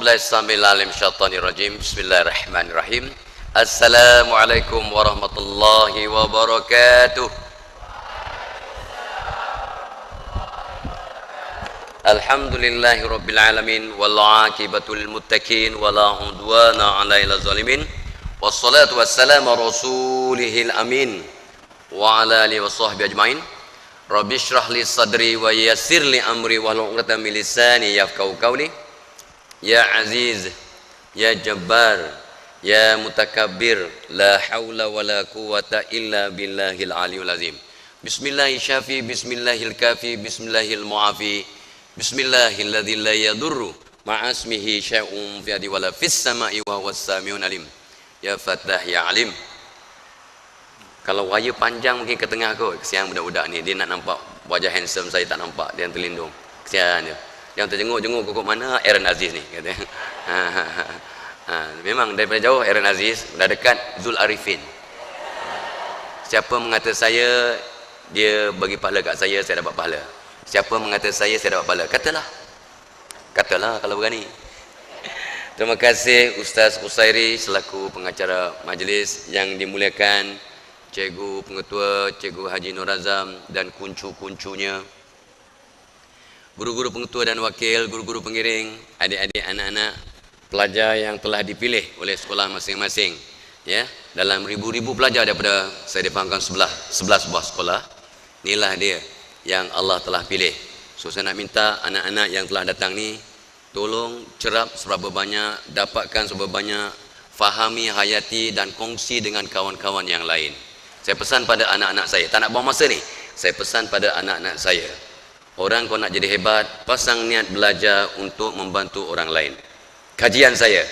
A'udzubillahissamil'alim Bismillahirrahmanirrahim. Assalamualaikum warahmatullahi wabarakatuh. Alhamdulillahirabbil alamin wal 'aqibatul muttaqin wala 'udwana 'alal zalimin. Wassalatu wassalamu ala rasulihil amin wa ala alihi washabbihi ajmain. Rabbi shrah li sadri wa yassir li amri wahlul 'uqdatam min lisani yafqahu qawli. Ya Aziz, Ya Jabbar, Ya Mutakabbir, la haula wa la quwata illa billahil aliyul azim. Bismillahil syafi, bismillahil kafi, bismillahil mu'afi, bismillahil ladzi la yadurru ma'asmihi syai'un fi adi wala fis sama'i wa huwas sami'un alim. Ya Fattah, Ya Alim. Kalau waya panjang mungkin ke tengah kot. Kesian budak-budak ni, dia nak nampak wajah handsome saya tak nampak, dia yang terlindung. Kesian dia. Yang terjenguk-jenguk kok mana Aaron Aziz ni kata. Memang daripada jauh Aaron Aziz, dah dekat Zul Arifin. Siapa mengata saya dia bagi pahala kat saya dapat pahala. Siapa mengata saya dapat pahala, katalah kalau berani. Terima kasih Ustaz Usairi selaku pengacara majlis yang dimuliakan, Cikgu Pengetua, Cikgu Haji Nur Azam dan kuncu-kuncunya, guru-guru pengetua dan wakil, guru-guru pengiring, adik-adik, anak-anak, pelajar yang telah dipilih oleh sekolah masing-masing, ya, dalam ribu-ribu pelajar daripada saya difahamkan 11 buah sekolah. Inilah dia yang Allah telah pilih. So saya nak minta anak-anak yang telah datang ni, tolong cerap seberapa banyak, dapatkan seberapa banyak, fahami, hayati dan kongsi dengan kawan-kawan yang lain. Saya pesan pada anak-anak saya, tak nak buang masa ni, saya pesan pada anak-anak saya, orang kau nak jadi hebat, pasang niat belajar untuk membantu orang lain. Kajian saya,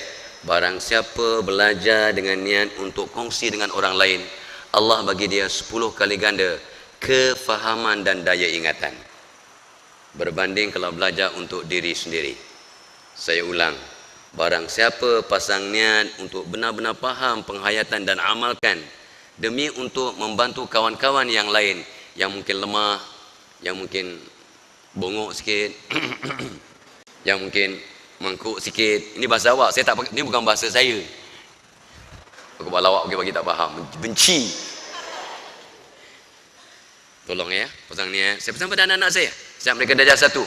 barang siapa belajar dengan niat untuk kongsi dengan orang lain, Allah bagi dia 10 kali ganda kefahaman dan daya ingatan, berbanding kalau belajar untuk diri sendiri. Saya ulang, barang siapa pasang niat untuk benar-benar faham, penghayatan dan amalkan demi untuk membantu kawan-kawan yang lain yang mungkin lemah, yang mungkin bongok sikit, yang mungkin mangkuk sikit. Ini bahasa awak, saya tak, ini bukan bahasa saya. Aku buat lawak bagi tak faham, benci. Tolong ya, pasang ni. Saya pesan pada anak-anak saya, setiap mereka darjah 1,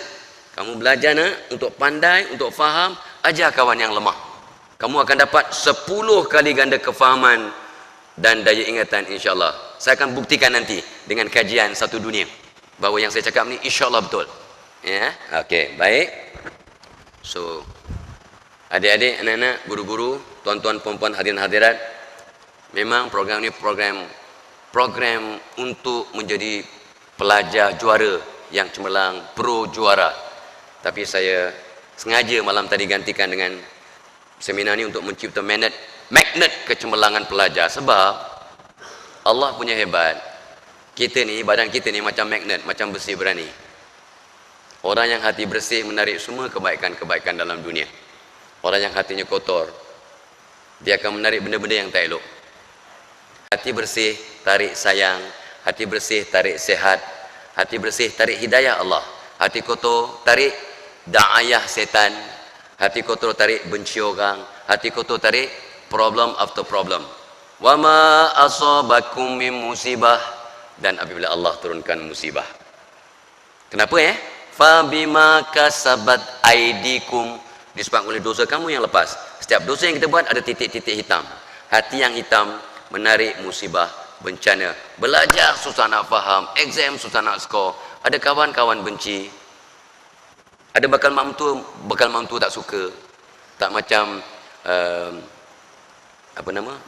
kamu belajar nak untuk pandai, untuk faham, ajar kawan yang lemah. Kamu akan dapat 10 kali ganda kefahaman dan daya ingatan, insya-Allah. Saya akan buktikan nanti dengan kajian satu dunia bahawa yang saya cakap ni insya-Allah betul. Ya, okey, baik. So, adik-adik, anak-anak, guru-guru, tuan-tuan, puan-puan, hadirin hadirat, memang program ni program untuk menjadi pelajar juara yang cemerlang, pro juara. Tapi saya sengaja malam tadi gantikan dengan seminar ni untuk mencipta magnet kecemerlangan pelajar, sebab Allah punya hebat. Kita ni, badan kita ni macam magnet, macam besi berani. Orang yang hati bersih menarik semua kebaikan-kebaikan dalam dunia. Orang yang hatinya kotor, dia akan menarik benda-benda yang tak elok. Hati bersih tarik sayang, hati bersih tarik sehat, hati bersih tarik hidayah Allah. Hati kotor tarik da'ayah setan, hati kotor tarik benci orang, hati kotor tarik problem after problem. Wa ma asabakum min musibah, dan apabila Allah turunkan musibah. Kenapa ya? Fa bima kasabat aidikum, disebabkan oleh dosa kamu yang lepas. Setiap dosa yang kita buat ada titik-titik hitam. Hati yang hitam menarik musibah, bencana. Belajar susah nak faham, exam susah nak skor. Ada kawan-kawan benci. Ada bakal mak mentua tak suka. Tak macam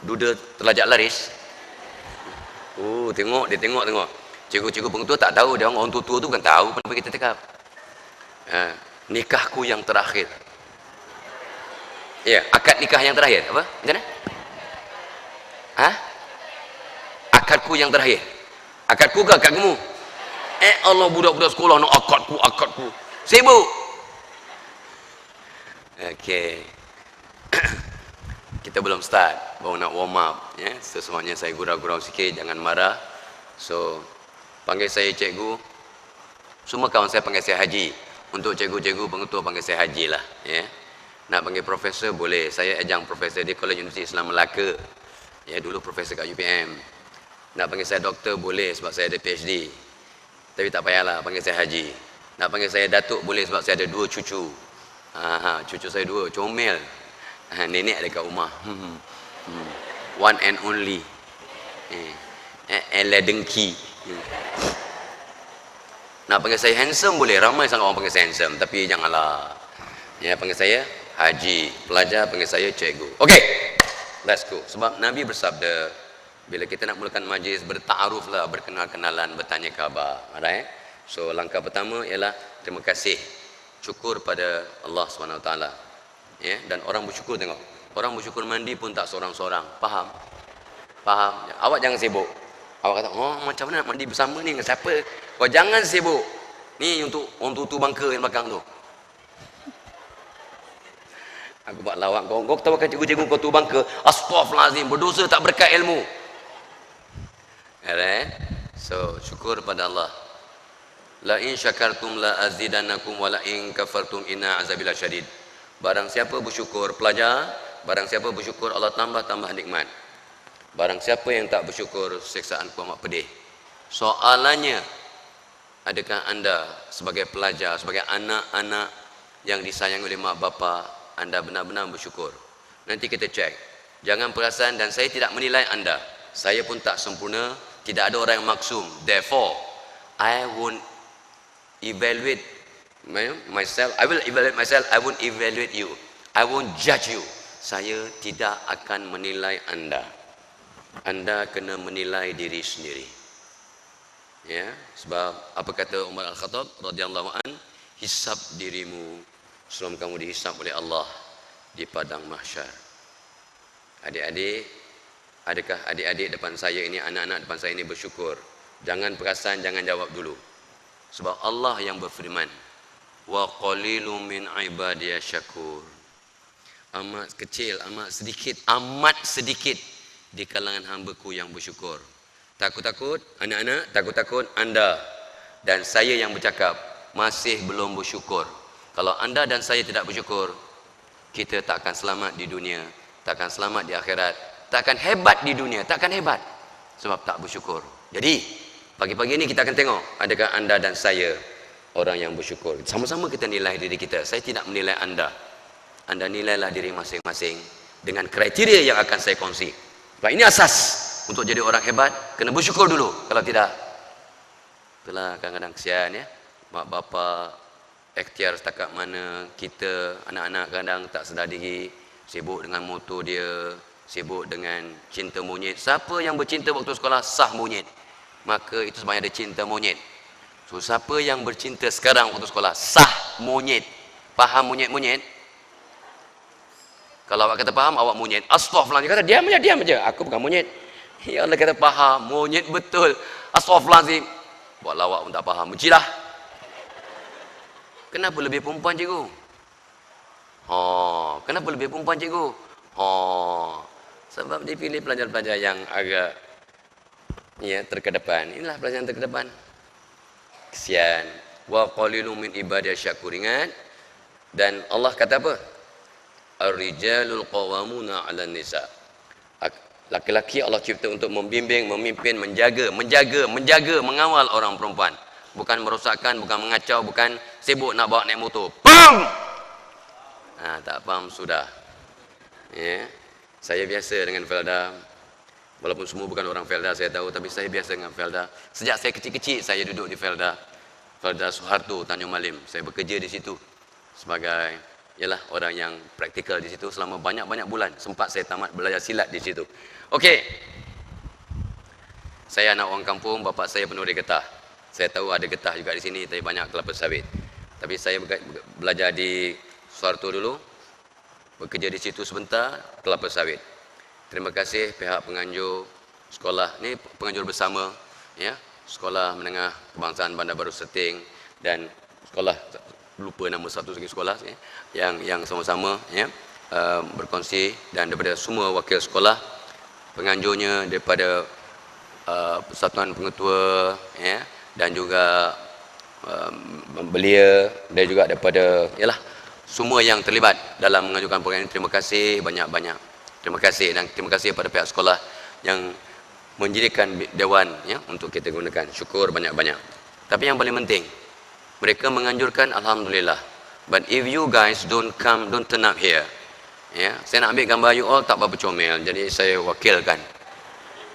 duda terlajak laris. Tengok. Cikgu-cikgu pengetua tak tahu, dia orang tua-tua tu bukan tahu apa kita cakap. Nikahku yang terakhir. Ya, akad nikah yang terakhir. Apa? Macam mana? Akadku yang terakhir. Akadku ke akadmu? Allah, budak-budak sekolah nak akadku. Sibuk. Okey. Kita belum start, baru nak warm up ya. Sesuanya saya gurau-gurau sikit, jangan marah. So, panggil saya cikgu. Semua kawan saya panggil saya Haji. Untuk cikgu-cikgu pengetua panggil saya Haji lah ya. Nak panggil profesor boleh. Saya ajang profesor di Kolej Universiti Islam Melaka. Ya, dulu profesor kat UPM. Nak panggil saya doktor boleh sebab saya ada PhD. Tapi tak payahlah panggil saya haji. Nak panggil saya datuk boleh sebab saya ada 2 cucu. Cucu saya 2, comel. Nenek ada kat rumah. One and only. Eledengki. Nak panggil saya handsome boleh. Ramai sangat orang panggil saya handsome. Tapi janganlah. Ya, panggil saya haji. Pelajar panggil saya cikgu. Okey. Let's go. Sebab Nabi bersabda, bila kita nak mulakan majlis, bertaaruf lah, berkenal-kenalan, bertanya khabar. Alright? So, langkah pertama ialah terima kasih. Syukur pada Allah SWT. Ya? Dan orang bersyukur tengok. Orang bersyukur mandi pun tak seorang-seorang. Faham? Faham? Awak jangan sibuk. Awak kata, oh macam mana nak mandi bersama ni dengan siapa? Kau jangan sibuk. Ni untuk orang tutu bangka yang belakang tu. Aku buat lawak kau. Kau ketawakan cikgu-cikgu kau tu bangka. Astaghfirullahalazim, berdosa tak berkat ilmu. Alright? So, syukur pada Allah. La in syakartum la azidannakum wa la in kafartum inna azabil syadid. Barang siapa bersyukur, pelajar, barang siapa bersyukur Allah tambah nikmat. Barang siapa yang tak bersyukur, siksaanku amat pedih. Soalannya, adakah anda sebagai pelajar, sebagai anak-anak yang disayang oleh mak bapa, anda benar-benar bersyukur? Nanti kita cek. Jangan perasan, dan saya tidak menilai anda. Saya pun tak sempurna, tidak ada orang yang maksum. Therefore, I won't evaluate myself. I will evaluate myself. I won't evaluate you. I won't judge you. Saya tidak akan menilai anda. Anda kena menilai diri sendiri. Ya, sebab apa kata Umar Al-Khattab radhiyallahu an, hisab dirimu sebelum kamu dihisab oleh Allah di padang mahsyar. Adik-adik, adakah adik-adik depan saya ini, anak-anak depan saya ini bersyukur? Jangan perasan, jangan jawab dulu. Sebab Allah yang berfirman, wa qalilum min ibadiy syakur. Amat kecil, amat sedikit di kalangan hamba-Ku yang bersyukur. Takut-takut anak-anak, takut-takut anda dan saya yang bercakap masih belum bersyukur. Kalau anda dan saya tidak bersyukur, kita tak akan selamat di dunia, tak akan selamat di akhirat, tak akan hebat di dunia, tak akan hebat sebab tak bersyukur. Jadi, pagi-pagi ini kita akan tengok adakah anda dan saya orang yang bersyukur. Sama-sama kita nilai diri kita. Saya tidak menilai anda. Anda nilailah diri masing-masing dengan kriteria yang akan saya kongsi. Sebab ini asas untuk jadi orang hebat, kena bersyukur dulu. Kalau tidak, itulah kadang-kadang kesian ya. Mak bapa ikhtiar setakat mana, kita anak-anak kadang tak sedar diri, sibuk dengan motor dia, sibuk dengan cinta monyet. Siapa yang bercinta waktu sekolah sah monyet, maka itu sebenarnya ada cinta monyet. So, siapa yang bercinta sekarang waktu sekolah sah monyet. Faham monyet-monyet? Kalau awak kata faham, awak monyet. Astaghfirullah, dia kata diam aja. Aku bukan monyet. Ya Allah kata faham, monyet betul. Astaghfirullahalazim. Buat lawak pun tak faham. Mencilah. Kenapa lebih perempuan cikgu? Kenapa lebih perempuan cikgu? Sebab dia pilih pelajar-pelajar yang agak terkedepan. Inilah pelajaran terkedepan. Kesian. Wa qalilum min ibadiy syakur. Ingat. Dan Allah kata apa? Ar-rijalul qawwamuna 'alan nisa. Laki-laki Allah cipta untuk membimbing, memimpin, menjaga, mengawal orang perempuan. Bukan merosakkan, bukan mengacau, bukan sibuk nak bawa naik motor. Pam! Tak faham sudah. Ya. Saya biasa dengan Felda. Walaupun semua bukan orang Felda, saya tahu, tapi saya biasa dengan Felda. Sejak saya kecil-kecil saya duduk di Felda. Felda Soeharto, Tanjung Malim. Saya bekerja di situ sebagai orang yang praktikal di situ selama banyak-banyak bulan. Sempat saya tamat belajar silat di situ. Okey. Saya anak orang kampung, bapa saya penuh getah. Saya tahu ada getah juga di sini, tapi banyak kelapa sawit. Tapi saya belajar di Soeharto dulu, bekerja di situ sebentar, kelapa sawit. Terima kasih pihak penganjur sekolah, ni penganjur bersama, ya, Sekolah Menengah Kebangsaan Bandar Baru Seting dan sekolah, lupa nama satu lagi sekolah, ya, yang sama-sama berkongsi, dan daripada semua wakil sekolah, penganjurnya daripada Persatuan Pengetua, dan juga belia, dan juga daripada semua yang terlibat dalam mengajukan program ini, terima kasih banyak-banyak. Terima kasih, dan terima kasih kepada pihak sekolah yang menjadikan dewan ya untuk kita gunakan. Syukur banyak-banyak. Tapi yang paling penting, mereka menganjurkan, alhamdulillah. But if you guys don't turn up here, ya, saya nak ambil gambar you all tak berapa comel, jadi saya wakilkan.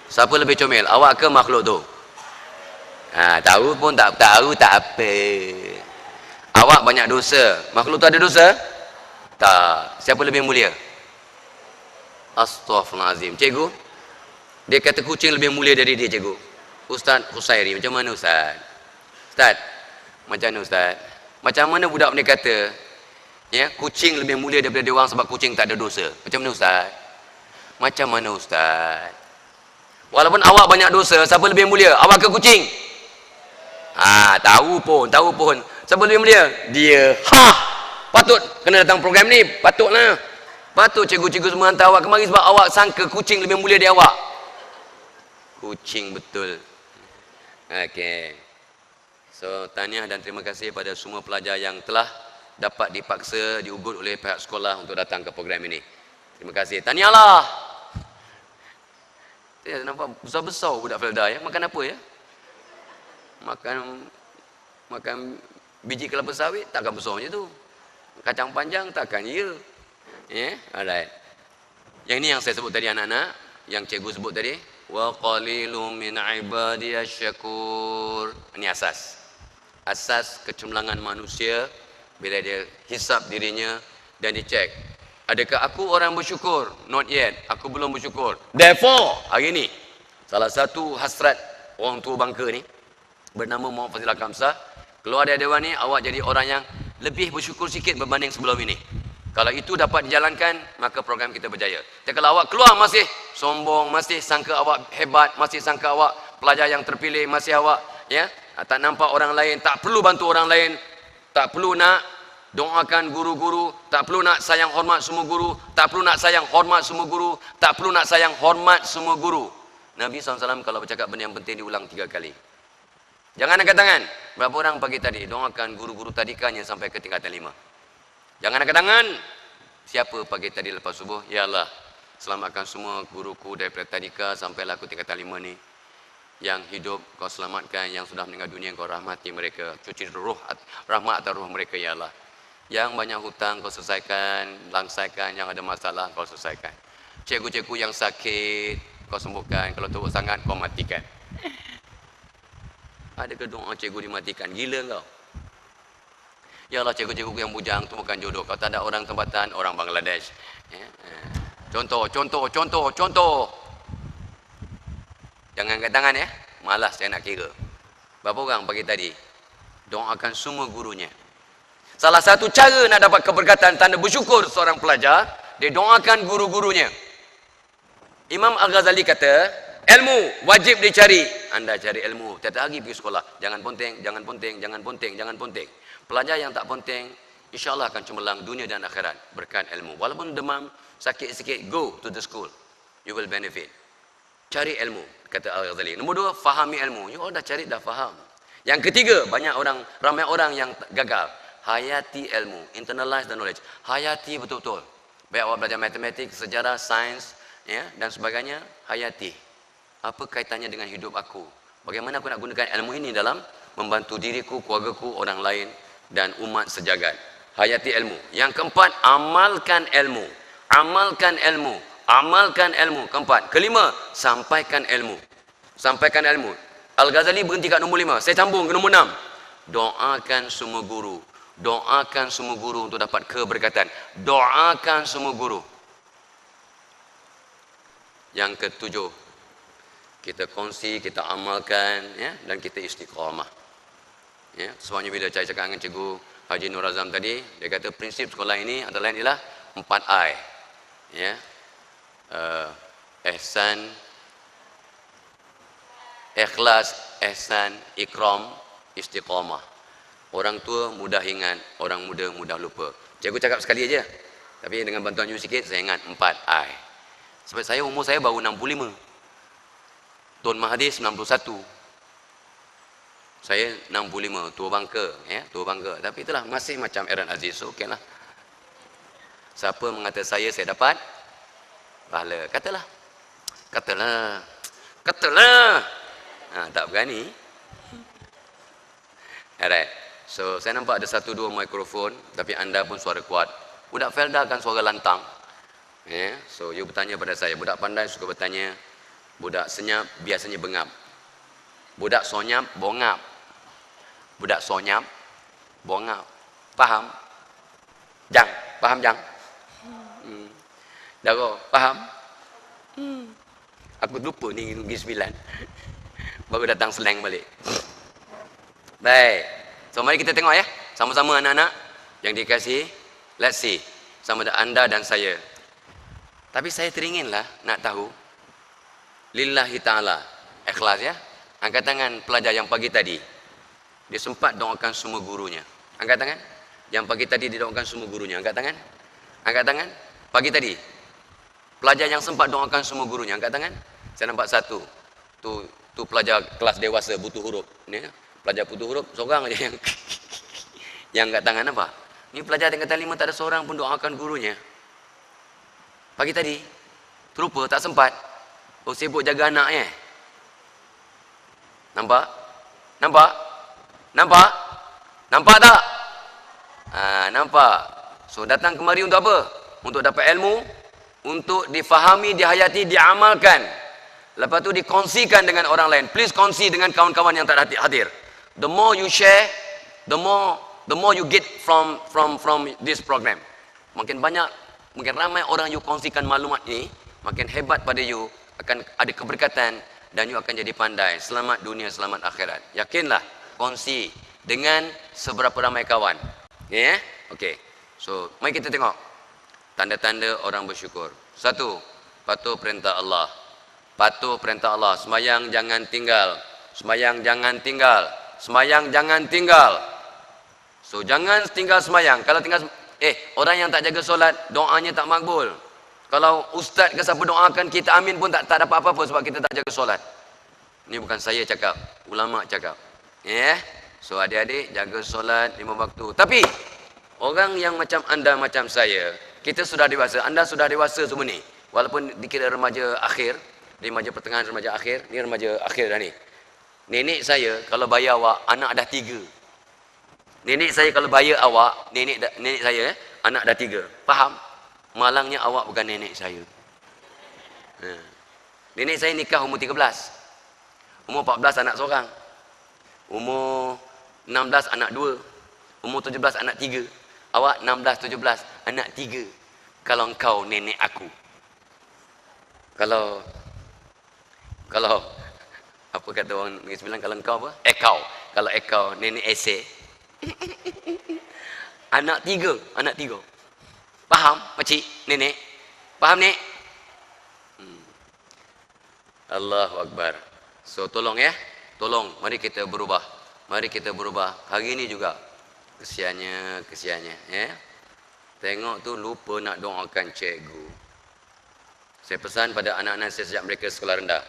Siapa lebih comel, awak ke makhluk tu? Tahu pun tak tahu, tak apa. Awak banyak dosa, makhluk tu ada dosa? Tak. Siapa lebih mulia? Astaghfirullahalazim. Cikgu, dia kata kucing lebih mulia dari dia, cikgu. Ustaz Husairi, macam mana Ustaz? Ustaz, macam mana Ustaz? Macam mana budak ni kata, ya, kucing lebih mulia daripada dia orang sebab kucing tak ada dosa? Macam mana Ustaz? Macam mana Ustaz? Walaupun awak banyak dosa, siapa lebih mulia? Awak ke kucing? Tahu pun. Siapa lebih mulia? Dia. Patut kena datang program ni. Patutlah. Patut cikgu-cikgu semua hantar awak kemari sebab awak sangka kucing lebih mulia dari awak. Kucing betul. Okey. So, tahniah dan terima kasih pada semua pelajar yang telah dapat dipaksa, diugut oleh pihak sekolah untuk datang ke program ini. Terima kasih. Tahniahlah. Saya nampak besar-besar budak Felda ya. Makan apa ya? Makan biji kelapa sawit takkan besar macam tu. Kacang panjang takkan ya. Alright. Yang ini yang saya sebut tadi anak-anak, yang cikgu sebut tadi, wa qalilum min ibadiyasy syakur. Ini asas. Asas kecemerlangan manusia bila dia hisap dirinya dan dicek, adakah aku orang bersyukur? Not yet. Aku belum bersyukur. Therefore, hari ini salah satu hasrat orang tua bangka ni bernama Muhammad Fazilah Kamsah, keluar dari dewan ni awak jadi orang yang lebih bersyukur sikit berbanding sebelum ini. Kalau itu dapat dijalankan, maka program kita berjaya. Tapi kalau awak keluar masih sombong, masih sangka awak hebat, masih sangka awak pelajar yang terpilih, masih awak tak nampak orang lain, tak perlu bantu orang lain, tak perlu nak doakan guru-guru, tak perlu nak sayang hormat semua guru, tak perlu nak sayang hormat semua guru, tak perlu nak sayang hormat semua guru. Nabi SAW kalau bercakap benda yang penting diulang 3 kali. Jangan angkat tangan. Berapa orang pagi tadi doakan guru-guru tadikanya sampai ke tingkatan 5? Jangan angkat tangan. Siapa pagi tadi lepas subuh? Ya Allah, selamatkan semua guruku daripada tadika sampailah ke tingkatan 5 ni. Yang hidup kau selamatkan, yang sudah meninggal dunia kau rahmati mereka, cuci roh rahmat atas roh mereka ya Allah. Yang banyak hutang kau selesaikan, langsaikan, yang ada masalah kau selesaikan. Cikgu-cikgu yang sakit kau sembuhkan, kalau teruk sangat kau matikan. Adakah doa cikgu dimatikan? Gila kau. Ya Allah, cikgu-cikgu yang bujang temukan jodoh. Kalau tak ada orang tempatan, orang Bangladesh. Contoh. Jangan angkat tangan ya. Malas saya nak kira. Berapa orang pagi tadi doakan semua gurunya. Salah satu cara nak dapat keberkatan, tanda bersyukur seorang pelajar, dia doakan guru-gurunya. Imam Al-Ghazali kata, ilmu wajib dicari. Anda cari ilmu, tiap hari pergi sekolah. Jangan ponteng. Pelajar yang tak ponteng, insya-Allah akan cemerlang dunia dan akhirat berkat ilmu. Walaupun demam, sakit sikit, go to the school. You will benefit. Cari ilmu, kata Al-Ghazali. Nombor 2, fahami ilmu. You all dah cari, dah faham. Yang ketiga, ramai orang yang gagal. Hayati ilmu, internalize the knowledge. Hayati betul-betul. Baik awak belajar matematik, sejarah, sains, dan sebagainya, hayati. Apa kaitannya dengan hidup aku? Bagaimana aku nak gunakan ilmu ini dalam membantu diriku, keluargaku, orang lain dan umat sejagat. Hayati ilmu. Yang keempat, amalkan ilmu. Amalkan ilmu. Keempat. Kelima, sampaikan ilmu. Al-Ghazali berhenti kat nombor 5. Saya sambung ke nombor 6. Doakan semua guru. Untuk dapat keberkatan. Doakan semua guru. Yang ketujuh, kita kongsi, kita amalkan, dan kita istiqamah. Sebabnya bila saya cakap dengan Cikgu Haji Nur Azam tadi, dia kata prinsip sekolah ini adalah 4I. Ihsan, ikhlas, ihsan, ikram, istiqamah. Orang tua mudah ingat, orang muda mudah lupa. Cikgu cakap sekali aja. Tapi dengan bantuan you sikit, saya ingat 4I. Sebab umur saya baru 65. Tun Mahathir 91. Saya 65, tua bangka. Tapi itulah masih macam Aaron Aziz. So, okeylah. Siapa mengata saya dapat pahala. Katalah. Tak berani. Alright. So, saya nampak ada 1-2 mikrofon, tapi anda pun suara kuat. Budak Felda kan suara lantang. So, you bertanya pada saya. Budak pandai suka bertanya. Budak senyap biasanya bengap. Budak sonyap, bongap. Budak sonyap, bongap. Faham? Jang, faham Jang? Daro, faham? Aku lupa ni Negeri Sembilan. Baru datang slang balik. Baik. So mari kita tengok ya. Sama-sama anak-anak yang dikasihi. Let's see. Sama ada anda dan saya. Tapi saya teringinlah nak tahu. Lillahi ta'ala. Ikhlas ya. Angkat tangan pelajar yang pagi tadi. Dia sempat doakan semua gurunya. Angkat tangan. Yang pagi tadi dia doakan semua gurunya. Angkat tangan. Angkat tangan. Pagi tadi. Pelajar yang sempat doakan semua gurunya. Angkat tangan. Saya nampak satu. Tu pelajar kelas dewasa butuh huruf. Ni pelajar butuh huruf seorang aja yang angkat tangan apa? Ni pelajar tingkatan 5 tak ada seorang pun doakan gurunya. Pagi tadi terlupa tak sempat. Oh sibuk jaga anaknya. Nampak? Nampak? Nampak? Nampak tak? Nampak. So datang kemari untuk apa? Untuk dapat ilmu, untuk difahami, dihayati, diamalkan. Lepas tu dikongsikan dengan orang lain. Please kongsi dengan kawan-kawan yang tak hadir. The more you share, the more you get from this program. Makin banyak, makin ramai orang you kongsikan maklumat ni, makin hebat pada you, akan ada keberkatan dan you akan jadi pandai. Selamat dunia, selamat akhirat. Yakinlah, kongsi dengan seberapa ramai kawan. Ya? Okey. So, mari kita tengok tanda-tanda orang bersyukur. 1, patuh perintah Allah. Patuh perintah Allah. Semayang jangan tinggal. Semayang jangan tinggal. Semayang jangan tinggal. So jangan tinggal semayang. Kalau tinggal orang yang tak jaga solat, doanya tak makbul. Kalau ustaz ke siapa doakan, kita amin pun tak dapat apa-apa sebab kita tak jaga solat. Ini bukan saya cakap, ulama cakap. So adik-adik jaga solat 5 waktu. Tapi orang yang macam anda, macam saya, kita sudah dewasa. Anda sudah dewasa semua ni. Walaupun dikira remaja akhir, remaja pertengahan, remaja akhir, ni remaja akhir dah ni. Nenek saya kalau bayar awak, anak dah 3. Nenek saya kalau bayar awak, nenek saya anak dah 3. Faham? Malangnya awak bukan nenek saya. Nenek saya nikah umur 13. Umur 14 anak seorang. Umur 16 anak 2. Umur 17 anak 3. Awak 16, 17 anak 3. Kalau engkau nenek aku. Kalau apa kata orang Negeri Sembilan, kalau engkau apa? Kalau ekau nenek esek. Anak 3. Faham pakcik, nenek? Faham nek? Allahu Akbar. So tolong ya. Tolong, mari kita berubah. Mari kita berubah. Hari ini juga kesiannya ya. Tengok tu lupa nak doakan cikgu. Saya pesan pada anak-anak saya sejak mereka sekolah rendah.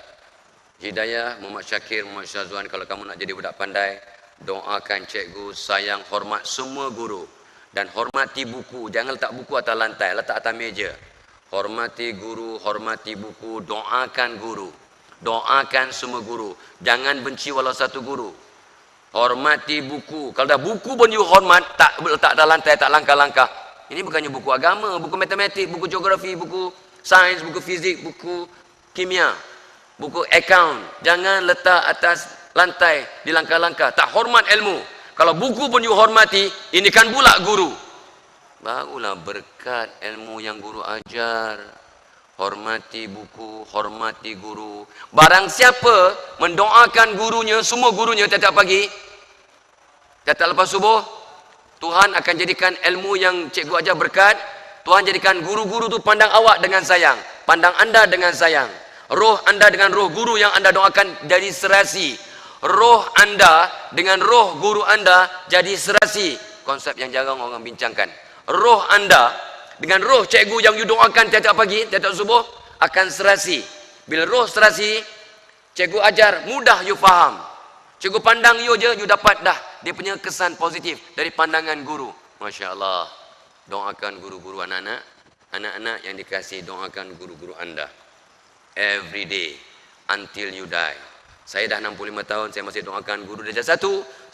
Hidayah, Muhammad Syakir, Muhammad Syazwan, kalau kamu nak jadi budak pandai, doakan cikgu, sayang, hormat semua guru. Dan hormati buku. Jangan letak buku atas lantai, letak atas meja. Hormati guru, hormati buku, doakan guru. Doakan semua guru. Jangan benci walau satu guru. Hormati buku. Kalau dah buku pun you hormat, tak letak atas lantai, tak langkah-langkah. Ini bukannya buku agama, buku matematik, buku geografi, buku sains, buku fizik, buku kimia, buku account. Jangan letak atas lantai di langkah-langkah. Tak hormat ilmu. Kalau buku pun you hormati, ini kan pula guru. Barulah berkat ilmu yang guru ajar. Hormati buku, hormati guru. Barang siapa mendoakan gurunya, semua gurunya tiap-tiap pagi, tiap-tiap lepas subuh, Tuhan akan jadikan ilmu yang cikgu ajar berkat. Tuhan jadikan guru-guru tu pandang awak dengan sayang, pandang anda dengan sayang. Roh anda dengan roh guru yang anda doakan jadi serasi. Roh anda dengan roh guru anda jadi serasi. Konsep yang jarang orang bincangkan. Roh anda dengan roh cikgu yang you doakan tiap-tiap pagi, tiap-tiap subuh, akan serasi. Bila roh serasi, cikgu ajar mudah you faham. Cikgu pandang you je, you dapat dah dia punya kesan positif dari pandangan guru. Masya Allah. Doakan guru-guru anak-anak Anak-anak yang dikasihi, doakan guru-guru anda. Every day, until you die. Saya dah 65 tahun, saya masih doakan guru darjah 1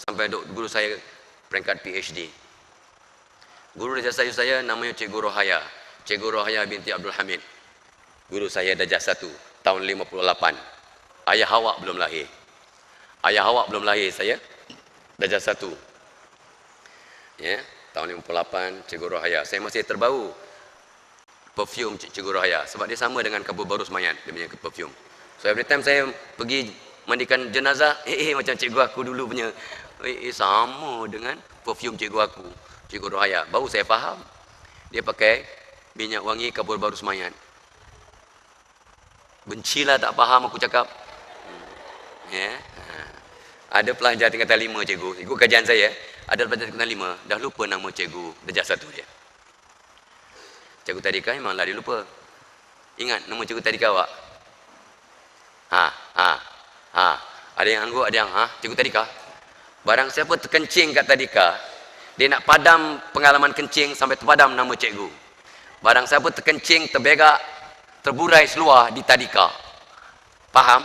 sampai guru saya peringkat PhD. Guru darjah saya namanya Cikgu Rohaya. Cikgu Rohaya binti Abdul Hamid. Guru saya darjah 1 tahun 58. Ayah awak belum lahir. Ayah awak belum lahir saya. Darjah 1. Ya, tahun 58 Cikgu Rohaya. Saya masih terbau perfume Cikgu Rohaya sebab dia sama dengan kabur baru semayat, dia punya perfume. So every time saya pergi mandikan jenazah, macam cikgu aku dulu punya, sama dengan perfume cikgu aku, Cikgu Rohaya. Baru saya faham dia pakai minyak wangi kabur baru semayat. Bencilah tak faham aku cakap. Ya. Ada pelajar tingkatan 5 cikgu, ikut kajian saya, ada pelajar tingkatan 5 dah lupa nama cikgu darjah 1 dia. Cikgu tadika memanglah dia lupa. Ingat nama cikgu tadika awak? Ada yang angguk, ada yang cikgu tadika. Barang siapa terkencing kat tadika, dia nak padam pengalaman kencing sampai terpadam nama cikgu. Barang siapa terkencing, terberak, terburai seluar di tadika, faham?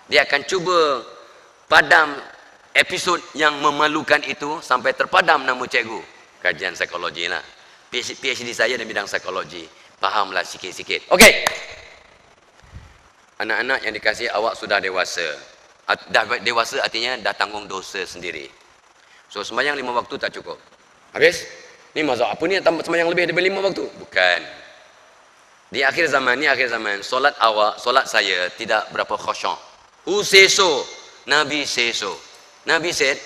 Dia akan cuba padam episod yang memalukan itu sampai terpadam nama cikgu. Kajian psikologi lah. PhD saya dalam bidang psikologi. Fahamlah sikit-sikit. Okey. Anak-anak yang dikasihi, awak sudah dewasa. Dah dewasa artinya dah tanggung dosa sendiri. So sembahyang 5 waktu tak cukup. Habis? Ni mazhab apa ni sembahyang lebih daripada 5 waktu? Bukan. Di akhir zaman, solat awak, solat saya tidak berapa khusyuk. Useso, Nabi seso. Nabi said,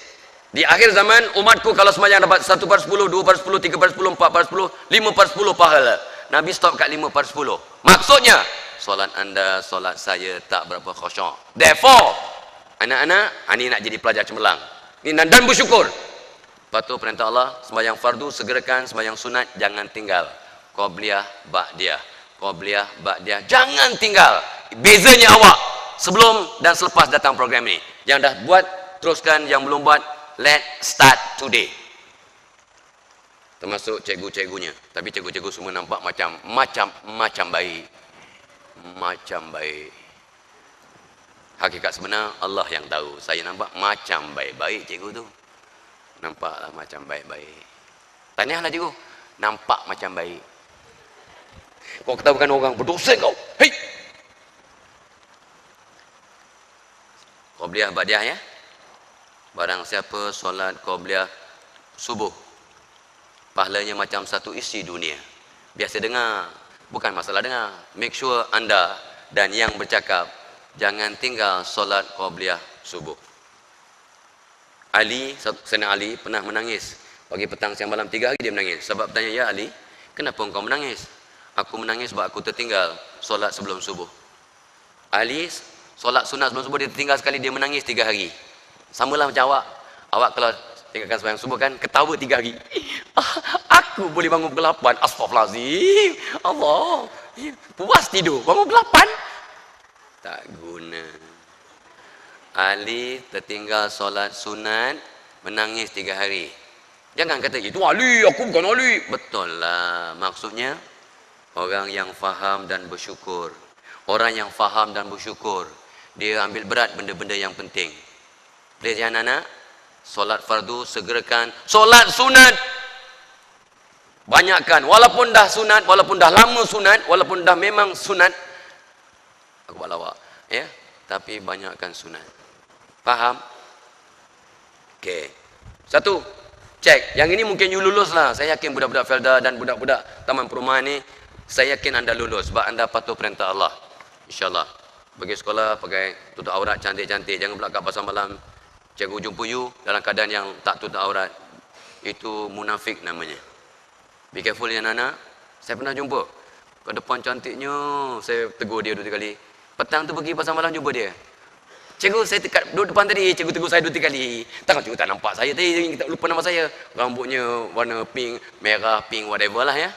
di akhir zaman umatku kalau sembahyang dapat 1/10, 2/10, 3/10, 4/10, 5/10 pahala. Nabi stop kat 5/10. Maksudnya solat anda, solat saya tak berapa khusyuk. Therefore, anak-anak, ini nak jadi pelajar cemerlang. Ini dan bersyukur. Patuh perintah Allah, sembahyang fardu segerakan, sembahyang sunat jangan tinggal. Qabliyah, ba'diyah. Qabliyah, ba'diyah. Jangan tinggal. Bezanya awak sebelum dan selepas datang program ini. Yang dah buat teruskan, yang belum buat, let's start today. Termasuk cikgu-cikgunya. Tapi cikgu-cikgu semua nampak macam baik. Macam baik. Hakikat sebenar Allah yang tahu. Saya nampak macam baik-baik cikgu tu. Nampaklah macam baik-baik. Tanyalah cikgu. Nampak macam baik. Kau ketahukan orang berdosa kau. Hei. Qabliyah ba'diyah ya. Barang siapa solat qabliyah subuh, pahalanya macam satu isi dunia. Biasa dengar, bukan masalah dengar. Make sure anda dan yang bercakap jangan tinggal solat qabliyah subuh. Sayyidina Ali pernah menangis. Pagi, petang, siang, malam 3 hari dia menangis. Sebab tanya, ya Ali, kenapa engkau menangis? Aku menangis sebab aku tertinggal solat sebelum subuh. Ali solat sunat sebelum subuh dia tertinggal sekali, dia menangis 3 hari. Samalah macam awak. Awak kalau tinggalkan sembahyang subuh kan, ketawa 3 hari. Aku boleh bangun pukul 8. Astaghfirullahaladzim. Allah. Puas tidur. Bangun pukul 8. Tak guna. Ali tertinggal solat sunat, menangis 3 hari. Jangan kata, itu Ali, aku bukan Ali. Betul lah. Maksudnya, orang yang faham dan bersyukur. Orang yang faham dan bersyukur, dia ambil berat benda-benda yang penting. Please ya anak-anak, solat fardu segerakan, solat sunat banyakkan, walaupun dah sunat, walaupun dah lama sunat, walaupun dah memang sunat, aku buat lawak ya, tapi banyakkan sunat. Faham? Okey. Satu, cek. Yang ini mungkin you lulus lah. Saya yakin budak-budak Felda dan budak-budak Taman Perumahan ni, saya yakin anda lulus sebab anda patuh perintah Allah. InsyaAllah. Pergi sekolah pakai tutup aurat cantik-cantik, jangan pula kat pasar malam cikgu jumpa you dalam keadaan yang tak tutup aurat. Itu munafik namanya. Be careful ya anak-anak. Saya pernah jumpa kat depan cantiknya, saya tegur dia 2-3 kali. Petang tu pergi pasar malam jumpa dia. Cikgu, saya duduk depan tadi, cikgu tegur saya 2-3 kali. Takkan cikgu tak nampak saya tadi, tak lupa nama saya. Rambutnya warna pink, merah, pink, whatever lah ya.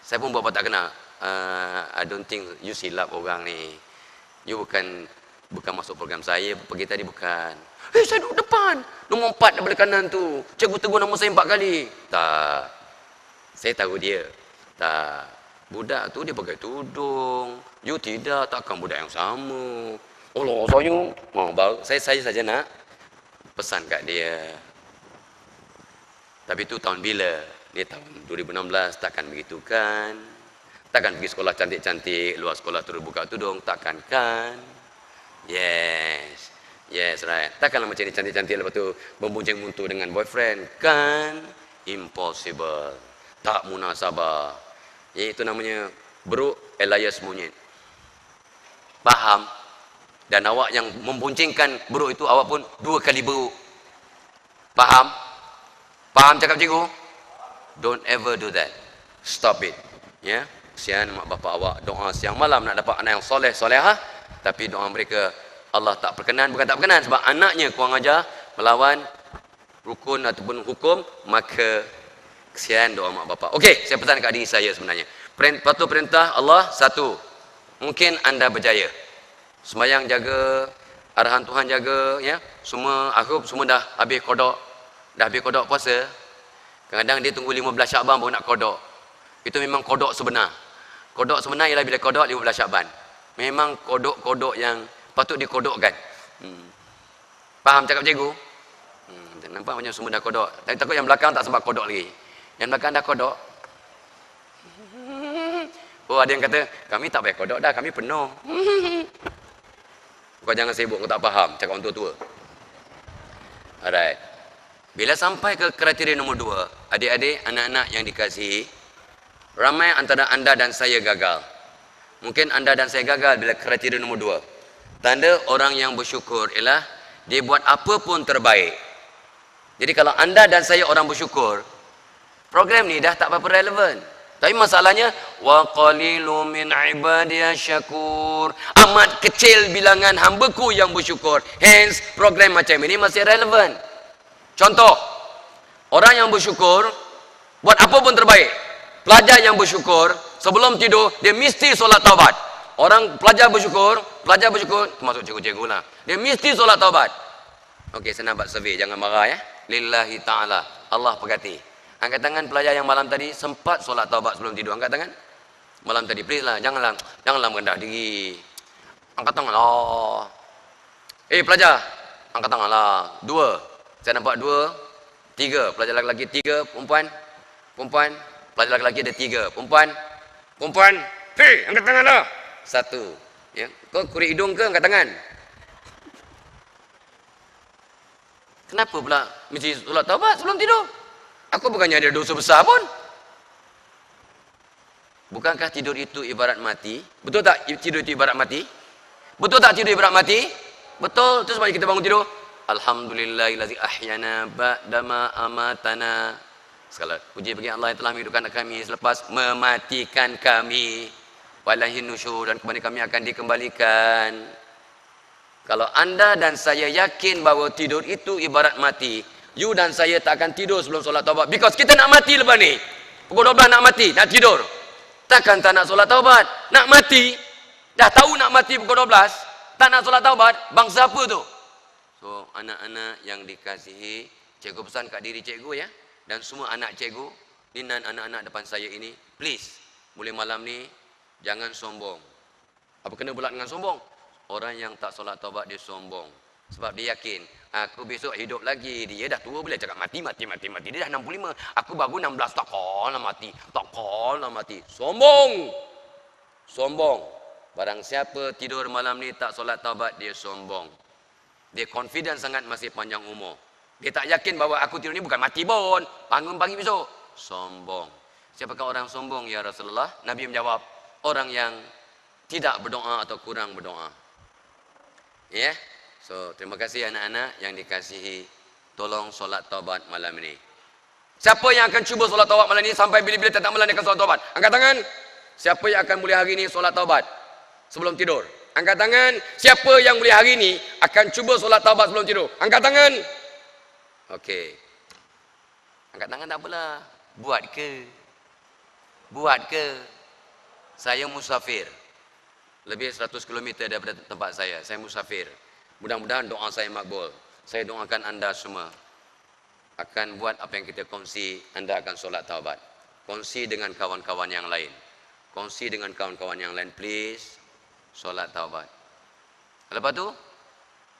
Saya pun buat apa tak kenal. I don't think you silap orang ni. You bukan masuk program saya, pergi tadi bukan. Saya duduk depan, nombor 4 daripada kanan tu. Cikgu tegur nama saya 4 kali. Tak. Saya tahu dia. Tak. Budak tu dia pakai tudung. You tidak, takkan budak yang sama. Allah, saya saja nak pesan kat dia. Tapi itu tahun bila? Dia tahun 2016, takkan begitu kan? Takkan pergi sekolah cantik-cantik, luar sekolah terus buka tudung, takkan kan? Yes. Yes, right. Takkanlah macam ni cantik-cantik lepas tu membunceng muntu dengan boyfriend. Kan? Impossible. Tak munasabah. Itu namanya bro alias monyet. Faham? Dan awak yang membuncingkan bro itu, awak pun 2 kali bro. Faham? Faham cakap cikgu? Don't ever do that. Stop it. Ya. Kesian mak bapak awak doa siang malam nak dapat anak yang soleh solehah, tapi doa mereka Allah tak berkenan. Bukan tak berkenan, sebab anaknya kurang ajar, melawan rukun ataupun hukum, maka kesian doa mak bapak. Okey, saya pesan kat diri saya sebenarnya. Patuh perintah Allah, satu. Mungkin anda berjaya. Sembahyang jaga, arahan Tuhan jaga, ya. Semua akub semua dah habis kodok. Dah habis kodok puasa. Kadang-kadang dia tunggu 15 Syakban baru nak kodok. Itu memang kodok sebenar. Kodok sebenar ialah bila kodok 15 Syakban. Memang kodok-kodok yang patut dikodokkan. Faham cakap cikgu? Nampak macam semua dah kodok. Tapi takut yang belakang tak sempat kodok lagi. Yang belakang dah kodok. Oh, ada yang kata, kami tak payah kodok dah, kami penuh. Kau jangan sibuk, kau tak faham cakap orang tua-tua. Alright. Bila sampai ke kriteria nombor 2, adik-adik, anak-anak yang dikasihi, ramai antara anda dan saya gagal. Mungkin anda dan saya gagal bila kriteria nombor 2. Tanda orang yang bersyukur ialah dia buat apa pun terbaik. Jadi kalau anda dan saya orang bersyukur, program ni dah tak berapa relevan. Tapi masalahnya, wa qalilum min ibadiyas syakur. Amat kecil bilangan hamba-Ku yang bersyukur. Hence, program macam ini masih relevan. Contoh, orang yang bersyukur buat apa pun terbaik. Pelajar yang bersyukur sebelum tidur dia mesti solat taubat. Orang pelajar bersyukur termasuk cikgu-cikgu lah. Dia mesti solat taubat. Okey, saya nak buat survey, jangan marah ya. Lillahi ta'ala. Allah berkati. Angkat tangan pelajar yang malam tadi sempat solat taubat sebelum tidur. Angkat tangan. Malam tadi, please lah, janganlah merendah diri. Angkat tangan lah. Pelajar, angkat tangan lah. 2. Saya nampak 2, 3. Pelajar lelaki 3, perempuan. Pelajar lelaki ada 3, perempuan. Angkat tangan lah. 1. Ya. Kau kurik hidung ke angkat tangan? Kenapa pula mesti solat taubat sebelum tidur? Aku bukannya ada dosa besar pun. Bukankah tidur itu ibarat mati? Betul tak tidur itu ibarat mati? Betul tak tidur ibarat mati? Betul. Terus sebab kita bangun tidur, alhamdulillahillazi ahyana ba'dama amatana. Segala puji bagi Allah yang telah menghidupkan kami selepas mematikan kami. Walaihin nusyur, dan kepada kami akan dikembalikan. Kalau anda dan saya yakin bahawa tidur itu ibarat mati, you dan saya tak akan tidur sebelum solat taubat. Because kita nak mati lepas ni. Pukul 12 nak mati, nak tidur. Takkan tak nak solat taubat? Nak mati. Dah tahu nak mati pukul 12, tak nak solat taubat, bangsa apa tu? So, anak-anak yang dikasihi, cikgu pesan kat diri cikgu ya. Dan semua anak cikgu, dan anak-anak depan saya ini, please, mulai malam ni, jangan sombong. Apa kena pula dengan sombong? Orang yang tak solat taubat dia sombong. Sebab dia yakin, aku besok hidup lagi. Dia dah tua boleh cakap mati. Dia dah 65. Aku baru 16, takkanlah mati. Sombong. Barang siapa tidur malam ni tak solat taubat, dia sombong. Dia confident sangat masih panjang umur. Dia tak yakin bahawa aku tidur ni bukan mati pun. Bangun pagi besok. Sombong. Siapakah orang sombong ya Rasulullah? Nabi menjawab, orang yang tidak berdoa atau kurang berdoa. Ya. So, terima kasih anak-anak yang dikasihi. Tolong solat taubat malam ini. Siapa yang akan cuba solat taubat malam ini sampai bila-bila tetap malam dia akan solat taubat? Angkat tangan. Siapa yang akan mulai hari ini solat taubat sebelum tidur? Angkat tangan. Siapa yang mulai hari ini akan cuba solat taubat sebelum tidur? Angkat tangan. Okey. Angkat tangan tak apalah. Buat ke? Saya musafir. Lebih 100 km daripada tempat saya. Saya musafir. Mudah-mudahan doa saya makbul. Saya doakan anda semua akan buat apa yang kita kongsi. Anda akan solat taubat. Kongsi dengan kawan-kawan yang lain. Kongsi dengan kawan-kawan yang lain, please. Solat taubat. Lepas tu,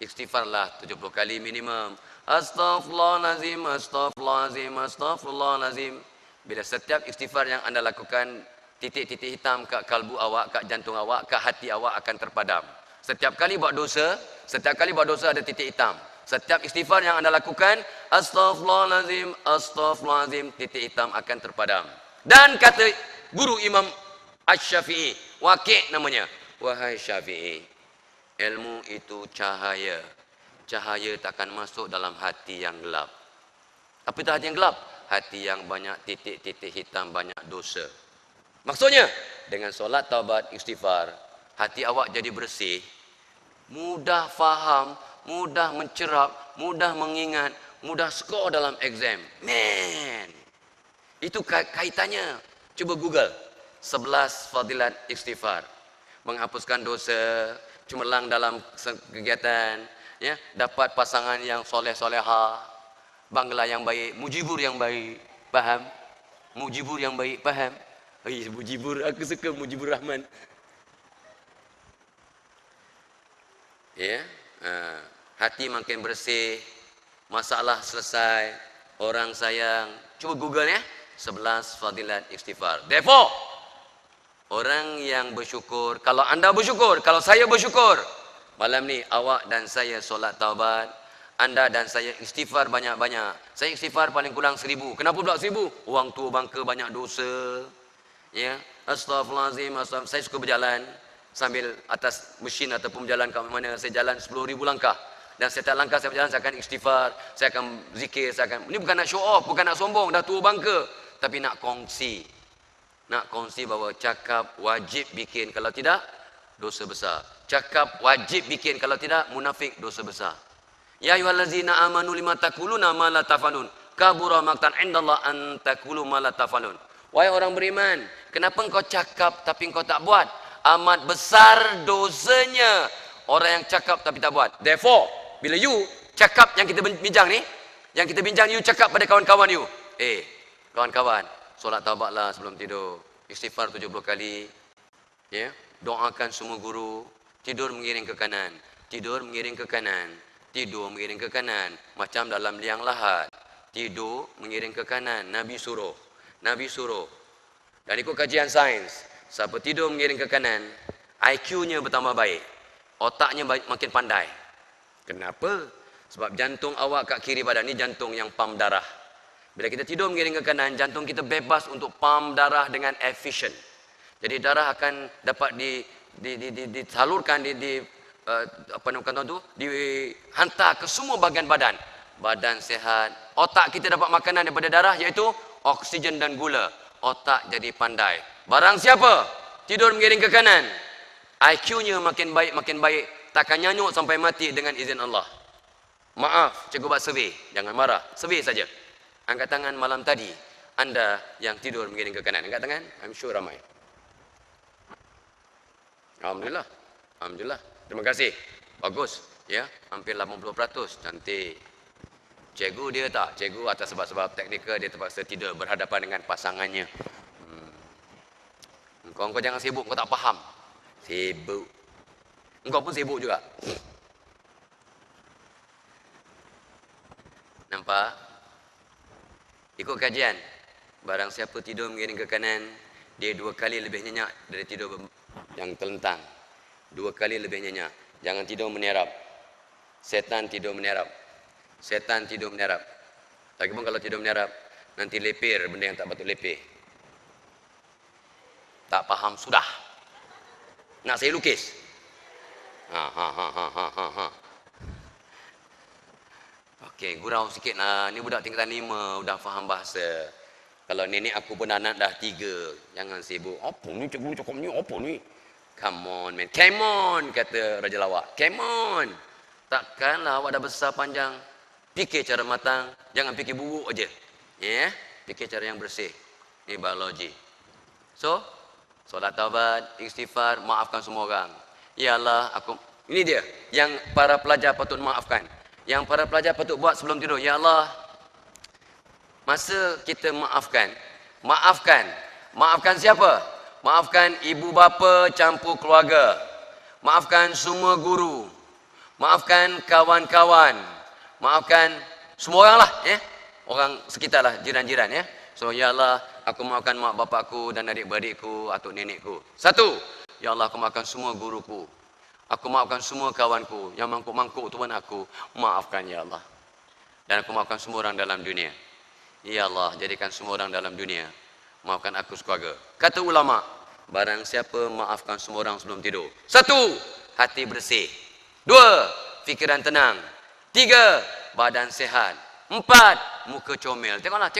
istighfarlah 70 kali minimum. Astaghfirullahalazim, astaghfirullahalazim, astaghfirullahalazim. Bila setiap istighfar yang anda lakukan, titik-titik hitam kat kalbu awak, kat jantung awak, kat hati awak akan terpadam. Setiap kali buat dosa ada titik hitam. Setiap istighfar yang anda lakukan, astaghfirullahalazim, astaghfirullahalazim, titik hitam akan terpadam. Dan kata guru Imam Asy-Syafi'i, Waqi' namanya, wahai Syafi'i, ilmu itu cahaya. Cahaya takkan masuk dalam hati yang gelap. Apa itu hati yang gelap? Hati yang banyak titik-titik hitam, banyak dosa. Maksudnya, dengan solat taubat istighfar, hati awak jadi bersih, mudah faham, mudah mencerap, mudah mengingat, mudah skor dalam exam. Man, itu kaitannya. Cuba Google 11 fadilat istighfar. Menghapuskan dosa, cemerlang dalam kegiatan, ya, dapat pasangan yang soleh-solehah, bangla yang baik, mujibur yang baik. Faham? Mujibur yang baik, faham? Mujibur, aku suka Mujibur Rahman. Ya, hati makin bersih, masalah selesai, orang sayang. Cuba Google ya, 11 fadilat istighfar. Therefore, orang yang bersyukur, kalau anda bersyukur, kalau saya bersyukur, malam ni awak dan saya solat taubat, anda dan saya istighfar banyak-banyak. Saya istighfar paling kurang 1000. Kenapa pula 1000? Orang tua bangka banyak dosa. Ya, astaghfirullahalazim, saya suka berjalan sambil atas mesin ataupun berjalan ke mana, saya jalan 10,000 langkah. Dan setiap langkah saya berjalan, saya akan istighfar, saya akan zikir, ini bukan nak show off, bukan nak sombong, dah tua bangka, tapi nak kongsi. Nak kongsi bahawa cakap wajib bikin, kalau tidak dosa besar. Cakap wajib bikin, kalau tidak munafik, dosa besar. Ya ayyuhallazina amanu lima taquluna ma la tafalun. Kabura maqtan indallah an taqulu ma la tafalun. Wahai orang beriman, kenapa engkau cakap tapi engkau tak buat? Amat besar dosanya orang yang cakap tapi tak buat. Therefore, bila you cakap yang kita bincang ni, you cakap pada kawan-kawan you, kawan-kawan, solat taubatlah sebelum tidur, istighfar 70 kali, ya, doakan semua guru, tidur mengiring ke kanan, tidur mengiring ke kanan, tidur mengiring ke kanan, macam dalam liang lahat, tidur mengiring ke kanan. Nabi suruh. Dan ikut kajian sains, siapa tidur mengiring ke kanan, IQ-nya bertambah baik, otaknya makin pandai. Kenapa? Sebab jantung awak kat kiri badan ni jantung yang pam darah. Bila kita tidur mengiring ke kanan, jantung kita bebas untuk pam darah dengan efisien. Jadi darah akan dapat disalurkan, dihantar ke semua bahagian badan. Badan sehat, otak kita dapat makanan daripada darah, iaitu oksigen dan gula. Otak jadi pandai. Barang siapa tidur mengiring ke kanan, IQ-nya makin baik, takkan nyanyuk sampai mati dengan izin Allah. Maaf, cikgu buat survey, jangan marah, survey saja. Angkat tangan malam tadi, anda yang tidur mengiring ke kanan, angkat tangan. I'm sure ramai. Alhamdulillah. Terima kasih. Bagus, ya, hampir 80%, cantik. Cikgu dia tak, cikgu atas sebab-sebab teknikal dia terpaksa tidur berhadapan dengan pasangannya. Engkau jangan sibuk, engkau tak faham. Sibuk. Engkau pun sibuk juga. Nampak? Ikut kajian, barang siapa tidur mengiring ke kanan, dia 2 kali lebih nyenyak dari tidur yang telentang. 2 kali lebih nyenyak. Jangan tidur menerap. Setan tidur menerap. Lagipun kalau tidur menerap, nanti lepir benda yang tak patut lepir. Tak faham sudah. Nak saya lukis? Okey, gurau sikit lah. Ni budak tingkatan 5, dah faham bahasa. Kalau nenek aku pun anak dah 3. Jangan sibuk. Apa ni cikgu cakap ni? Apa ni? Come on, man. Come on, kata Raja Lawak. Come on. Takkanlah awak dah besar panjang. Fikir cara matang. Jangan fikir buruk aja. Ya? Fikir cara yang bersih. Ini biologi. So, solat taubat, istighfar, maafkan semua orang. Ya Allah, ini dia yang para pelajar patut maafkan. Yang para pelajar patut buat sebelum tidur. Ya Allah, masa kita maafkan siapa? Maafkan ibu bapa campur keluarga. Maafkan semua guru. Maafkan kawan-kawan. Maafkan semua orang lah, ya. Orang sekitar lah, jiran-jiran, ya. So, ya Allah, aku maafkan mak bapakku dan adik-beradikku atau nenekku. Satu, ya Allah, aku maafkan semua guruku. Aku maafkan semua kawanku yang mangkuk-mangkuk tuan aku. Maafkan, ya Allah. Dan aku maafkan semua orang dalam dunia. Ya Allah, jadikan semua orang dalam dunia maafkan aku sekeluarga. Kata ulama, barang siapa maafkan semua orang sebelum tidur. Satu, hati bersih. Dua, fikiran tenang. Tiga, badan sehat. Empat, muka comel. Tengoklah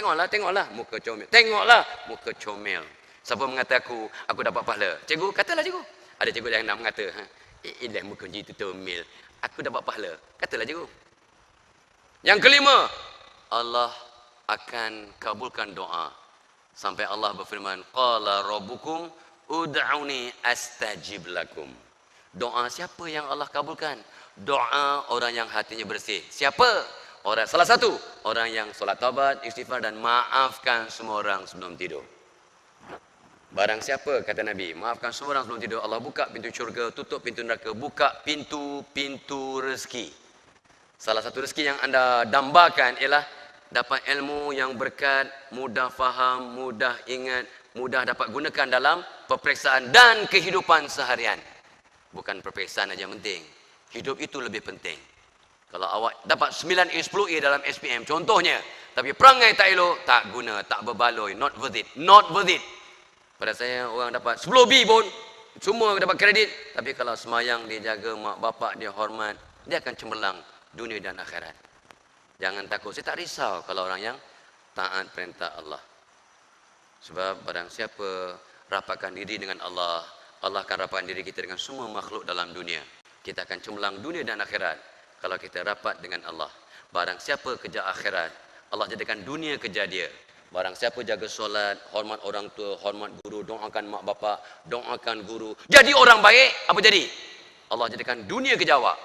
muka comel. Tengoklah muka comel. Siapa mengata aku dapat pahala? Cikgu, katalah cikgu. Ada cikgu yang nak mengata, ilah muka jitu comel, aku dapat pahala. Katalah cikgu. Yang kelima, Allah akan kabulkan doa. Sampai Allah berfirman, qala rabbukum ud'auni astajib lakum. Doa siapa yang Allah kabulkan? Doa orang yang hatinya bersih. Siapa? Salah satu, orang yang solat taubat, istighfar dan maafkan semua orang sebelum tidur. Barang siapa, kata Nabi, maafkan semua orang sebelum tidur, Allah buka pintu syurga, tutup pintu neraka, buka pintu-pintu rezeki. Salah satu rezeki yang anda dambakan ialah dapat ilmu yang berkat, mudah faham, mudah ingat, mudah dapat gunakan dalam peperiksaan dan kehidupan seharian. Bukan peperiksaan aja penting, hidup itu lebih penting. Kalau awak dapat 9A, 10A dalam SPM contohnya, tapi perangai tak elok, tak guna, tak berbaloi, not worth it, not worth it. Pada saya orang dapat 10B pun semua dapat kredit, tapi kalau semayang dia jaga, mak bapak dia hormat, dia akan cemerlang dunia dan akhirat. Jangan takut, saya tak risau kalau orang yang taat perintah Allah. Sebab barang siapa rapatkan diri dengan Allah, Allah akan rapatkan diri kita dengan semua makhluk dalam dunia. Kita akan cemerlang dunia dan akhirat kalau kita rapat dengan Allah. Barang siapa kejar akhirat, Allah jadikan dunia kejar dia. Barang siapa jaga solat, hormat orang tua, hormat guru, doakan mak bapak, doakan guru, jadi orang baik, apa jadi? Allah jadikan dunia kejar awak.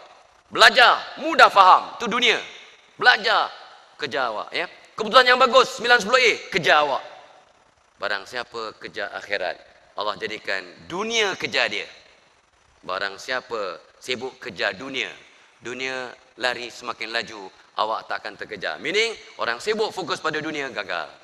Belajar, mudah faham, itu dunia. Belajar, kejar awak, ya. Kebetulan yang bagus, 9-10A, kejar awak. Barang siapa kejar akhirat, Allah jadikan dunia kejar dia. Barang siapa sibuk kejar dunia, dunia lari semakin laju, awak tak akan terkejar. Meaning, orang sibuk fokus pada dunia, gagal.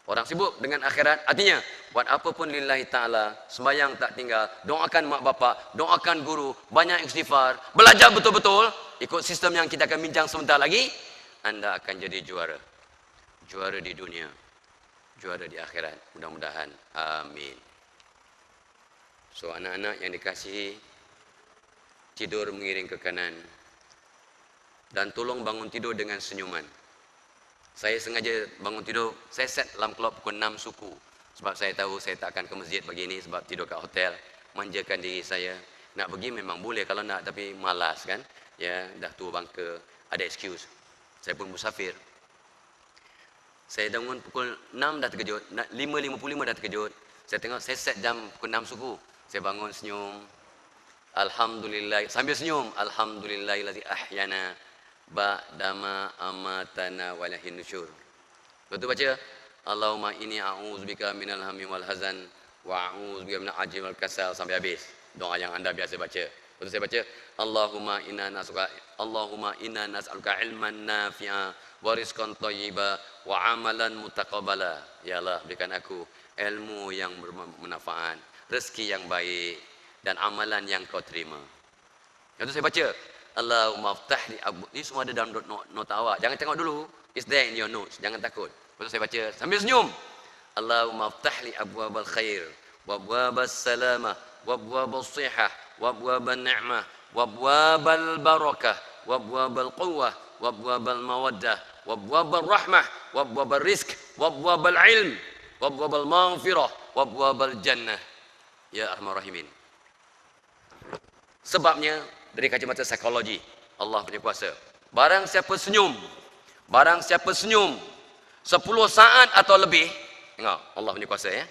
Orang sibuk dengan akhirat, artinya, buat apa pun lillahi ta'ala, sembahyang tak tinggal, doakan mak bapak, doakan guru, banyak istighfar, belajar betul-betul, ikut sistem yang kita akan bincang sebentar lagi, anda akan jadi juara. Juara di dunia, juara di akhirat. Mudah-mudahan. Amin. So, anak-anak yang dikasihi, tidur mengiring ke kanan. Dan tolong bangun tidur dengan senyuman. Saya sengaja bangun tidur, saya set alarm clock pukul 6 suku. Sebab saya tahu saya tak akan ke masjid pagi ini sebab tidur kat hotel. Manjakan diri saya. Nak pergi memang boleh kalau nak, tapi malas kan. Ya, dah tua bangka, ada excuse. Saya pun musafir. Saya bangun pukul 6 dah terkejut, 5.55 dah terkejut. Saya tengok, saya set jam pukul 6 suku. Saya bangun senyum. Alhamdulillah, sambil senyum. Alhamdulillahillazi ahyana ba'dama amatana walahin nusyur. Betul baca? Allahumma inni a'udzubika minal hammi wal hazan wa a'udzubika minal ajzi wal kasal sampai habis. Doa yang anda biasa baca. Betul saya baca? Allahumma inna nas'aluka ilman nafi'a wa rizqan thayyiba wa amalan mutaqabbala. Ya Allah, berikan aku ilmu yang bermanfaat, rezeki yang baik dan amalan yang kau terima. Itu saya baca. Allahumma aftahli abu. Ini semua ada dalam nota awak. Jangan tengok dulu. It's there in your notes. Jangan takut. Lepas saya baca sambil senyum. Allahumma aftahli abwabal khair wa abwabas salamah wa abwabas sihah wa abwabal ni'mah wa abwabal barakah wa abwabal quwwah wa abwabal mawaddah wa abwabal rahmah wa abwabal rizq wa abwabal ilm wa abwabal maghfirah wa abwabal jannah. Ya Arhamar Rahimin. Sebabnya dari kacamata psikologi, Allah punya kuasa. Barang siapa senyum 10 saat atau lebih, tengok Allah punya kuasa ya.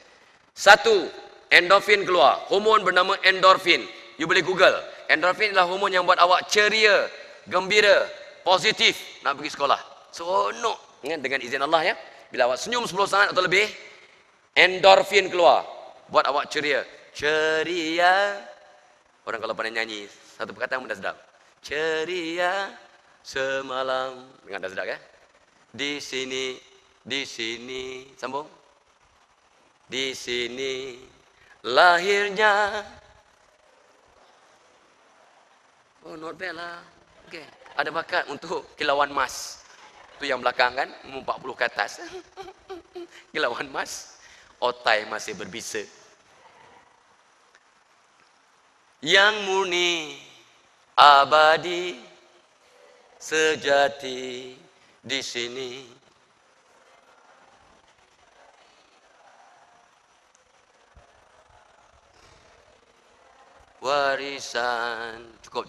Satu, endorfin keluar, hormon bernama endorfin. You boleh Google. Endorfin adalah hormon yang buat awak ceria, gembira, positif nak pergi sekolah. Seronok dengan izin Allah ya. Bila awak senyum 10 saat atau lebih, endorfin keluar. buat awak ceria. Ceria. Orang kalau pandai nyanyi, satu perkataan pun dah sedap. Ceria semalam. Ingat dah sedap kan? Di sini, sambung. Di sini lahirnya. Oh, not bad lah. Okay. Ada bakat untuk kilauan mas. Itu yang belakang kan, 40 ke atas. Kilauan mas. Otai masih berbisa. Yang murni, abadi, sejati di sini. Warisan. Cukup.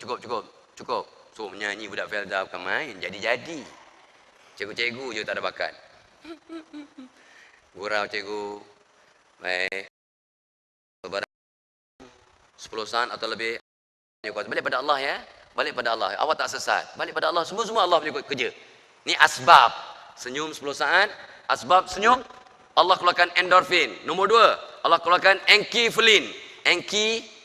So menyanyi budak Felda bukan main. Jadi. Cikgu-cikgu je tak ada bakat. Gurau cikgu. Baik. Barang 10 saat atau lebih. Balik pada Allah ya. Balik pada Allah. Awak tak sesat. Balik pada Allah. Semua Allah punya kerja. Ni asbab. Senyum 10 saat. Asbab senyum. Allah keluarkan endorfin. Nombor 2. Allah keluarkan enkifalin. ENKE-phylin.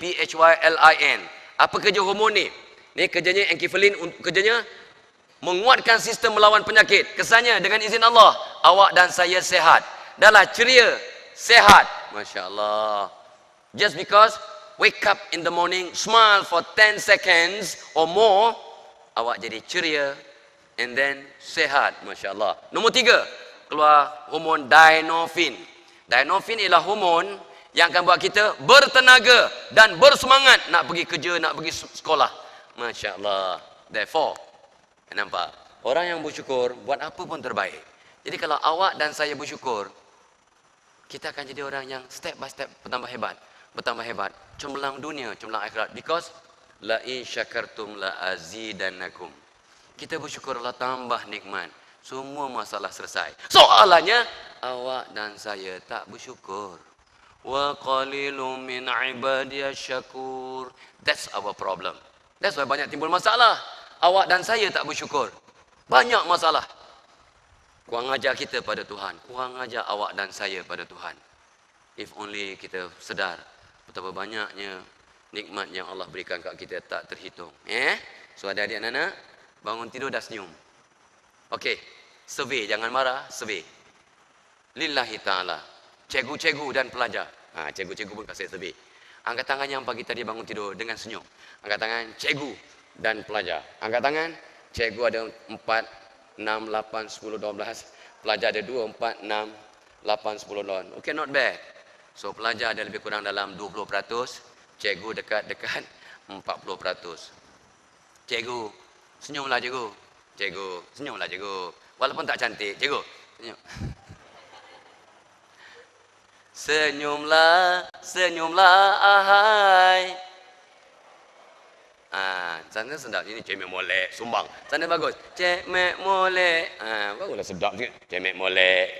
PHYLIN. Apa kerja hormon ni? Ni kerjanya enkifalin. Kerjanya menguatkan sistem melawan penyakit. Kesannya dengan izin Allah, awak dan saya sehat. Dahlah ceria, sehat. Masya Allah. Just because wake up in the morning, smile for 10 seconds or more, awak jadi ceria and then sehat. Masya Allah. Nombor 3, keluar hormon dynorphin. Dynorphin ialah hormon yang akan buat kita bertenaga dan bersemangat nak pergi kerja, nak pergi sekolah. Masya Allah. Therefore, nampak? Orang yang bersyukur buat apa pun terbaik. Jadi kalau awak dan saya bersyukur, kita akan jadi orang yang step by step bertambah hebat. Cemerlang dunia, cemerlang akhirat. Because la in syakartum la azidannakum. Kita bersyukur Allah tambah nikmat. Semua masalah selesai. Soalannya, awak dan saya tak bersyukur. Wa qalilum min ibadiyasy syakur. That's our problem. That's why banyak timbul masalah. Awak dan saya tak bersyukur. Banyak masalah. Kurang ajar kita pada Tuhan. Kurang ajar awak dan saya pada Tuhan. If only kita sedar betapa banyaknya nikmat yang Allah berikan kat kita tak terhitung. So adik-adik anak-anak, bangun tidur dah senyum. Okey, survey, jangan marah, survey. Lillahi ta'ala. Cikgu-cikgu dan pelajar. Cikgu-cikgu pun kasih survey. Angkat tangan yang pagi tadi bangun tidur dengan senyum. Angkat tangan cikgu dan pelajar. Angkat tangan. Cikgu ada 4, 6, 8, 10, 12. Pelajar ada 2, 4, 6, 8, 10 don. Okay, not bad. So, pelajar ada lebih kurang dalam 20%. Cikgu dekat 40%. Cikgu, senyumlah cikgu. Cikgu, senyumlah cikgu. Walaupun tak cantik, cikgu, senyum. Senyumlah, ahai. Sana sedap. Ini cemek molek, sumbang. Sana bagus. Cemek molek. Baguslah sedap sikit. Cemek molek.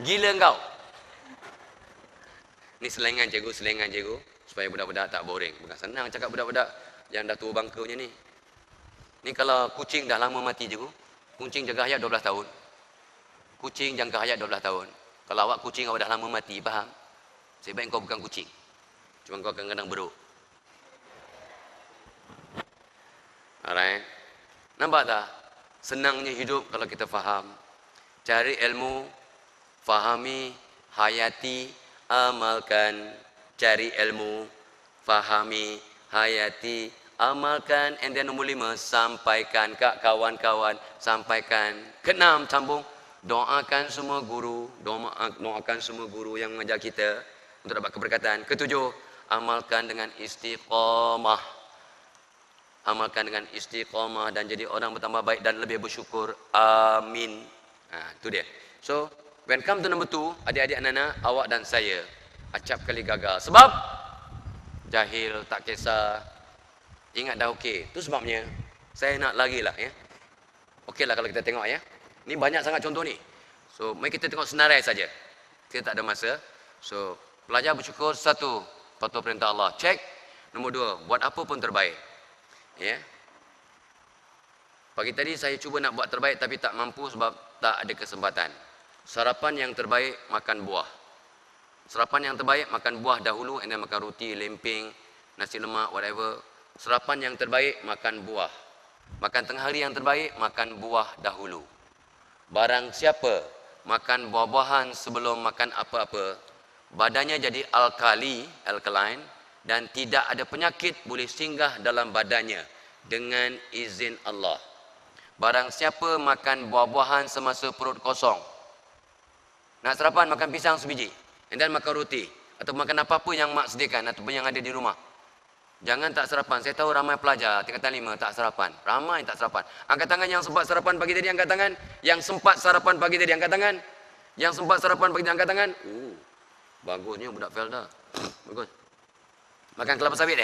Gila engkau. Ni selengan cikgu. Supaya budak-budak tak boring. Bukan senang cakap budak-budak yang dah tua bangka punya ni. Ni kalau kucing dah lama mati cikgu. Kucing jaga hayat 12 tahun. Kucing jangka hayat 12 tahun. Kalau awak kucing awak dah lama mati, faham? Sebaik kau bukan kucing. Cuma kau kadang-kadang beruk. Alright. Nampak tak? Senangnya hidup kalau kita faham. Cari ilmu, fahami, hayati, amalkan. Cari ilmu, fahami, hayati, amalkan. And then nombor 5, sampaikan kat kawan-kawan. Sampaikan. Ke-6, sambung. Doakan semua guru. Doakan semua guru yang mengajar kita untuk dapat keberkatan. Ke-7, amalkan dengan istiqamah. Amalkan dengan istiqamah dan jadi orang bertambah baik dan lebih bersyukur. Amin. Itu dia. So, when come to number 2, adik-adik anak-anak, awak dan saya acap kali gagal. Sebab jahil, tak kisah. Ingat dah okey. Itu sebabnya saya nak lagi lah ya. Okeylah kalau kita tengok ya. Ni banyak sangat contoh ni. So, mari kita tengok senarai saja. Kita tak ada masa. So, pelajar bersyukur, 1, patuh perintah Allah. Cek. Nombor 2, buat apa pun terbaik. Ya. Pagi tadi saya cuba nak buat terbaik tapi tak mampu sebab tak ada kesempatan. Sarapan yang terbaik, makan buah. Sarapan yang terbaik, makan buah dahulu, and then makan roti, lemping, nasi lemak, whatever. Sarapan yang terbaik, makan buah. Makan tengah hari yang terbaik, makan buah dahulu. Barang siapa makan buah-buahan sebelum makan apa-apa, badannya jadi alkaline, dan tidak ada penyakit boleh singgah dalam badannya dengan izin Allah. Barang siapa makan buah-buahan semasa perut kosong, nak sarapan makan pisang sebiji, and then makan roti, atau makan apa-apa yang mak sediakan ataupun yang ada di rumah. Jangan tak sarapan. Saya tahu ramai pelajar tingkatan 5 tak sarapan. Ramai tak sarapan. Angkat tangan yang sempat sarapan pagi tadi, angkat tangan. Yang sempat sarapan pagi tadi, angkat tangan. Yang sempat sarapan pagi tadi, angkat tangan. Bagusnya budak Felda. Bagus. Makan kelapa sawit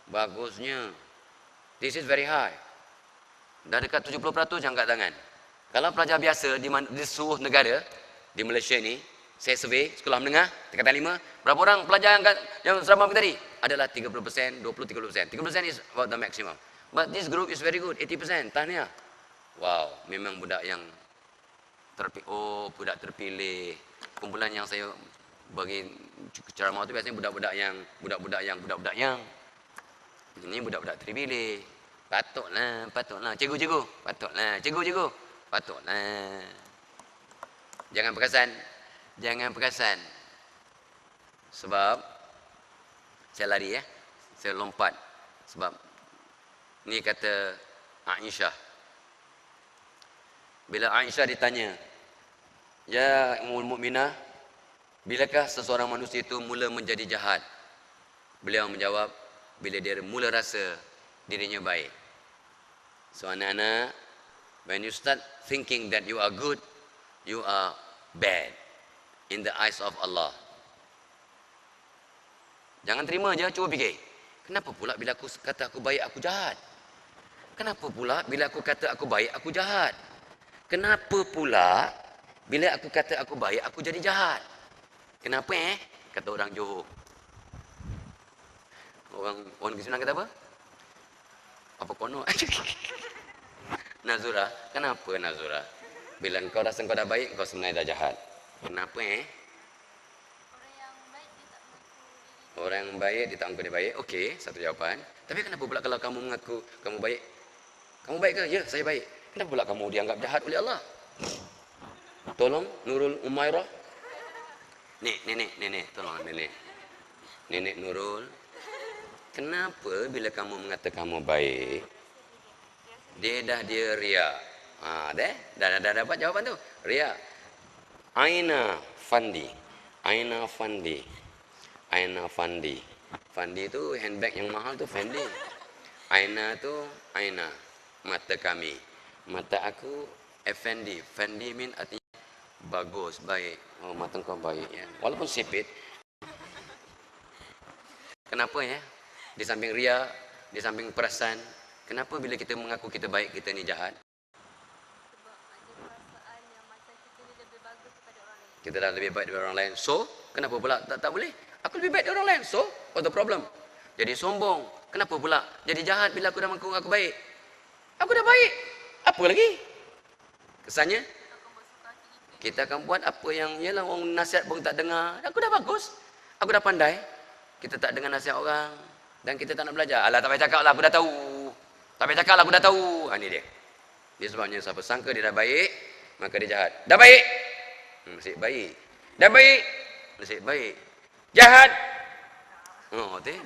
Bagusnya. This is very high. Dah dekat 70% yang angkat tangan. Kalau pelajar biasa di seluruh negara, di Malaysia ni, saya survey sekolah menengah tingkatan 5, berapa orang pelajar yang sarapan pagi tadi? Adalah 30%, 20-30%. 30% is about the maximum. But this group is very good, 80%. Tahniah. Wow, memang budak yang budak terpilih. Kumpulan yang saya bagi ceramah tu biasanya budak-budak yang ini budak-budak terpilih. Patutlah. Cikgu. Patutlah. Jangan perasan. Sebab saya lari saya lompat. Sebab ni kata Aisyah. Bila Aisyah ditanya, "Ya Ummul Mukminah, bilakah seseorang manusia itu mula menjadi jahat?" Beliau menjawab, bila dia mula rasa dirinya baik. So anak-anak, when you start thinking that you are good, you are bad in the eyes of Allah. Jangan terima je, cuba fikir. Kenapa pula bila aku kata aku baik, aku jahat? Kenapa pula bila aku kata aku baik, aku jahat? Kenapa pula bila aku kata aku baik, aku jadi jahat? Kenapa Kata orang Johor. Orang Kisuna kata apa? Apa kono? Nazura, kenapa Nazura? Bila engkau rasa engkau dah baik, engkau sebenarnya dah jahat. Kenapa Orang yang baik dia tak mengaku dia baik. Okey, satu jawapan. Tapi kenapa pula kalau kamu mengaku kamu baik? Kamu baik ke? Ya, saya baik. Kenapa pula kamu dianggap jahat oleh Allah? Tolong Nurul Umairah. Nenek, tolong nenek. Nenek Nurul. Kenapa bila kamu mengatakan kamu baik, dia ria? Dah dapat jawapan tu. Ria. Aina Fandi. Fandi tu handbag yang mahal tu Fendi. Aina tu Aina. Mata kami. Mata aku Effendi. Fendi mean artinya bagus, baik. Oh, mata kau baik Walaupun sipit. Kenapa Di samping ria, di samping perasan, kenapa bila kita mengaku kita baik, kita ni jahat? Kita dah lebih baik daripada orang lain. So, kenapa pula tak boleh? Aku lebih baik daripada orang lain. So, what's the problem? Jadi sombong. Kenapa pula jadi jahat bila aku dah mengaku aku baik? Aku dah baik. Apa lagi? Kesannya kita akan buat apa yang ialah orang nasihat pun tak dengar. Aku dah bagus. Aku dah pandai. Kita tak dengar nasihat orang dan kita tak nak belajar. Alah, tak payah cakap lah, aku dah tahu. Tak payah cakap lah, aku dah tahu. Ini dia. Dia sebabnya siapa sangka dia dah baik, maka dia jahat. Dah baik. Nasib baik. Dah baik. Nasib baik. Jahat.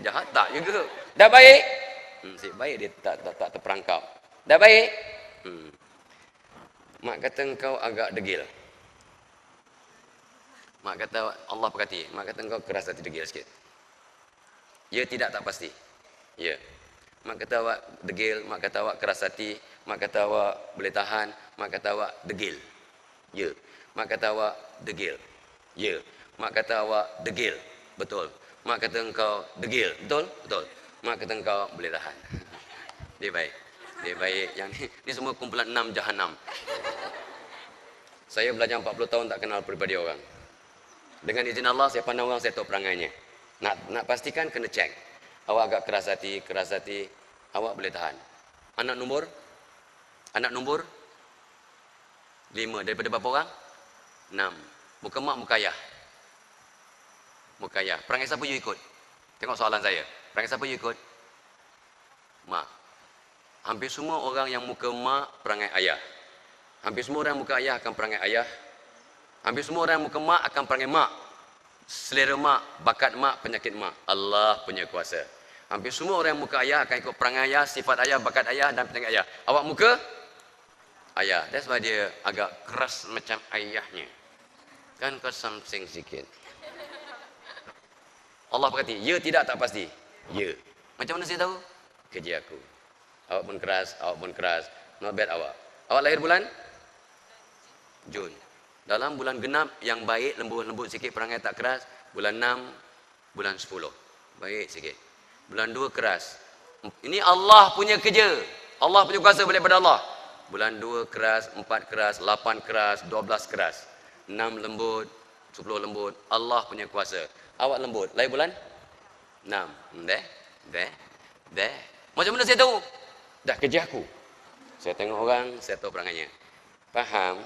Jahat tak juga. Dah baik. Nasib baik dia tak terperangkap. Dah baik. Mak kata engkau agak degil. Mak kata Allah berkati. Mak kata engkau keras hati, degil sikit. Ya, tidak, tak pasti. Ya. Mak kata awak degil. Mak kata awak keras hati. Mak kata awak boleh tahan. Mak kata awak degil. Ya. Mak kata awak degil. Ya. Mak kata awak degil. Betul. Mak kata engkau degil. Betul? Betul. Mak kata engkau boleh tahan. Dia baik. Dia baik. Yang ni semua kumpulan 6 jahanam. Saya belajar 40 tahun tak kenal peribadi orang. Dengan izin Allah, saya pandang orang, saya tahu perangainya. Nak pastikan, kena cek. Awak agak keras hati. Awak boleh tahan. Anak nombor 5 daripada berapa orang? 6. Muka mak, muka ayah. Muka ayah. Perangai siapa you ikut? Tengok soalan saya. Perangai siapa you ikut? Mak. Hampir semua orang yang muka mak, perangai ayah. Hampir semua orang muka ayah akan perangai ayah. Hampir semua orang muka mak akan perangai mak. Selera mak, bakat mak, penyakit mak. Allah punya kuasa. Hampir semua orang muka ayah akan ikut perangai ayah, sifat ayah, bakat ayah dan penyakit ayah. Awak muka ayah. That's why dia agak keras macam ayahnya. Kan kau something sikit. Allah berkata, ya tidak tak pasti. Ya. Macam mana saya tahu? Kerja aku. Awak pun keras, awak pun keras. Not bad awak. Awak lahir bulan? Jun. Dalam bulan genap yang baik, lembut-lembut sikit, perangai tak keras. Bulan 6, bulan 10. Baik sikit. Bulan 2 keras. Ini Allah punya kerja. Allah punya kuasa boleh pada Allah. Bulan 2 keras, 4 keras, 8 keras, 12 keras. 6 lembut, 10 lembut. Allah punya kuasa. Awak lembut. Lahir bulan? 6. Deh. Macam mana saya tahu? Dah kerja aku. Saya tengok orang, saya tahu perangainya. Faham?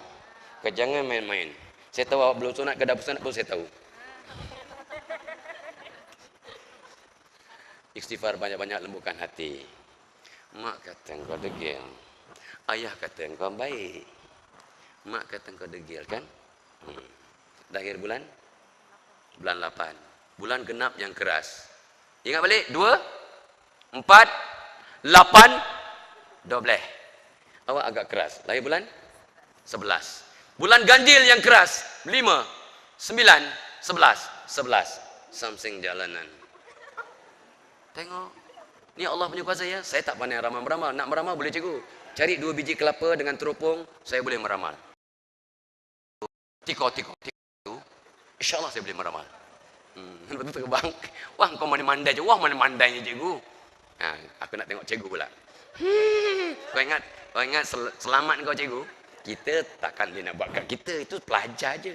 Jangan main-main. Saya tahu awak belum sunat ke dah sunat pun saya tahu. Istighfar banyak-banyak, lembutkan hati. Mak kata engkau degil. Ayah kata engkau baik. Mak kata engkau degil kan? Lahir bulan? Bulan 8. Bulan genap yang keras. Ingat balik? 2, 4, 8, 12. Awak agak keras. Lahir bulan? 11. Bulan ganjil yang keras. 5, 9, 11. Something jalanan. Tengok. Ni Allah punya kuasa ya. Saya tak pandai ramal-meramal. Nak meramal boleh cikgu. Cari 2 biji kelapa dengan teropong. Saya boleh meramal. Tiko. InsyaAllah saya boleh meramal. Lepas tu terbang. Wah kau mandai-mandai je. Wah mandai-mandainya cikgu. Aku nak tengok cikgu pula. Kau ingat selamat kau cikgu? Kita takkan dia nak buat kat kita. Itu pelajar je.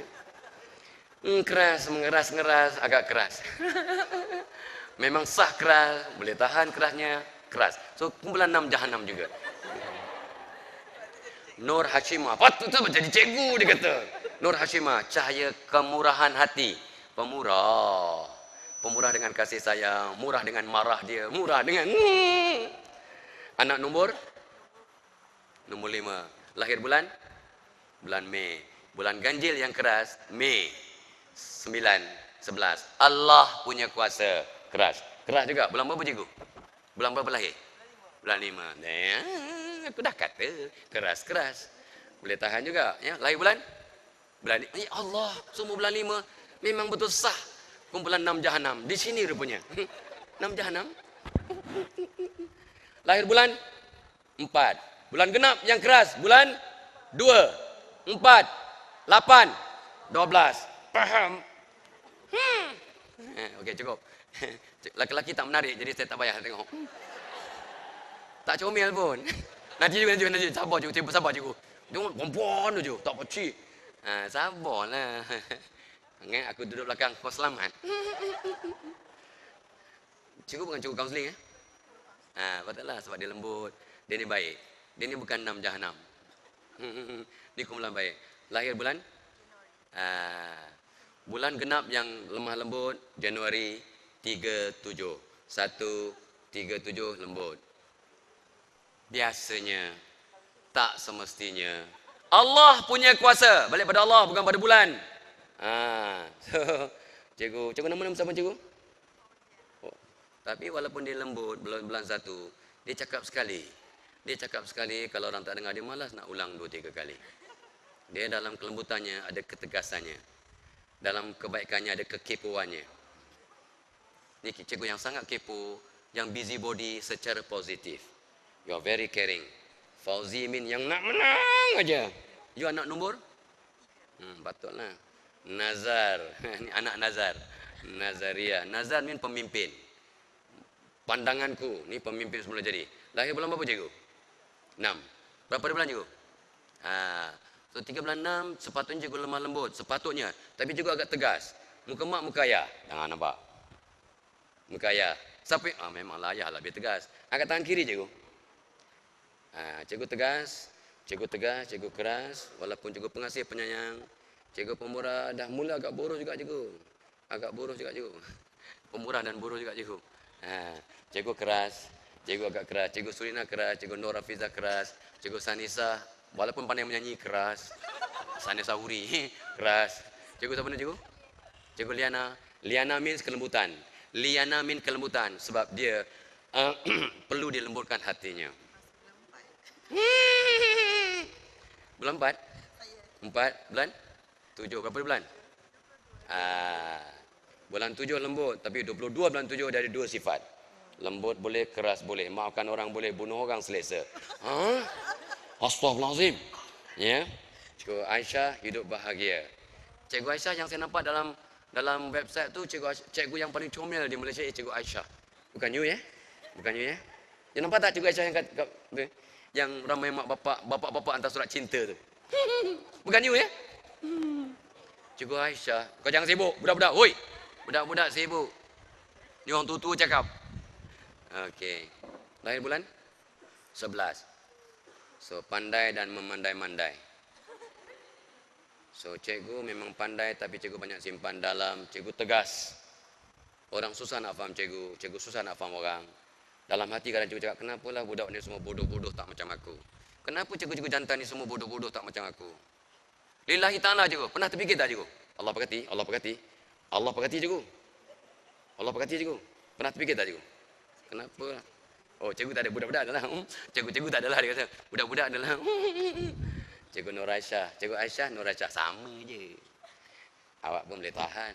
Keras, mengeras-ngeras, agak keras. Memang sah keras, boleh tahan kerasnya, keras. So, kumpulan 6 jahanam juga. Nur Hashimah, patut tu jadi cikgu dia kata. Nur Hashimah, cahaya kemurahan hati. Pemurah dengan kasih sayang, murah dengan marah dia, murah dengan... Anak nombor 5. Lahir bulan? Bulan Mei. Bulan ganjil yang keras, Mei. 9, 11. Allah punya kuasa. Keras juga. Bulan berapa cikgu? Bulan berapa lahir? Bulan 5. Aku dah kata keras. Boleh tahan juga. Ya, lahir bulan? Bulan 5. Ya Allah, semua bulan 5 memang betul sah. Kumpulan 6 jahanam. Di sini rupanya. 6 jahanam. Lahir bulan 4. Bulan genap yang keras. Bulan 2, 4, 8, 12. Faham? Okey, cukup. Laki-laki tak menarik, jadi saya tak payah tengok. Tak comel pun. Nanti. Sabar cikgu. Tengok perempuan je, tak pacik. Sabarlah. Aku duduk belakang, kau selamat. Cikgu bukan cikgu kaunseling patutlah sebab dia lembut. Dia ni baik. Dia ni bukan 6 jahanam. Ni kumpulan baik. Lahir bulan? Bulan genap yang lemah lembut, Januari 37. 137 lembut. Biasanya, tak semestinya. Allah punya kuasa. Balik pada Allah, bukan pada bulan. Cikgu nama siapa cikgu? Tapi walaupun dia lembut, bulan 1, dia cakap sekali. Kalau orang tak dengar, dia malas nak ulang 2-3 kali. Dia dalam kelembutannya ada ketegasannya. Dalam kebaikannya ada kekepoannya. Ini cikgu yang sangat kepo, yang busybody secara positif. You are very caring. Fauzi Min yang nak menang aja. You anak nombor? Patutlah. Nazar. Ini anak Nazar. Nazaria. Nazar ni pemimpin. Pandanganku, ni pemimpin semula jadi. Lahir bulan berapa cikgu? 6. Berapa dia bulan cikgu? So 3 bulan 6, sepatutnya cikgu lemah lembut. Sepatutnya. Tapi juga agak tegas. Muka mak, muka ayah. Jangan nampak. Muka ayah. Siapa? Memanglah ayah lah, biar tegas. Angkat tangan kiri cikgu. Cikgu tegas, cikgu keras. Walaupun cikgu pengasih, penyayang. Cikgu pemurah dah mula agak boros juga cikgu. Agak boros juga cikgu. Pemurah dan boros juga cikgu. Cikgu keras, cikgu agak keras. Cikgu Surina keras, cikgu Nur Hafiza keras, cikgu Sanisa walaupun pandai menyanyi keras. Sanisa Huri keras. Cikgu siapa ni cikgu? Cikgu Liana. Liana means kelembutan. Liana means kelembutan sebab dia perlu dilembutkan hatinya. Bulan 4? 4 bulan? 7 berapa bulan? Bulan 7 lembut, tapi 22 bulan 7 dari 2 sifat. Lembut boleh, keras boleh. Maafkan orang boleh, bunuh orang selesa. Astaghfirullahalazim. Ya. Cikgu Aisyah hidup bahagia. Cikgu Aisyah yang saya nampak dalam website tu, cikgu yang paling comel di Malaysia Cikgu Aisyah. Bukan you ya? Bukan you ya? You nampak tak Cikgu Aisyah yang ramai mak bapak hantar surat cinta tu? Bukan you ya? Cikgu Aisyah, kau jangan sibuk, budak-budak. Oi, budak-budak sibuk. Ni orang tua cakap. Okey. Lahir bulan 11. So, pandai dan memandai-mandai. So, cikgu memang pandai tapi cikgu banyak simpan dalam. Cikgu tegas. Orang susah nak faham cikgu. Cikgu susah nak faham orang. Dalam hati kadang cikgu cakap, kenapalah budak ni semua bodoh-bodoh tak macam aku? Kenapa cikgu-cikgu jantan ni semua bodoh-bodoh tak macam aku? Lillahi ta'ala cikgu. Pernah terfikir tak cikgu? Allah berkati, Allah berkati. Allah berkati cikgu. Allah berkati cikgu. Pernah terfikir tak cikgu? Kenapa? Oh, cikgu tak ada budak-budak adalah. Cikgu-cikgu tak adalah dia kata. Budak-budak adalah. Cikgu Nur Aisyah. Cikgu Aisyah, Nur Aisyah sama je. Awak pun boleh tahan.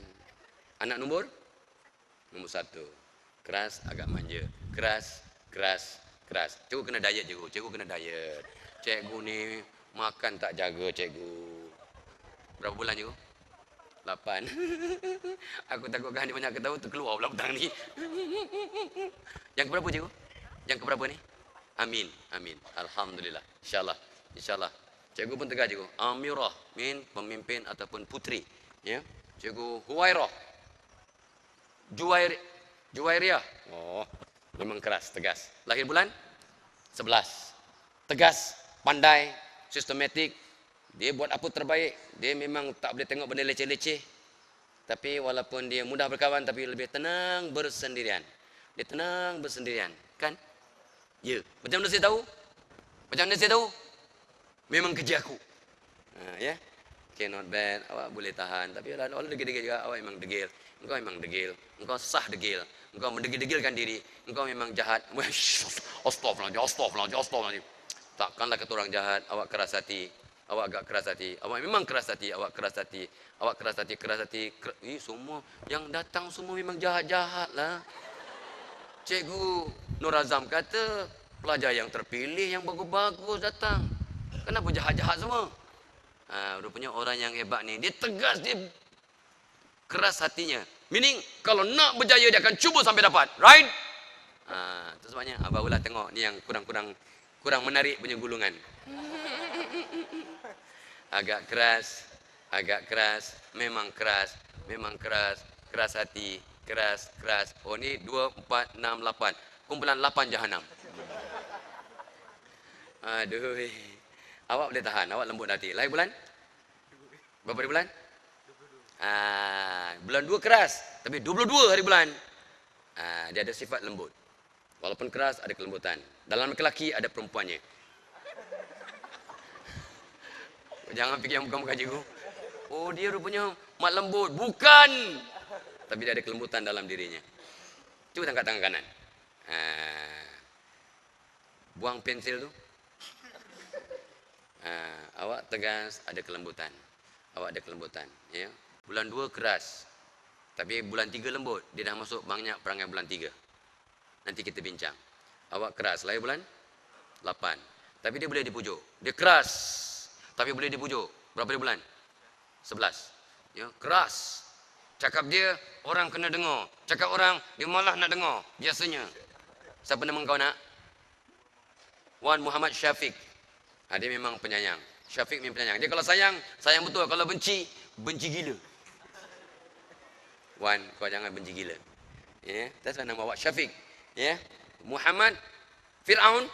Anak nombor 1. Keras, agak manja. Keras, keras, keras. Cikgu kena diet cikgu. Cikgu kena diet. Cikgu ni makan tak jaga cikgu. Berapa bulan cikgu? 8. Aku takutkan dia banyak ketawa terkeluar pula petang ni. Yang keberapa cikgu? Yang keberapa ni? Amin. Amin. Alhamdulillah. InsyaAllah. InsyaAllah. Cikgu pun tegas cikgu. Amirah. Min pemimpin ataupun putri. Ya. Cikgu Huwairah. Juwairiyah. Oh. Memang keras, tegas. Lahir bulan? 11. Tegas, pandai, sistematik. Dia buat apa terbaik. Dia memang tak boleh tengok benda leceh-leceh. Tapi walaupun dia mudah berkawan, tapi lebih tenang bersendirian. Dia tenang bersendirian. Kan? Ya. Macam mana saya tahu? Macam mana saya tahu? Memang kerja aku. Ya. Okay, not bad. Awak boleh tahan. Tapi awak degil-degil juga. Awak memang degil. Engkau memang degil. Engkau sah degil. Engkau mendegil-degilkan diri. Engkau memang jahat. Astaghfirullahaladzim. Takkanlah kata orang jahat. Awak keras hati. Awak agak keras hati. Awak memang keras hati. Awak keras hati. Awak keras hati, keras hati. Semua yang datang semua memang jahat-jahat lah. Cikgu Nur Azam kata, pelajar yang terpilih, yang bagus-bagus datang. Kenapa jahat-jahat semua? Rupanya orang yang hebat ni, dia tegas, dia keras hatinya. Meaning, kalau nak berjaya, dia akan cuba sampai dapat. Right? Itu sebabnya, barulah tengok ni yang kurang menarik punya gulungan. Agak keras, memang keras, keras hati, keras. Oh ni 2, 4, 6, 8. Kumpulan 8 jahanam. Aduh. Awak boleh tahan, awak lembut hati. Lahir bulan? Berapa hari bulan? Bulan 2 keras, tapi 22 hari bulan. Dia ada sifat lembut. Walaupun keras, ada kelembutan. Dalam lelaki ada perempuannya. Jangan fikir yang bukan-bukan cikgu. Oh, dia rupanya mak lembut. Bukan. Tapi dia ada kelembutan dalam dirinya. Cuba angkat tangan kanan. Buang pensil tu. Awak tegas, ada kelembutan. Awak ada kelembutan. Ya. Bulan 2 keras. Tapi bulan 3 lembut. Dia dah masuk banyak perangai bulan 3. Nanti kita bincang. Awak keras. Lahir bulan 8. Tapi dia boleh dipujuk. Dia keras. Tapi boleh dipujuk. Berapa dia bulan? 11. Ya, keras. Cakap dia, orang kena dengar. Cakap orang, dia malah nak dengar. Biasanya. Siapa nama kau nak? Wan Muhammad Syafiq. Dia memang penyayang. Syafiq memang penyayang. Dia kalau sayang, sayang betul. Kalau benci, benci gila. Wan, kau jangan benci gila. Ya, that's why nama awak Syafiq. Ya. Muhammad Fir'aun.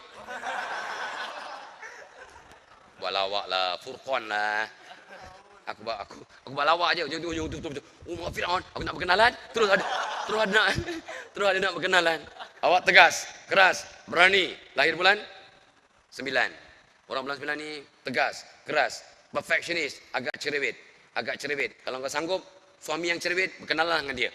Buat lawak lah, Furqan lah. Aku buat lawak aje. Ujung tu. Umar Firaun, aku nak berkenalan. Terus ada nak berkenalan. Awak tegas, keras, berani. Lahir bulan 9. Orang bulan 9 ni tegas, keras, perfectionist, agak cerewet. Kalau kau sanggup, suami yang cerewet, berkenalan dengan dia.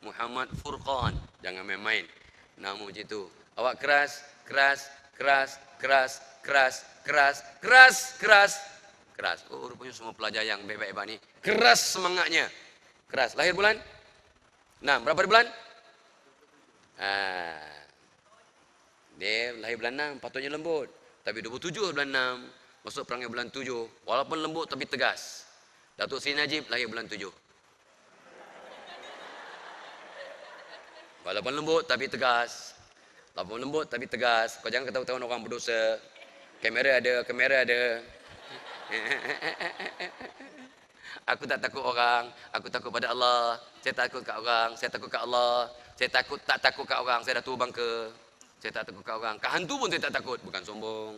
Muhammad Furqan, jangan main-main. Nama macam tu. Awak keras. Oh, rupanya semua pelajar yang baik-baik ni keras semangatnya. Keras. Lahir bulan 6. Berapa bulan? Dia lahir bulan 6, patutnya lembut. Tapi 27 bulan 6, masuk perangai bulan 7. Walaupun lembut tapi tegas. Datuk Seri Najib lahir bulan 7. Walaupun lembut tapi tegas. Kau jangan ketahuan orang berdosa. Kamera ada. Aku tak takut orang, aku takut pada Allah. Saya takut kat orang, saya takut kat Allah. Saya tak takut kat orang, saya dah tua bangka. Saya tak takut kat orang. Kat hantu pun saya tak takut, bukan sombong.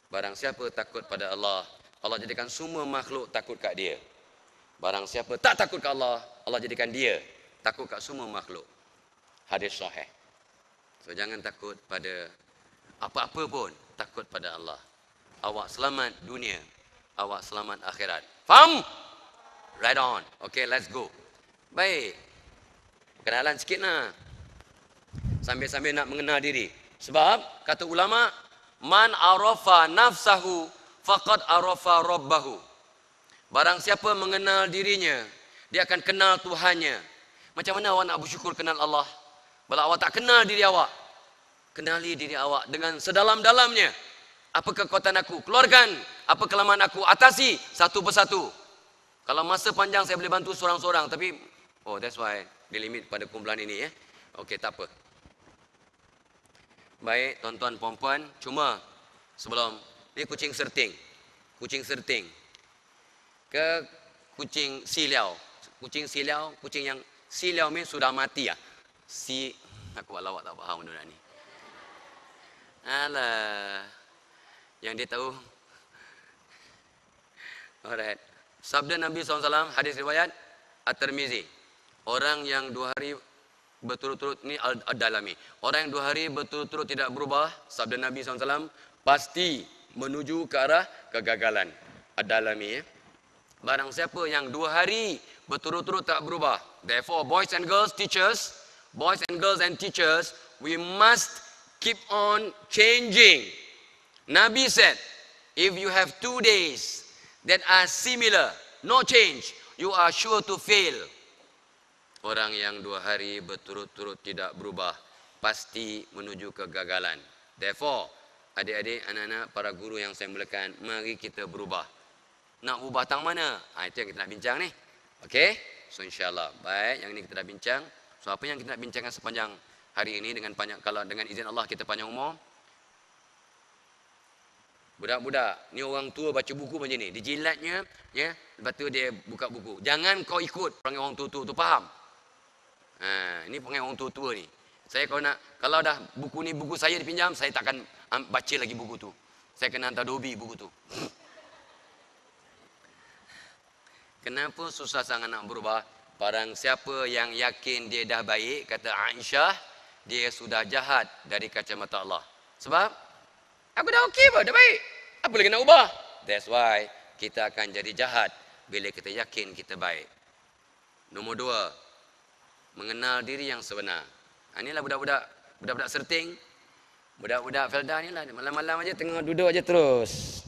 Barang siapa takut pada Allah, Allah jadikan semua makhluk takut kat dia. Barang siapa tak takut kat Allah, Allah jadikan dia takut kat semua makhluk. Hadis sahih. So jangan takut pada apa-apa pun, takut pada Allah. Awak selamat dunia, awak selamat akhirat. Faham? Right on. Okay, let's go. Baik. Kenalan sikit lah. Sambil-sambil nak mengenal diri. Sebab, kata ulama, man arafa nafsahu faqad arafa rabbahu. Barang siapa mengenal dirinya, dia akan kenal Tuhannya. Macam mana awak nak bersyukur kenal Allah? Kalau awak tak kenal diri awak, kenali diri awak dengan sedalam-dalamnya. Apa kekuatan aku? Keluarkan. Apa kelemahan aku? Atasi satu persatu. Kalau masa panjang saya boleh bantu seorang-seorang. Tapi, that's why dia limit pada kumpulan ini. Okey, tak apa. Baik, tuan-tuan, puan-puan. Cuma, sebelum, ini kucing serting. Kucing serting. Ke kucing siliau. Kucing siliau, kucing yang siliau ni sudah mati. Aku lawak tak faham benda ni. Alah. Yang dia tahu. Alright. Sabda Nabi SAW, hadis riwayat At-Tirmizi. Orang yang 2 hari berturut-turut, ni Ad-Dalami. Orang yang 2 hari berturut-turut tidak berubah, sabda Nabi SAW, pasti menuju ke arah kegagalan. Ad-Dalami. Barang siapa yang 2 hari berturut-turut tak berubah. Therefore, boys and girls and teachers, we must keep on changing. Nabi said, if you have 2 days that are similar, no change, you are sure to fail. Orang yang 2 hari berturut-turut tidak berubah, pasti menuju kegagalan. Therefore, adik-adik, anak-anak, para guru yang saya muliakan, mari kita berubah. Nak ubah tang mana? Itu yang kita nak bincang ni. Okey? So insyaAllah. Baik, yang ini kita dah bincang. So apa yang kita nak bincangkan sepanjang hari ini dengan izin Allah kita panjang umur. Budak-budak, ni orang tua baca buku macam ni. Dijilatnya, lepas tu dia buka buku. Jangan kau ikut perangai orang tua-tua tu, faham? Ini perangai orang tua-tua ni. Saya kalau dah buku ni buku saya dipinjam, saya takkan baca lagi buku tu. Saya kena hantar dobi buku tu. Kenapa susah sangat nak berubah? Barang siapa yang yakin dia dah baik, kata Aisyah, dia sudah jahat dari kacamata Allah. Sebab aku dah okey dah baik. Apa lagi nak ubah? That's why kita akan jadi jahat bila kita yakin kita baik. Nombor 2, mengenal diri yang sebenar. Inilah budak-budak serting. Budak-budak Felda ni lah, malam-malam aja tengah duduk aja terus.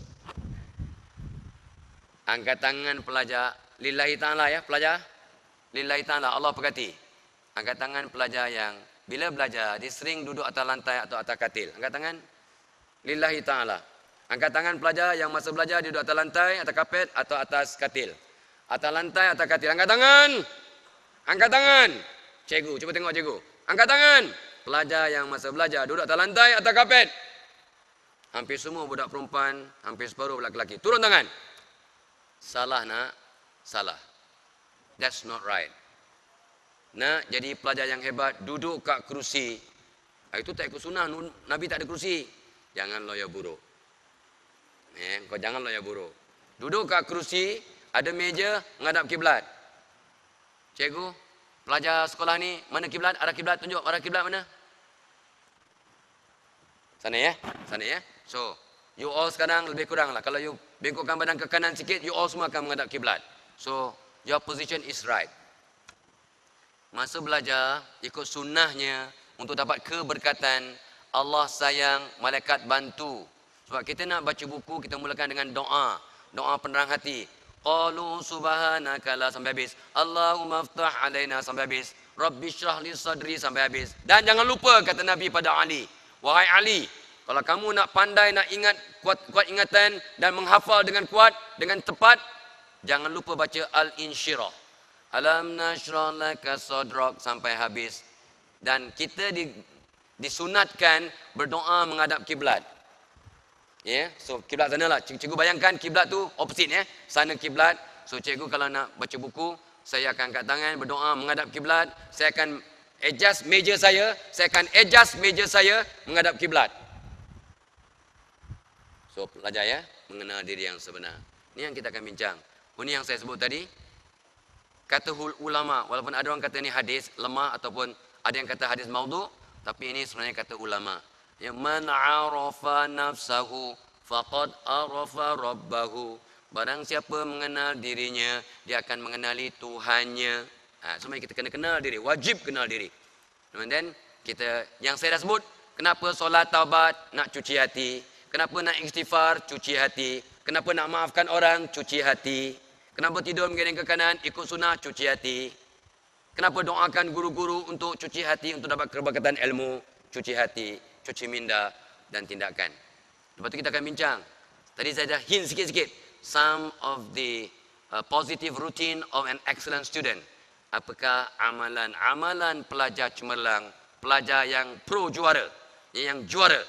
Angkat tangan pelajar, lillahi ta'ala ya pelajar. Lillahi ta'ala, Allah berkati. Angkat tangan pelajar yang bila belajar, dia sering duduk atas lantai atau atas katil. Angkat tangan. Lillahi ta'ala. Angkat tangan pelajar yang masa belajar dia duduk atas lantai, atas kapet atau atas katil. Atas lantai, atas katil. Angkat tangan. Angkat tangan. Cikgu, cuba tengok cikgu. Angkat tangan. Pelajar yang masa belajar duduk atas lantai, atas kapet. Hampir semua budak perempuan, hampir separuh budak lelaki. Turun tangan. Salah nak? Salah. That's not right. Nak jadi pelajar yang hebat, duduk kat kerusi. Itu tak ikut sunnah. Nabi tak ada kerusi. Jangan loya buruk. Kau jangan loya buruk. Duduk kat kerusi, ada meja menghadap kiblat. Cikgu, pelajar sekolah ni mana kiblat? Arah kiblat, tunjuk arah kiblat mana? Sana ya, sana ya. So, you all sekarang lebih kurang lah. Kalau you bengkokkan badan ke kanan sikit, you all semua akan menghadap kiblat. So, your position is right. Masa belajar, ikut sunnahnya untuk dapat keberkatan, Allah sayang, malaikat bantu. Sebab kita nak baca buku, kita mulakan dengan doa. Doa penerang hati. Qalu subhanaka la sampai habis. Allahumma aftah alaina sampai habis. Rabbi syrah li sadri sampai habis. Dan jangan lupa kata Nabi pada Ali. Wahai Ali, kalau kamu nak pandai, nak ingat, kuat ingatan dan menghafal dengan kuat, dengan tepat, jangan lupa baca Al-Insyirah. Alam nashrah laka sadrak sampai habis. Dan kita disunatkan berdoa menghadap kiblat. Ya, so kiblat sana lah. Cikgu bayangkan kiblat tu opposite ya. Sana kiblat. So cikgu kalau nak baca buku, saya akan angkat tangan berdoa menghadap kiblat. Saya akan adjust meja saya. Saya akan adjust meja saya menghadap kiblat. So pelajar ya, mengenal diri yang sebenar. Ini yang kita akan bincang. Ini yang saya sebut tadi. Kata ulama, walaupun ada orang kata ini hadis lemah ataupun ada yang kata hadis maudhu, tapi ini sebenarnya kata ulama. Ya, man arafa nafsahu faqad arafa rabbahu. Barang siapa mengenal dirinya, dia akan mengenali Tuhannya. Sebenarnya kita kena kenal diri, wajib kenal diri. Kemudian kita, yang saya dah sebut, kenapa solat taubat nak cuci hati, kenapa nak istighfar cuci hati, kenapa nak maafkan orang cuci hati, kenapa tidur mengiring ke kanan ikut sunnah cuci hati, kenapa doakan guru-guru untuk cuci hati untuk dapat keberkatan ilmu cuci hati, cuci minda dan tindakan. Lepas tu kita akan bincang. Tadi saya dah hint sikit-sikit. Some of the positive routine of an excellent student. Apakah amalan pelajar cemerlang, pelajar yang pro juara, yang juara.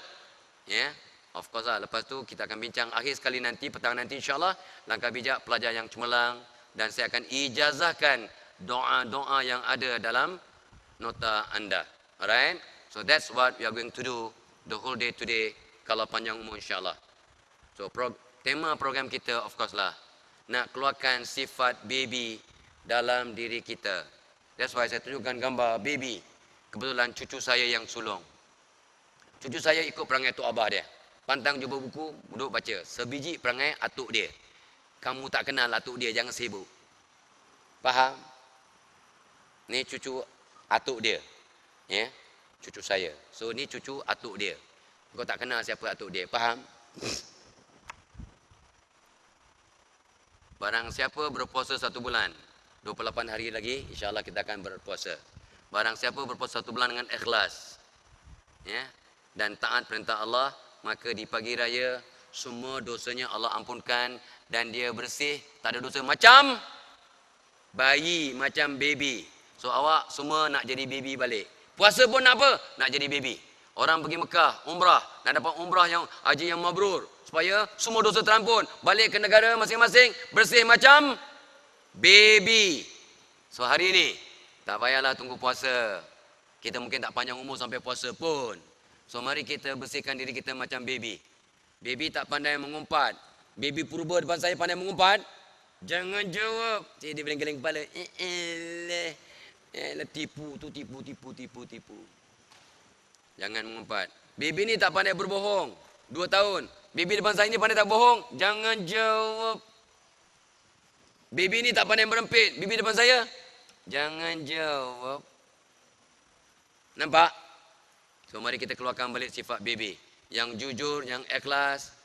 Ya, of course lah. Lepas tu kita akan bincang akhir sekali nanti, petang nanti insyaAllah, langkah bijak pelajar yang cemerlang. Dan saya akan ijazahkan doa-doa yang ada dalam nota anda. Alright? So that's what we are going to do the whole day today, kalau panjang umur insyaAllah. So tema program kita of course lah, nak keluarkan sifat baby dalam diri kita. That's why saya tunjukkan gambar baby. Kebetulan cucu saya yang sulung. Cucu saya ikut perangai Tok Abah dia. Pantang jumpa buku, duduk baca. Sebiji perangai atuk dia. Kamu tak kenal atuk dia, jangan sibuk. Faham? Ni cucu atuk dia. Ya, cucu saya. So ni cucu atuk dia. Kau tak kenal siapa atuk dia. Faham? Barang siapa berpuasa 1 bulan, 28 hari lagi, insyaAllah kita akan berpuasa. Barang siapa berpuasa 1 bulan dengan ikhlas, ya, dan taat perintah Allah, maka di pagi raya, semua dosanya Allah ampunkan dan dia bersih, tak ada dosa macam bayi, macam baby. So awak semua nak jadi baby balik. Puasa pun nak apa? Nak jadi baby. Orang pergi Mekah, umrah, nak dapat umrah yang haji yang mabrur, supaya semua dosa terampun, balik ke negara masing-masing, bersih macam baby. So hari ini, tak payahlah tunggu puasa. Kita mungkin tak panjang umur sampai puasa pun. So mari kita bersihkan diri kita macam baby. Baby tak pandai mengumpat. Baby purba depan saya pandai mengumpat. Jangan jawab. Dia geleng-geleng kepala. Tipu tu, tipu. Jangan mengumpat. Baby ni tak pandai berbohong. 2 tahun. Baby depan saya ni pandai tak bohong. Jangan jawab. Baby ni tak pandai merempit. Baby depan saya. Jangan jawab. Nampak? So mari kita keluarkan balik sifat baby. Yang jujur, yang ikhlas.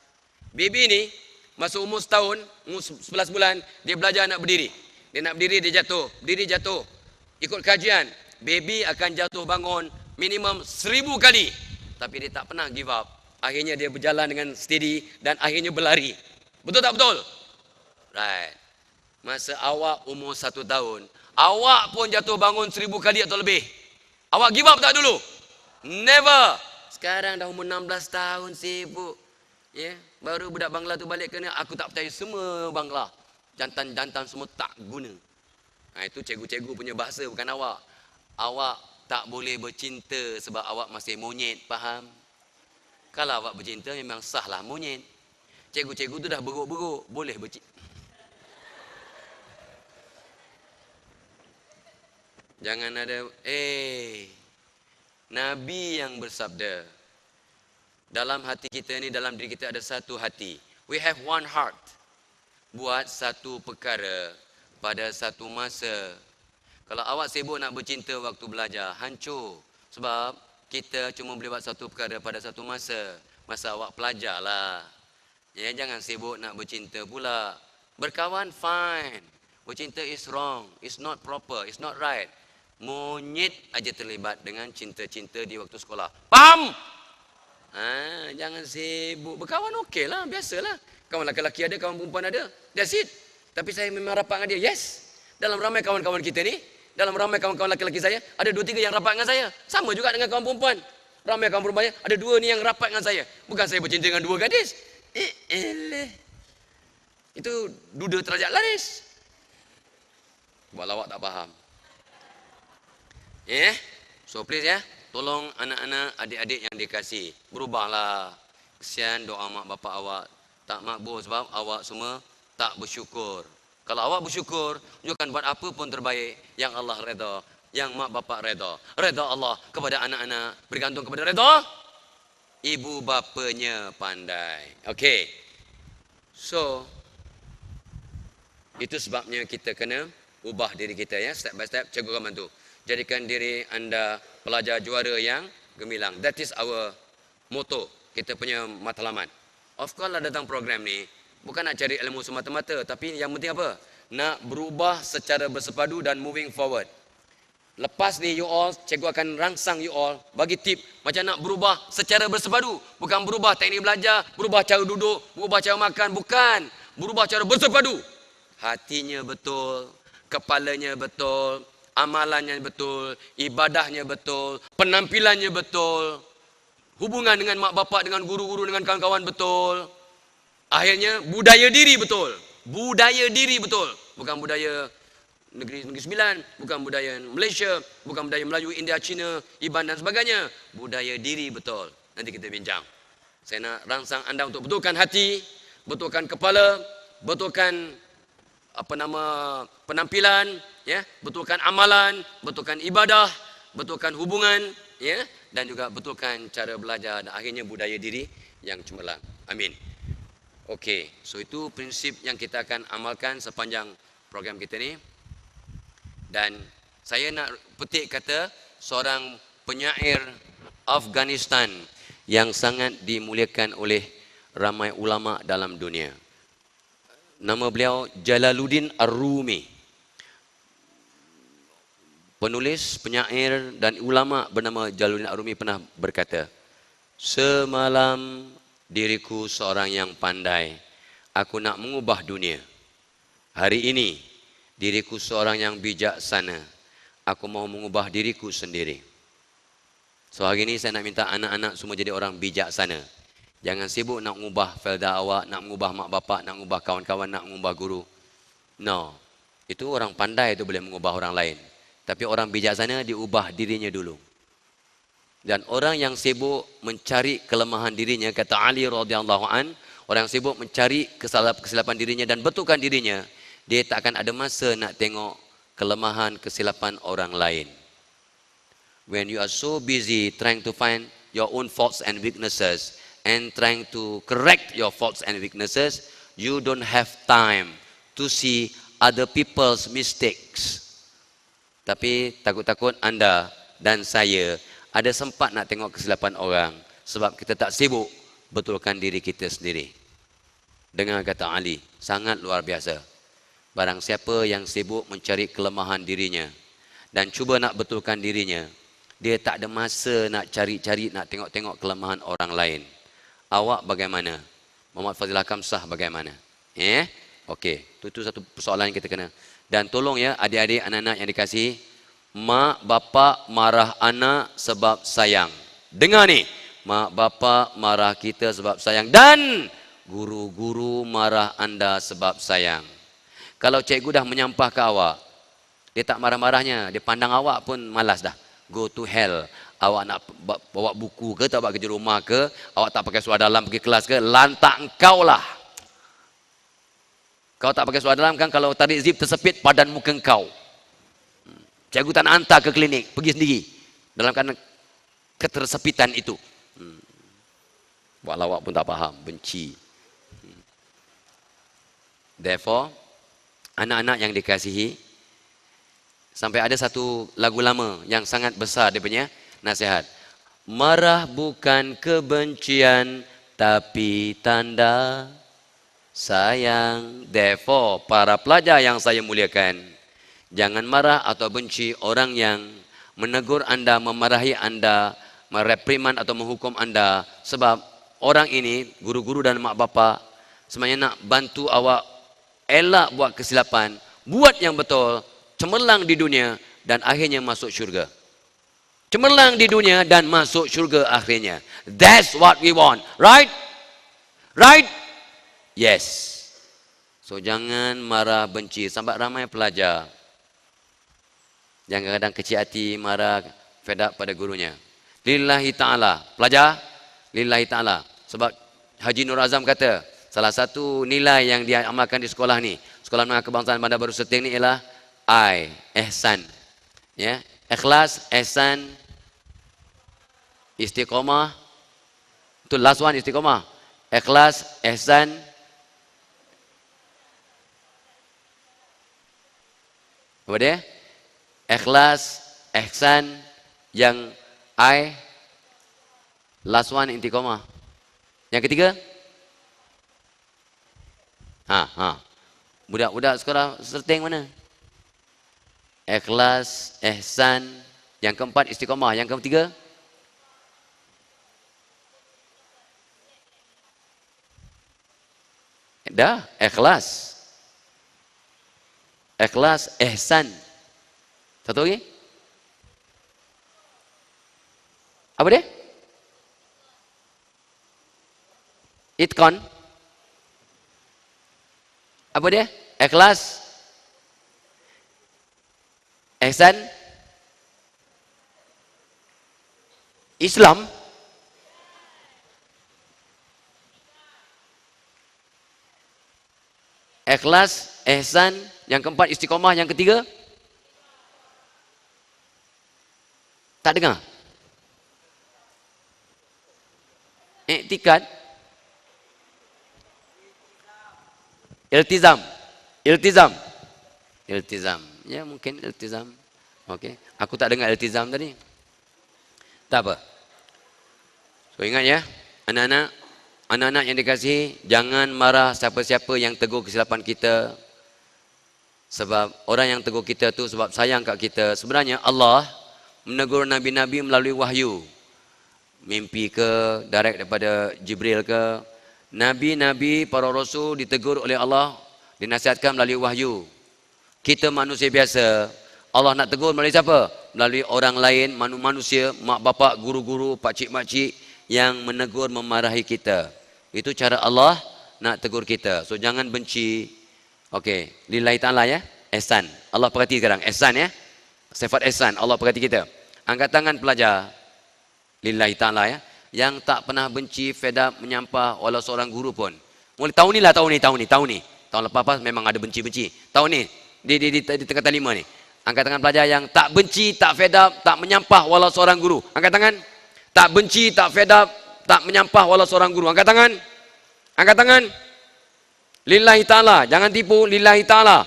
Baby ni, masa umur setahun, umur 11 bulan, dia belajar nak berdiri. Dia nak berdiri, dia jatuh. Berdiri, jatuh. Ikut kajian, baby akan jatuh bangun minimum 1000 kali. Tapi dia tak pernah give up. Akhirnya dia berjalan dengan steady dan akhirnya berlari. Betul tak betul? Right. Masa awak umur 1 tahun, awak pun jatuh bangun 1000 kali atau lebih. Awak give up tak dulu? Never. Sekarang dah umur 16 tahun sibuk. Ya, baru budak Bangla tu balik ke ni, aku tak percaya semua Bangla. Jantan-jantan semua tak guna. Itu cikgu-cikgu punya bahasa, bukan awak. Awak tak boleh bercinta sebab awak masih monyet, faham? Kalau awak bercinta memang sahlah monyet. Cikgu-cikgu tu dah beruk-beruk, boleh bercinta. Jangan ada, Nabi yang bersabda, dalam hati kita ni, dalam diri kita ada satu hati. We have one heart. Buat satu perkara pada satu masa. Kalau awak sibuk nak bercinta waktu belajar, hancur. Sebab kita cuma boleh buat satu perkara pada satu masa. Masa awak pelajar lah. Ya, jangan sibuk nak bercinta pula. Berkawan fine. Bercinta is wrong. It's not proper. It's not right. Monyet aja terlibat dengan cinta-cinta di waktu sekolah. Faham? Jangan sibuk. Berkawan okey lah, biasalah. Kawan lelaki ada, kawan perempuan ada. That's it. Tapi saya memang rapat dengan dia. Yes. Dalam ramai kawan-kawan kita ni, dalam ramai kawan-kawan lelaki saya, ada 2-3 yang rapat dengan saya. Sama juga dengan kawan perempuan. Ramai kawan perempuan, ada 2 ni yang rapat dengan saya. Bukan saya bercinta dengan 2 gadis. Itu duda terajak laris. Buat lawak tak faham. So please tolong anak-anak, adik-adik yang dikasih, berubahlah. Kesian doa mak bapak awak tak makbul sebab awak semua tak bersyukur. Kalau awak bersyukur, tunjukkan buat apa pun terbaik yang Allah redha, yang mak bapak redha. Redha Allah kepada anak-anak bergantung kepada redha ibu bapanya pandai. Okey. So itu sebabnya kita kena ubah diri kita step by step. Cikgu akan bantu. Jadikan diri anda pelajar juara yang gemilang. That is our motto. Kita punya matlamat. Of course lah datang program ni bukan nak cari ilmu semata-mata, tapi yang penting apa? Nak berubah secara bersepadu dan moving forward. Lepas ni you all, cikgu akan rangsang you all, bagi tip macam nak berubah secara bersepadu. Bukan berubah teknik belajar, berubah cara duduk, berubah cara makan, bukan. Berubah cara bersepadu. Hatinya betul, kepalanya betul, amalannya betul, ibadahnya betul, penampilannya betul, hubungan dengan mak bapak, dengan guru-guru, dengan kawan-kawan betul. Akhirnya budaya diri betul. Budaya diri betul. Bukan budaya Negeri Sembilan, bukan budaya Malaysia, bukan budaya Melayu, India, Cina, Iban dan sebagainya. Budaya diri betul. Nanti kita bincang. Saya nak rangsang anda untuk betulkan hati, betulkan kepala, betulkan penampilan, betulkan amalan, betulkan ibadah, betulkan hubungan, dan juga betulkan cara belajar dan akhirnya budaya diri yang cemerlang. Amin. Okey, so itu prinsip yang kita akan amalkan sepanjang program kita ni. Dan saya nak petik kata seorang penyair Afghanistan yang sangat dimuliakan oleh ramai ulama dalam dunia. Nama beliau Jalaluddin Ar-Rumi. Penulis, penyair dan ulama bernama Jalaluddin Ar-Rumi pernah berkata, "Semalam diriku seorang yang pandai, aku nak mengubah dunia. Hari ini diriku seorang yang bijaksana, aku mau mengubah diriku sendiri." So hari ini saya nak minta anak-anak semua jadi orang bijaksana. Jangan sibuk nak mengubah felda awak, nak mengubah mak bapak, nak mengubah kawan-kawan, nak mengubah guru. No, itu orang pandai itu boleh mengubah orang lain. Tapi orang bijaksana diubah dirinya dulu. Dan orang yang sibuk mencari kelemahan dirinya, kata Ali radhiyallahu an, orang yang sibuk mencari kesilapan dirinya dan betulkan dirinya, dia tak akan ada masa nak tengok kelemahan, kesilapan orang lain. When you are so busy trying to find your own faults and weaknesses and trying to correct your faults and weaknesses, you don't have time to see other people's mistakes. Tapi takut-takut anda dan saya ada sempat nak tengok kesilapan orang sebab kita tak sibuk betulkan diri kita sendiri. Dengar kata Ali, sangat luar biasa. Barang siapa yang sibuk mencari kelemahan dirinya dan cuba nak betulkan dirinya, dia tak ada masa nak cari-cari, nak tengok-tengok kelemahan orang lain. Awak bagaimana? Muhammad Fazilah Kamsah bagaimana? Okey, itu satu persoalan yang kita kena. Dan tolong adik-adik, anak-anak yang dikasihi, mak bapak marah anak sebab sayang. Dengar ni, mak bapak marah kita sebab sayang dan guru-guru marah anda sebab sayang. Kalau cikgu dah menyampah ke awak, dia tak marah-marahnya, dia pandang awak pun malas dah. Go to hell. Awak nak bawa buku ke, tak bawa kerja rumah ke, awak tak pakai seluar dalam pergi kelas ke, lantak engkau lah. Kau tak pakai seluar dalam kan, kalau tarik zip tersepit padan muka engkau. Cikgu tak nak hantar ke klinik, pergi sendiri. Dalam keadaan ketersepitan itu. Buat lawak pun tak faham, benci. Therefore, anak-anak yang dikasihi, sampai ada satu lagu lama yang sangat besar dia punya nasihat. Marah bukan kebencian, tapi tanda sayang. Therefore, para pelajar yang saya muliakan, jangan marah atau benci orang yang menegur anda, memarahi anda, merepriman atau menghukum anda. Sebab orang ini, guru-guru dan mak bapa, sebenarnya nak bantu awak elak buat kesilapan, buat yang betul, cemerlang di dunia dan akhirnya masuk syurga. Cemerlang di dunia dan masuk syurga akhirnya. That's what we want. Right? Right? Yes. So jangan marah benci. Sampai ramai pelajar yang kadang kecil hati, marah, fed up pada gurunya. Lillahi ta'ala. Pelajar, lillahi ta'ala. Sebab Haji Nur Azam kata, salah satu nilai yang dia amalkan di sekolah ni, Sekolah Menengah Kebangsaan Bandar Baru Seting ni ialah I, ihsan. Ya, ikhlas, ihsan, istiqomah. Itu last one, istiqomah. Ikhlas, ihsan, apa dia? Ikhlas, ihsan, yang I, last one, istiqomah. Yang ketiga? Budak-budak sekolah Serting mana? Ikhlas, ihsan, yang keempat istiqomah, yang ketiga? Dah, ikhlas. Ikhlas, ihsan. Satu lagi? Apa dia? Itqan. Apa dia? Ikhlas, ihsan, Islam. Ikhlas, ihsan, yang keempat istiqomah, yang ketiga? Tak dengar? Iktikad, iltizam, iltizam, iltizam. Ya mungkin iltizam. Okey, aku tak dengar iltizam tadi. Tak apa. So ingat ya, anak-anak, anak-anak yang dikasihi, jangan marah siapa-siapa yang tegur kesilapan kita. Sebab orang yang tegur kita tu sebab sayang kat kita. Sebenarnya Allah menegur nabi-nabi melalui wahyu. Mimpi ke, direct daripada Jibril ke. Nabi-nabi, para rasul ditegur oleh Allah, dinasihatkan melalui wahyu. Kita manusia biasa, Allah nak tegur melalui siapa? Melalui orang lain, manusia, mak bapak, guru-guru, pakcik-makcik yang menegur, memarahi kita. Itu cara Allah nak tegur kita. So jangan benci. Okey, lillahi ta'ala ya, ihsan. Allah perhati sekarang, ihsan ya. Sifat ihsan, Allah perhati kita. Angkat tangan pelajar. Lillahi ta'ala ya. Yang tak pernah benci, fed up, menyampah walau seorang guru pun. Mulai tahun ni lah, tahun ni. Tahun lepas memang ada benci-benci. Tahun ni, di tingkatan 5 ni. Angkat tangan pelajar yang tak benci, tak fed up, tak menyampah walau seorang guru. Angkat tangan. Tak benci, tak fed up, tak menyampah walau seorang guru. Angkat tangan. Angkat tangan. Lillahi ta'ala. Jangan tipu, lillahi ta'ala.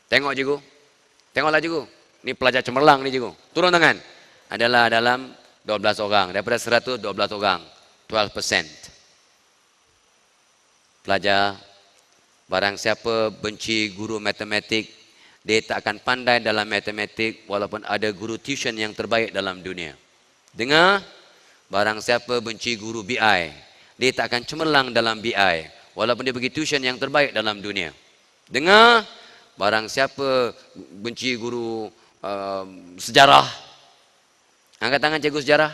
Tengok cikgu. Tengoklah cikgu. Ni pelajar cemerlang ni cikgu. Turun tangan. Adalah dalam 12 orang. Daripada 100, 12 orang. 12%. Pelajar, barang siapa benci guru matematik, dia tak akan pandai dalam matematik walaupun ada guru tuition yang terbaik dalam dunia. Dengar, barang siapa benci guru BI, dia tak akan cemerlang dalam BI walaupun dia pergi tuition yang terbaik dalam dunia. Dengar, barang siapa benci guru sejarah, angkat tangan cikgu sejarah.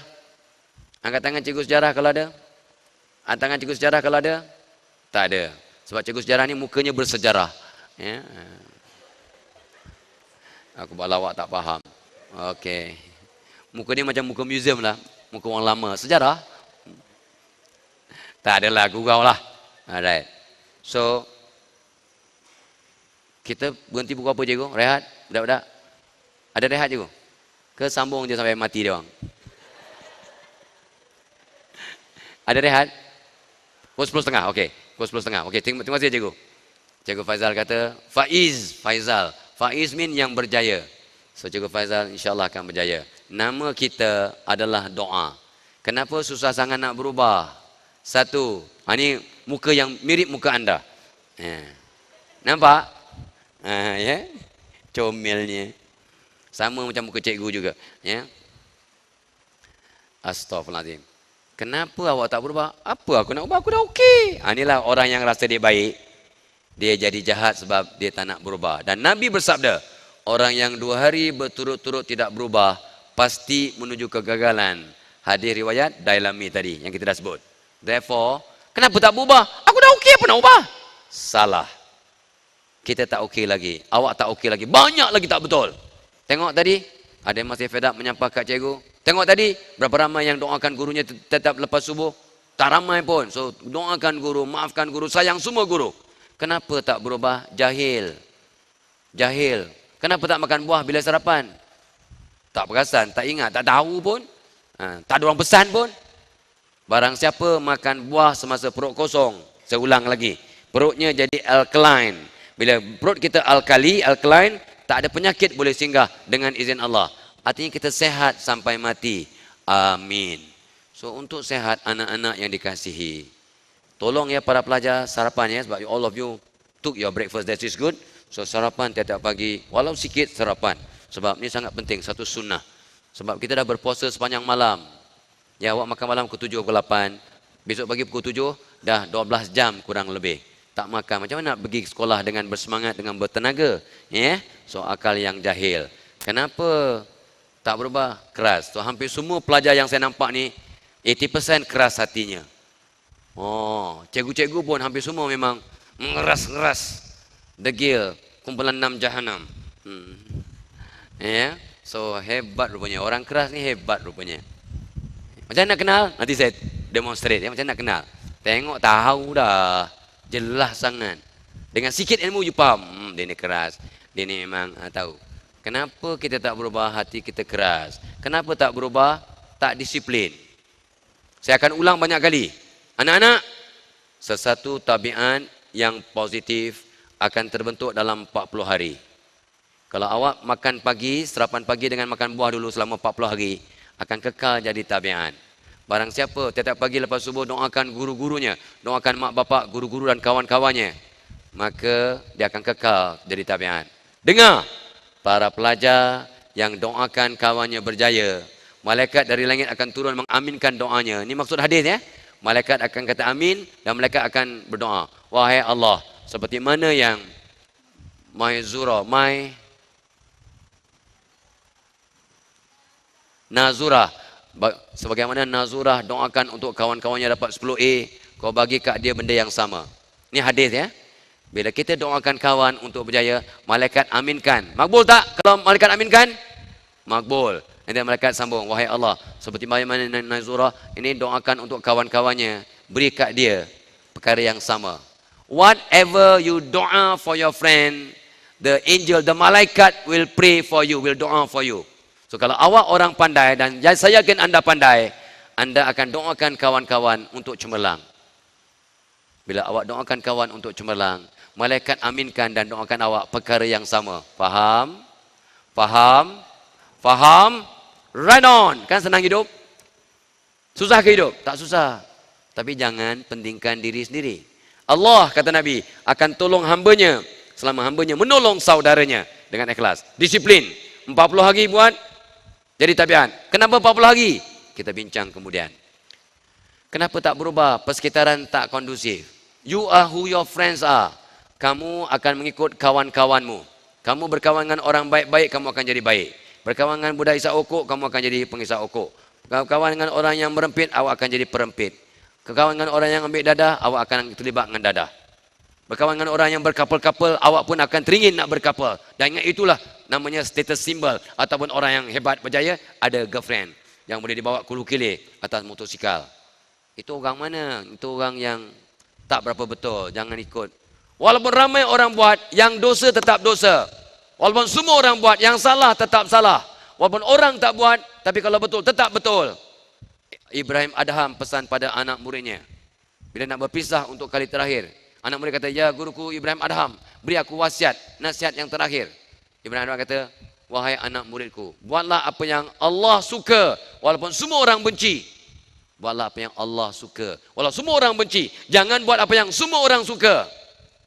Angkat tangan cikgu sejarah kalau ada. Angkat tangan cikgu sejarah kalau ada. Tak ada. Sebab cikgu sejarah ni mukanya bersejarah. Ya. Aku buat lawak tak faham. Okey. Muka dia macam muka museum lah. Muka orang lama. Sejarah? Tak adalah, gurau lah. Alright. So, kita berhenti pukul apa cikgu? Rehat? Budak-budak? Ada rehat cikgu? Ke sambung je sampai mati dia orang? Ada rehat? Pukul 10.30, okey. Pukul 10.30, okey. Terima kasih cikgu. Cikgu Faizal kata, Faiz mean yang berjaya. So cikgu Faizal insyaAllah akan berjaya. Nama kita adalah doa. Kenapa susah sangat nak berubah? Satu, ini muka yang mirip muka anda. Nampak? Ya? Comelnya. Sama macam muka cikgu juga. Ya? Astaghfirullahaladzim. Kenapa awak tak berubah? Apa aku nak ubah? Aku dah okey. Inilah orang yang rasa dia baik. Dia jadi jahat sebab dia tak nak berubah. Dan Nabi bersabda, orang yang 2 hari berturut-turut tidak berubah, pasti menuju kegagalan. Hadis riwayat Dailami tadi, yang kita dah sebut. Therefore, kenapa tak berubah? Aku dah okey, apa nak ubah? Salah. Kita tak okey lagi. Awak tak okey lagi. Banyak lagi tak betul. Tengok tadi, ada yang masih fed up menyapa kat cikgu. Tengok tadi, berapa ramai yang doakan gurunya tetap lepas subuh. Tak ramai pun. So, doakan guru, maafkan guru, sayang semua guru. Kenapa tak berubah? Jahil. Jahil. Kenapa tak makan buah bila sarapan? Tak perasan, tak ingat, tak tahu pun. Tak ada orang pesan pun. Barang siapa makan buah semasa perut kosong. Saya ulang lagi. Perutnya jadi alkaline. Bila perut kita alkaline, tak ada penyakit boleh singgah dengan izin Allah. Artinya kita sehat sampai mati. Amin. So untuk sehat anak-anak yang dikasihi, tolong ya para pelajar sarapan ya, sebab all of you took your breakfast, that is good. So sarapan tiap-tiap pagi, walau sikit sarapan. Sebab ni sangat penting, satu sunnah. Sebab kita dah berpuasa sepanjang malam. Ya, awak makan malam pukul 7, pukul 8. Besok pagi pukul 7, dah 12 jam kurang lebih. Tak makan. Macam mana nak pergi sekolah dengan bersemangat, dengan bertenaga? Ya? So akal yang jahil. Kenapa tak berubah? Keras. So hampir semua pelajar yang saya nampak ni 80% keras hatinya. Oh, cikgu-cikgu pun hampir semua memang ngeras-ngeras. Degil, kumpulan 6 jahanam. Ya, so hebat rupanya. Orang keras ni hebat rupanya. Macam nak kenal? Nanti saya demonstrate ya, macam nak kenal. Tengok tahu dah. Jelas sangat. Dengan sikit ilmu you faham, dia ni keras. Dia ni memang tahu. Kenapa kita tak berubah? Hati kita keras. Kenapa tak berubah? Tak disiplin. Saya akan ulang banyak kali. Anak-anak, sesuatu tabiat yang positif akan terbentuk dalam 40 hari. Kalau awak makan pagi, sarapan pagi dengan makan buah dulu selama 40 hari, akan kekal jadi tabiat. Barang siapa tiap-tiap pagi lepas subuh doakan guru-gurunya, doakan mak bapak, guru-guru dan kawan-kawannya, maka dia akan kekal jadi tabiat. Dengar, para pelajar yang doakan kawannya berjaya, malaikat dari langit akan turun mengaminkan doanya. Ini maksud hadis ya. Malaikat akan kata amin dan malaikat akan berdoa. Wahai Allah, seperti mana yang Nazurah, sebagaimana Nazurah doakan untuk kawan-kawannya dapat 10A, kau bagi kat dia benda yang sama. Ini hadis ya. Bila kita doakan kawan untuk berjaya, malaikat aminkan. Makbul tak kalau malaikat aminkan? Makbul. Nanti malaikat sambung, wahai Allah, seperti bagaimana Nazurah ini doakan untuk kawan-kawannya, beri kat dia perkara yang sama. Whatever you doa for your friend, the angel, the malaikat will pray for you, will doa for you. So kalau awak orang pandai, dan saya yakin anda pandai, anda akan doakan kawan-kawan untuk cemerlang. Bila awak doakan kawan untuk cemerlang, malaikat aminkan dan doakan awak perkara yang sama. Faham? Faham? Faham? Right on. Kan senang hidup? Susah ke hidup? Tak susah. Tapi jangan pentingkan diri sendiri. Allah, kata Nabi, akan tolong hambanya selama hambanya menolong saudaranya dengan ikhlas. Disiplin. 40 hari buat, jadi tabiat. Kenapa 40 hari? Kita bincang kemudian. Kenapa tak berubah? Persekitaran tak kondusif. You are who your friends are. Kamu akan mengikut kawan-kawanmu. Kamu berkawan dengan orang baik-baik, kamu akan jadi baik. Berkawan dengan budak isap okok, kamu akan jadi pengisap okok. Berkawan dengan orang yang merempit, awak akan jadi perempit. Berkawan dengan orang yang ambil dadah, awak akan terlibat dengan dadah. Berkawan dengan orang yang berkapal-kapal, awak pun akan teringin nak berkapal. Dan ingat itulah namanya status symbol. Ataupun orang yang hebat berjaya, ada girlfriend yang boleh dibawa kulu kilir atas motosikal. Itu orang mana? Itu orang yang tak berapa betul. Jangan ikut. Walaupun ramai orang buat, yang dosa tetap dosa. Walaupun semua orang buat, yang salah tetap salah. Walaupun orang tak buat, tapi kalau betul, tetap betul. Ibrahim Adham pesan pada anak muridnya. Bila nak berpisah untuk kali terakhir, anak murid kata, ya guruku Ibrahim Adham, beri aku wasiat, nasihat yang terakhir. Ibrahim Adham kata, wahai anak muridku, buatlah apa yang Allah suka, walaupun semua orang benci. Buatlah apa yang Allah suka, walau semua orang benci. Jangan buat apa yang semua orang suka,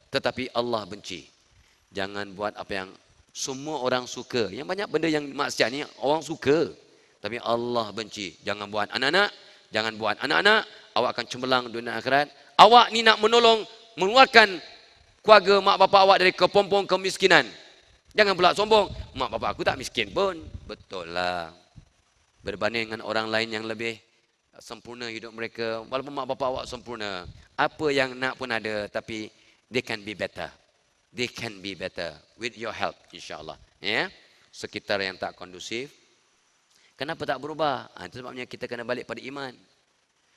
tetapi Allah benci. Jangan buat apa yang semua orang suka. Yang banyak benda yang maksiat ni orang suka, tapi Allah benci. Jangan buat anak-anak, jangan buat anak-anak. Awak akan cemerlang dunia akhirat. Awak ni nak menolong, mengeluarkan keluarga mak bapak awak dari kepompong kemiskinan. Jangan pula sombong, mak bapak aku tak miskin pun. Betul lah. Berbanding dengan orang lain yang lebih sempurna hidup mereka, walaupun mak bapak awak sempurna, apa yang nak pun ada, tapi they can be better. They can be better with your help, insyaAllah. Ya? Sekitar yang tak kondusif, kenapa tak berubah? Itu sebabnya kita kena balik pada iman.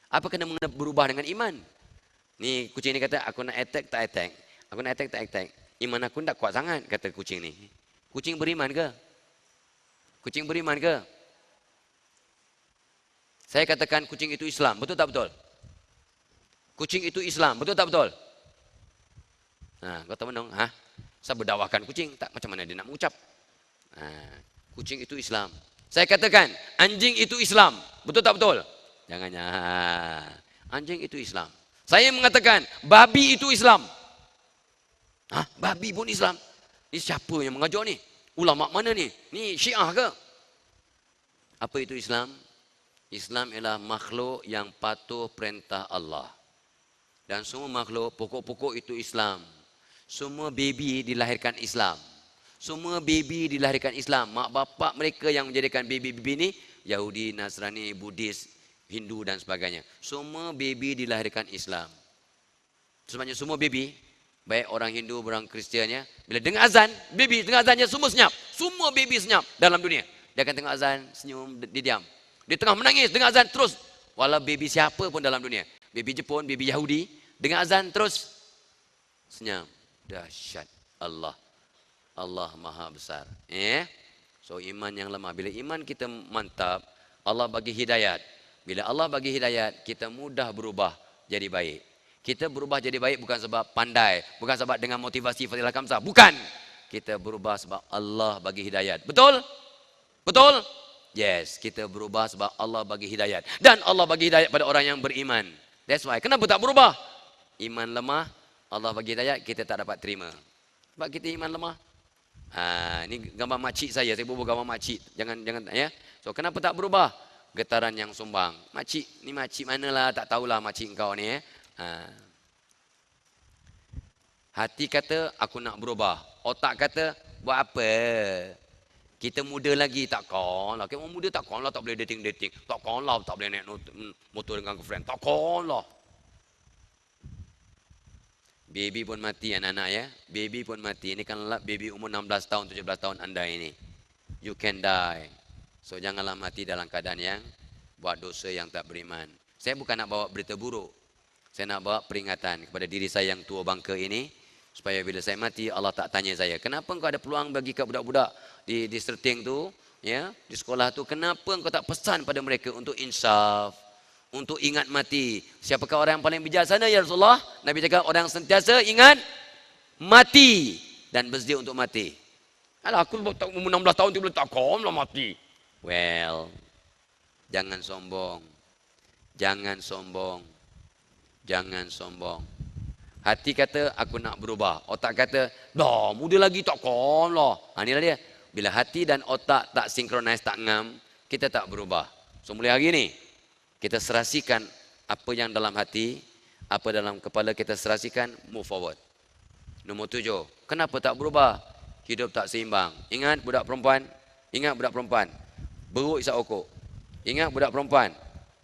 Apa kena berubah dengan iman? Ni kucing ni kata, aku nak attack tak attack. Aku nak attack tak attack. Iman aku tak kuat sangat, kata kucing ni. Kucing beriman ke? Kucing beriman ke? Saya katakan kucing itu Islam, betul tak betul? Kucing itu Islam, betul tak betul? Nah, kau tahu menong, saya berdakwahkan kucing, tak macam mana dia nak mengucap? Kucing itu Islam. Saya katakan anjing itu Islam, betul tak betul? Jangannya, anjing itu Islam. Saya mengatakan babi itu Islam. Babi pun Islam. Ini siapa yang mengajar ni? Ulama mana ni? Ni Syiah ke? Apa itu Islam? Islam ialah makhluk yang patuh perintah Allah. Dan semua makhluk, pokok-pokok itu Islam. Semua baby dilahirkan Islam. Semua baby dilahirkan Islam. Mak bapak mereka yang menjadikan baby-baby ini, Yahudi, Nasrani, Buddhis, Hindu dan sebagainya. Semua baby dilahirkan Islam. Sebenarnya semua baby, baik orang Hindu, orang Kristian, ya, bila dengar azan, baby dengar azannya semua senyap. Semua baby senyap dalam dunia. Dia akan tengok azan, senyum, dia diam. Dia tengah menangis, dengar azan terus. Walau baby siapa pun dalam dunia. Baby Jepun, baby Yahudi, dengar azan terus senyap. Dahsyat Allah. Allah Maha Besar. So iman yang lemah. Bila iman kita mantap, Allah bagi hidayat. Bila Allah bagi hidayat, kita mudah berubah jadi baik. Kita berubah jadi baik bukan sebab pandai, bukan sebab dengan motivasi Fadilah Khamsah. Bukan. Kita berubah sebab Allah bagi hidayat. Betul? Betul? Yes, kita berubah sebab Allah bagi hidayat. Dan Allah bagi hidayat pada orang yang beriman. That's why. Kenapa tak berubah? Iman lemah, Allah bagi hidayat, kita tak dapat terima. Sebab kita iman lemah. Ini gambar makcik saya bubuh gambar makcik. Jangan ya. So kenapa tak berubah? Getaran yang sumbang. Makcik, ni makcik manalah, tak tahulah makcik engkau ni. Hati kata, aku nak berubah. Otak kata, buat apa? Kita muda lagi, takkanlah. Kita muda takkanlah tak boleh dating-dating. Takkanlah tak boleh naik motor dengan girlfriend. Takkanlah. Baby pun mati anak-anak ya. Baby pun mati. Ini kan baby umur 16 tahun, 17 tahun anda ini. You can die. So janganlah mati dalam keadaan yang buat dosa yang tak beriman. Saya bukan nak bawa berita buruk. Saya nak bawa peringatan kepada diri saya yang tua bangka ini. Supaya bila saya mati, Allah tak tanya saya, kenapa engkau ada peluang bagi ke budak-budak di Serting tu, ya, di sekolah tu, kenapa engkau tak pesan pada mereka untuk insaf, untuk ingat mati? Siapakah orang yang paling bijaksana ya Rasulullah? Nabi cakap orang yang sentiasa ingat mati dan bersedia untuk mati. Alah, aku umur 16 tahun tu boleh takkanlah mati. Well, jangan sombong. Jangan sombong. Jangan sombong. Hati kata, aku nak berubah. Otak kata, dah muda lagi takkanlah. Inilah dia. Bila hati dan otak tak sinkronis, tak ngam, kita tak berubah. So mulai hari ni, kita serasikan apa yang dalam hati, apa dalam kepala kita serasikan, move forward. Nombor 7, kenapa tak berubah? Hidup tak seimbang. Ingat budak perempuan? Ingat budak perempuan? Beruk isap okok. Ingat budak perempuan?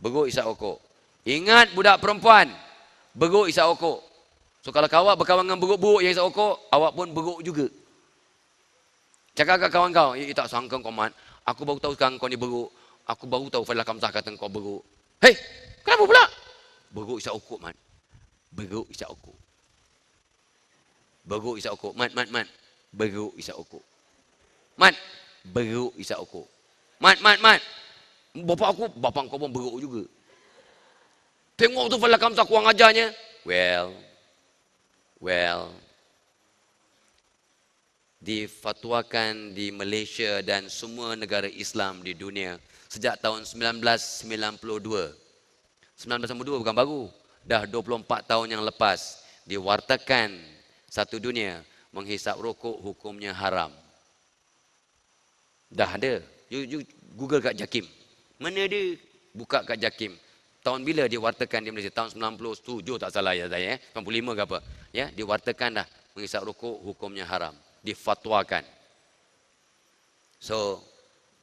Beruk isap okok. Ingat budak perempuan? Beruk isap okok. So kalau kau berkawan dengan beruk-beruk yang isap okok, awak pun beruk juga. Cakap kat kawan kau, tak sangka kau mat. Aku baru tahu sekarang kau ni beruk. Aku baru tahu Fadilah Khamsah kata kau beruk. Hei, kenapa pula? Beruk isap okok, mat. Beruk isap okok. Beruk isap okok. Mat. Beruk isap okok. Mat, beruk isap rokok. Mat. Bapak kau pun beruk juga. Tengok tu Fadlan Kamsah kurang ajarnya. Well, difatwakan di Malaysia dan semua negara Islam di dunia sejak tahun 1992. 1992 bukan baru. Dah 24 tahun yang lepas diwartakan satu dunia menghisap rokok hukumnya haram. Dah ada. You Google kat JAKIM. Mana ada? Buka kat JAKIM. Tahun bila diwartakan di Malaysia? Tahun 97 tak salah ya saya, 95 ke apa. Ya, diwartakan dah menghisap rokok hukumnya haram. Difatwakan. So,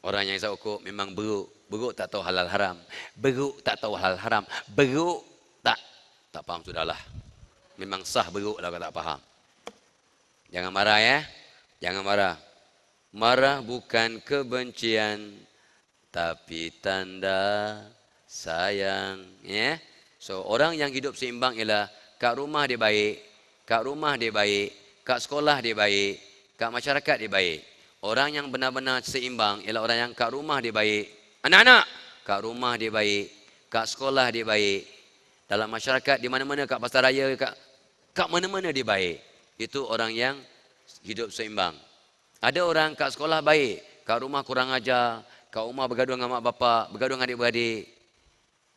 orang yang hisap rokok memang beruk. Beruk tak tahu halal haram. Beruk tak tahu halal haram. Beruk tak faham sudahlah. Memang sah beruk lah kalau tak faham. Jangan marah ya. Jangan marah. Marah bukan kebencian, tapi tanda sayang. Ya. So, orang yang hidup seimbang ialah kat rumah dia baik, kat sekolah dia baik, kat masyarakat dia baik. Orang yang benar-benar seimbang ialah orang yang kat rumah dia baik. Anak-anak, kat rumah dia baik, kat sekolah dia baik, dalam masyarakat di mana-mana, kat pasaraya, kat mana-mana dia baik. Itu orang yang hidup seimbang. Ada orang kat sekolah baik, kat rumah kurang ajar, kat rumah bergaduh dengan mak bapak, bergaduh dengan adik-beradik.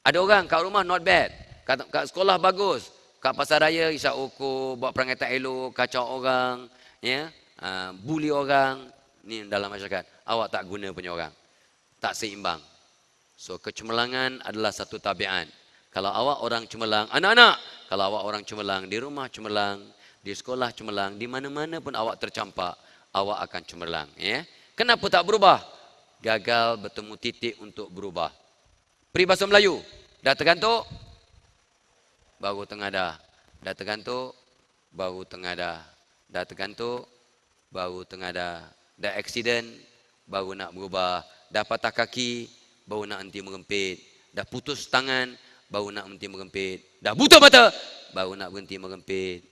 Ada orang kat rumah not bad, kat sekolah bagus, kat pasaraya isap rokok, buat perangai tak elok, kacau orang, ya, bully orang. Ni dalam masyarakat. Awak tak guna punya orang. Tak seimbang. So kecemerlangan adalah satu tabiat. Kalau awak orang cemerlang, anak-anak, kalau awak orang cemerlang, di rumah cemerlang, di sekolah cemerlang, di mana-mana pun awak tercampak, awak akan cemerlang. Ya? Kenapa tak berubah? Gagal bertemu titik untuk berubah. Peribahasa Melayu, dah tergantuk, baru tengadah. Dah tergantuk, baru tengadah. Dah tergantuk, baru tengadah. Dah aksiden, baru nak berubah. Dah patah kaki, baru nak henti merempit. Dah putus tangan, baru nak berhenti merempit. Dah buta mata, baru nak berhenti merempit.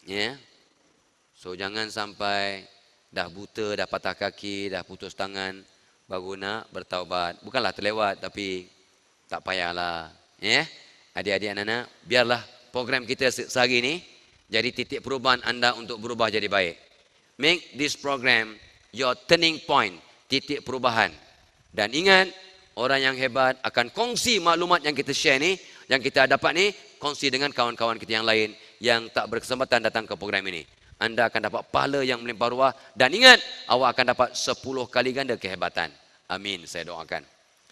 Ya. Yeah. So jangan sampai dah buta, dah patah kaki, dah putus tangan, baru nak bertaubat. Bukanlah terlewat, tapi tak payahlah. Ya. Yeah. Adik-adik anak-anak, biarlah program kita sehari ini jadi titik perubahan anda untuk berubah jadi baik. Make this program your turning point, titik perubahan. Dan ingat, orang yang hebat akan kongsi maklumat yang kita share ni, yang kita dapat ni, kongsi dengan kawan-kawan kita yang lain yang tak berkesempatan datang ke program ini. Anda akan dapat pahala yang melimpah ruah. Dan ingat, awak akan dapat 10 kali ganda kehebatan. Amin, saya doakan.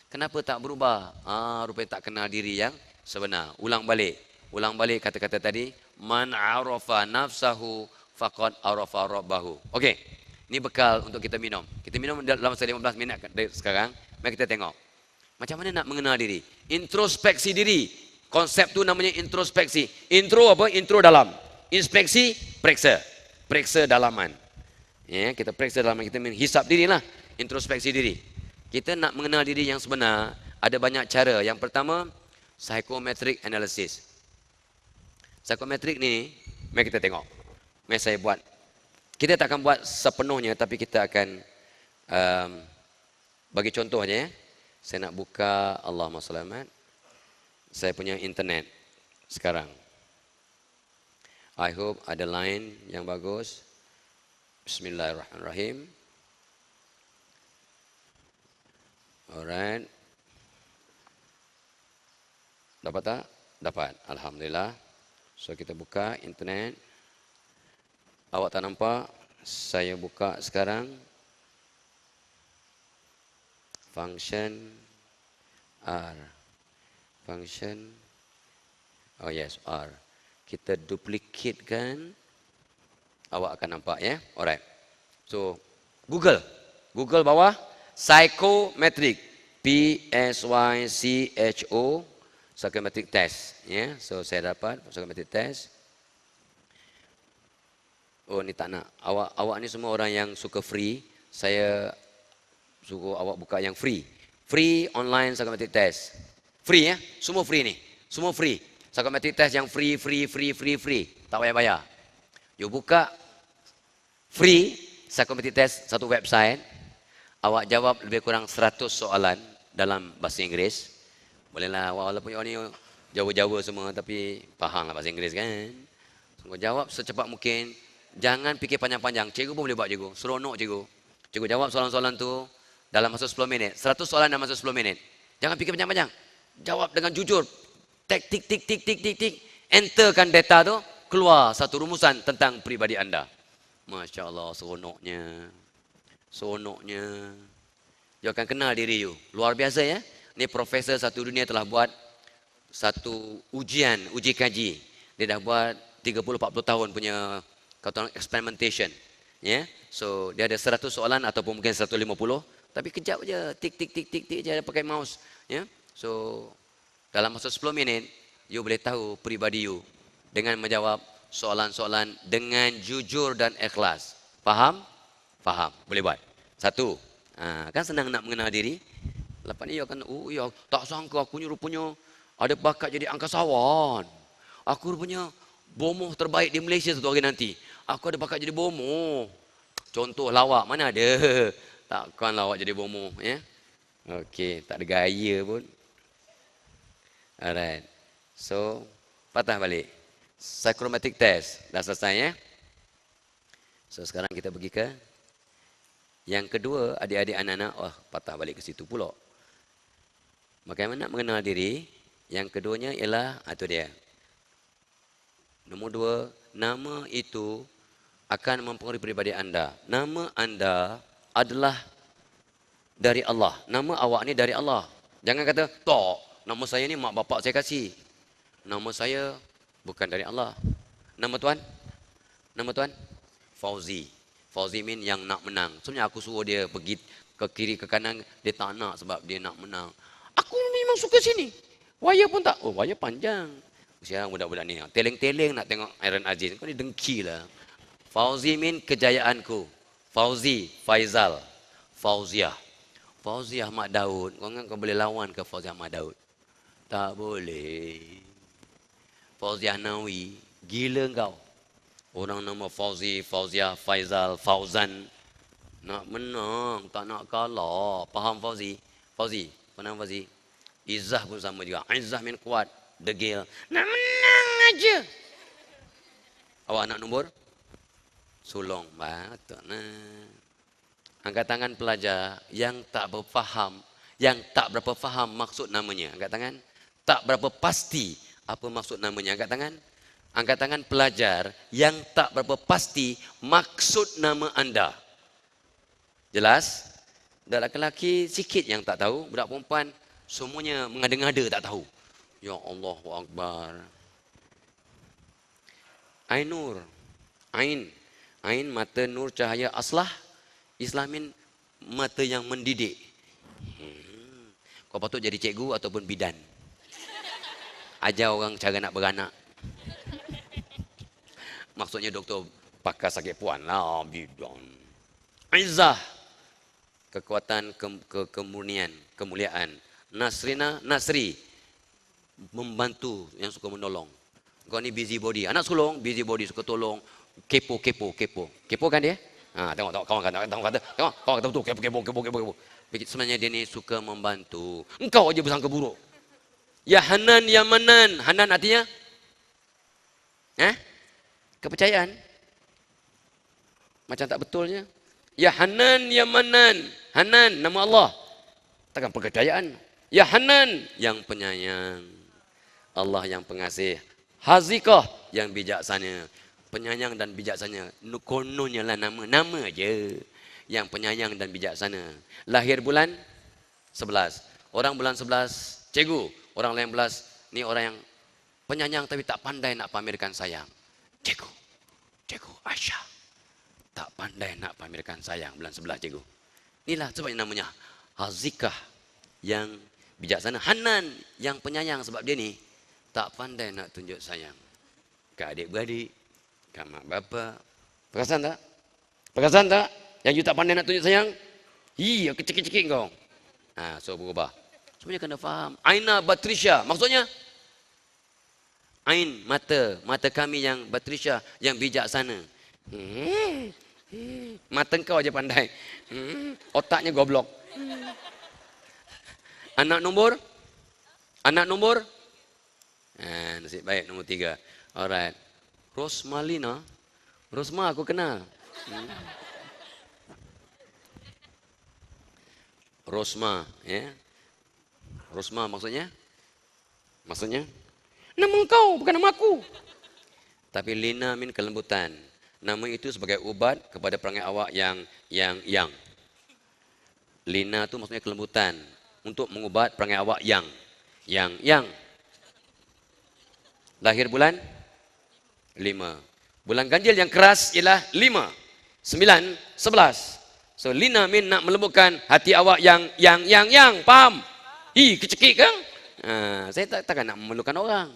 Kenapa tak berubah? Rupanya tak kenal diri yang sebenar. Ulang balik kata-kata tadi. Man arafa nafsahu faqad arafa rabbahu. Okey, ini bekal untuk kita minum. Kita minum dalam 15 minit dari sekarang. Mari kita tengok. Macam mana nak mengenal diri? Introspeksi diri. Konsep tu namanya introspeksi. Intro apa? Intro dalam. Inspeksi, periksa. Periksa dalaman. Ya, kita periksa dalaman, kita menghisap dirilah. Introspeksi diri. Kita nak mengenal diri yang sebenar, ada banyak cara. Yang pertama, psychometric analysis. Psychometric ni, mari kita tengok. Mari saya buat. Kita tak akan buat sepenuhnya, tapi kita akan bagi contoh aja ya. Saya nak buka Allahumma selamat. Saya punya internet sekarang. I hope ada line yang bagus. Bismillahirrahmanirrahim. Alright. Dapat tak? Dapat. Alhamdulillah. So kita buka internet. Awak tak nampak? Saya buka sekarang. Function R. Function. Oh yes, R. Kita duplicatekan. Awak akan nampak ya. Alright. So, Google bawah psychometric. PSYCHO psychometric test. Ya. So, saya dapat psychometric test. Oh, ni tak nak. Awak ni semua orang yang suka free. Saya suruh awak buka yang free. Free online psychometric test. Free ya. Semua free ni. Semua free. Psychometric test yang free. Tak payah bayar. You buka Free, psychometric test, satu website. Awak jawab lebih kurang 100 soalan dalam bahasa Inggeris. Bolehlah, walaupun awak ni Jawa-Jawa semua, tapi faham lah bahasa Inggeris kan. So, jawab secepat mungkin. Jangan fikir panjang-panjang. Cikgu pun boleh buat cikgu. Seronok cikgu. Cikgu jawab soalan-soalan tu dalam masa 10 minit. 100 soalan dalam masa 10 minit. Jangan fikir panjang-panjang. Jawab dengan jujur. Tik, tik, tik, tik, tik, tik, tik. Enterkan data tu, keluar satu rumusan tentang peribadi anda. Masya Allah, seronoknya. Seronoknya. You akan kenal diri you. Luar biasa ya. Ni profesor satu dunia telah buat satu uji kaji. Dia dah buat 30-40 tahun punya experimentation. Ya. So, dia ada 100 soalan ataupun mungkin 150. Tapi kejap je. Tik, tik, tik, tik, tik je pakai mouse. Ya. So, dalam masa 10 minit, you boleh tahu peribadi you dengan menjawab soalan-soalan dengan jujur dan ikhlas. Faham? Faham. Boleh buat. Satu. Kan senang nak mengenal diri. Lepas ni you akan, ya, tak sangka aku ni rupanya ada bakat jadi angkasawan. Aku rupanya bomoh terbaik di Malaysia satu hari nanti. Aku ada bakat jadi bomoh. Contoh lawak, mana ada? Takkan lawak jadi bomoh. Ya? Okey, tak ada gaya pun. Alright. So, patah balik. Psychometric test. Dah selesai ya. So, sekarang kita pergi ke yang kedua, adik-adik anak-anak. Oh, patah balik ke situ pula. Bagaimana mengenal diri? Yang keduanya ialah, itu dia. Nombor 2, nama itu akan mempengaruhi pribadi anda. Nama anda adalah dari Allah. Nama awak ni dari Allah. Jangan kata, tak, nama saya ni mak bapak saya kasih. Nama saya bukan dari Allah. Nama tuan? Nama tuan? Fauzi. Fauzi mean yang nak menang. Sebenarnya aku suruh dia pergi ke kiri ke kanan, dia tak nak sebab dia nak menang. Aku memang suka sini. Wayar pun tak. Oh, wayar panjang. Sekarang budak-budak ni teleng-teleng nak tengok Aaron Aziz. Kau ni dengki lah. Fauzi mean kejayaanku. Fauzi, Faizal, Fauziah. Fauziah Ahmad Daud. Kau ingat kau boleh lawan ke Fauziah Ahmad Daud? Tak boleh. Fauziah Nawi, gila kau. Orang nama Fauzi, Fauziah, Faizal, Fauzan. Nak menang, tak nak kalah. Faham Fauzi? Fauzi, pernah Fauzi? Izzah pun sama juga. Izzah min kuat, degil. Nak menang aja. Awak nak nombor? Sulong. Betul nah. Angkat tangan pelajar yang tak berfaham, yang tak berapa faham maksud namanya. Angkat tangan. Tak berapa pasti apa maksud namanya. Angkat tangan. Angkat tangan pelajar yang tak berapa pasti maksud nama anda. Jelas? Budak lelaki sikit yang tak tahu. Budak perempuan semuanya mengada-ngada tak tahu. Ya Allahu Akbar. Ainur. Ain. Ain mata nur cahaya aslah. Islamin mata yang mendidik. Kau patut jadi cikgu ataupun bidan. Ajar orang cara nak beranak. Maksudnya doktor pakar sakit puan lah, bidan. Izzah, kekuatan, kemurnian, kemuliaan. Nasrina, Nasri, membantu yang suka menolong. Kau ni busy body. Anak sulung, busy body, suka tolong. Kepo. Kepo kan dia? Tengok, kawan kata betul, kepo. Sebenarnya dia ni suka membantu. Engkau aja bersangka buruk. Ya Hanan, ya Manan. Hanan artinya? Kepercayaan. Macam tak betulnya. Ya Hanan, ya Manan. Hanan, nama Allah. Takkan kepercayaan. Ya Hanan, yang penyayang. Allah yang pengasih. Hazikah, yang bijaksana. Penyayang dan bijaksana. Kononnya lah nama aja. Yang penyayang dan bijaksana. Lahir bulan 11. Orang bulan 11, cikgu. Orang lain 11, ni orang yang penyayang tapi tak pandai nak pamerkan sayang. Cikgu Aisyah tak pandai nak pamerkan sayang bulan 11 cikgu. Inilah sebabnya namanya Hazikah yang bijaksana. Hanan yang penyayang sebab dia ni tak pandai nak tunjuk sayang ke adik-beradik, ke mak bapa. Perasan tak? Yang you tak pandai nak tunjuk sayang? Aku cekik-cekik kau. So berubah. Sebenarnya kena faham. Aina Batrisha, maksudnya Ain, mata kami yang Batrisha, yang bijaksana. Mata kau aja pandai. Otaknya goblok. Anak nombor? Anak nombor? Nasib baik, nombor 3. Alright. Rosmalina. Rosma aku kenal. Rosma, ya. Rosma maksudnya? Maksudnya? Nama kau, bukan nama aku. Tapi Lina min kelembutan. Nama itu sebagai ubat kepada perangai awak yang. Lina itu maksudnya kelembutan. Untuk mengubat perangai awak yang. Lahir bulan 5. Bulan ganjil yang keras ialah 5, 9, 11. So Lina min nak melembutkan hati awak yang. Faham? Kecekik kan? Saya takkan nak memerlukan orang.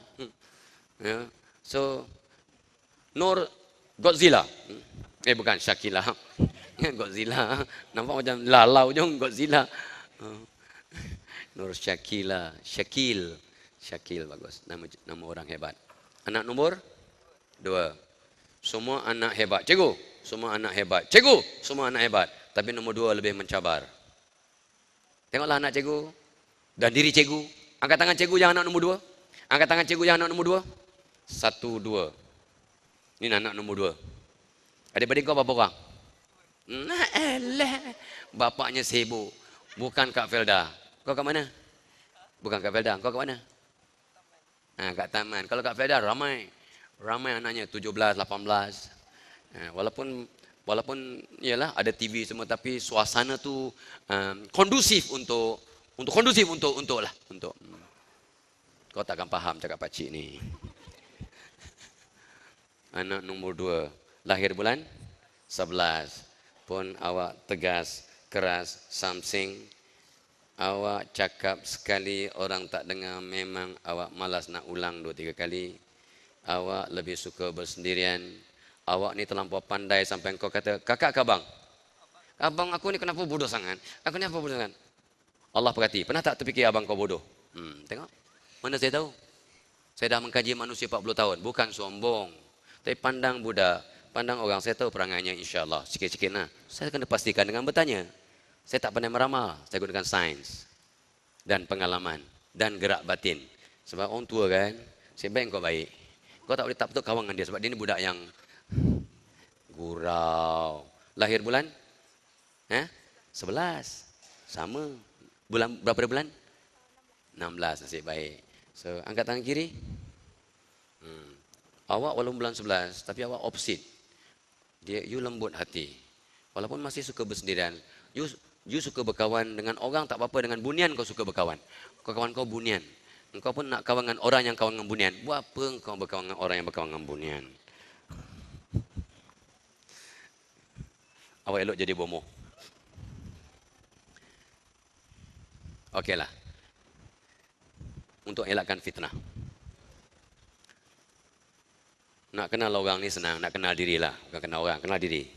So Nur Godzilla. Bukan Shakila. Godzilla. Nampak macam lalau je Godzilla. Nur Shakila. Syakil bagus. Nama orang hebat. Anak nombor 2. Semua anak hebat. Cikgu, semua anak hebat. Cikgu, semua anak hebat. Tapi nombor 2 lebih mencabar. Tengoklah anak cikgu dan diri cikgu. Angkat tangan cikgu yang anak nombor 2. Angkat tangan cikgu yang anak nombor 2. 1, 2. Ini anak nombor 2. Adik-adik kau berapa orang? Alah, bapaknya sibuk. Bukan Kak Felda. Kau kat mana? Bukan Kak Felda. Kau kat mana? Kat taman. Kalau Kak Felda ramai anaknya 17, 18. Walaupun yalah ada TV semua, tapi suasana tu kondusif untuk kau takkan faham cakap pakcik ni. Anak nombor 2 lahir bulan 11. Pun awak tegas, keras, samsing. Awak cakap sekali orang tak dengar, memang awak malas nak ulang 2-3 kali. Awak lebih suka bersendirian. Awak ni terlampau pandai sampai kau kata, kakak ke abang? Abang aku ni kenapa bodoh sangat? Aku ni apa bodoh sangat? Allah perhati, pernah tak terfikir abang kau bodoh? Tengok, mana saya tahu? Saya dah mengkaji manusia 40 tahun, bukan sombong. Tapi pandang budak, pandang orang, saya tahu perangainya insyaAllah, sikit-sikit lah. Saya kena pastikan dengan bertanya. Saya tak pandai meramal, saya gunakan sains dan pengalaman dan gerak batin. Sebab orang tua kan, saya baik kau baik. Kau tak boleh tak betul kawan dengan dia sebab dia ni budak yang gurau. Lahir bulan? 11. Sama. Bulan berapa bulan? 16, nasib baik. So, angkat tangan kiri. Awak walaupun bulan 11, tapi awak opposite. You lembut hati. Walaupun masih suka bersendirian, you suka berkawan dengan orang, tak apa-apa, dengan bunian kau suka berkawan. Kawan kau bunian. Engkau pun nak kawan dengan orang yang kawan dengan bunian. Buat apa engkau berkawan dengan orang yang berkawan dengan bunian? Awak elok jadi bomoh. Okeylah. Untuk elakkan fitnah. Nak kenal orang ni senang, nak kenal dirilah. Bukan kenal orang, kenal diri.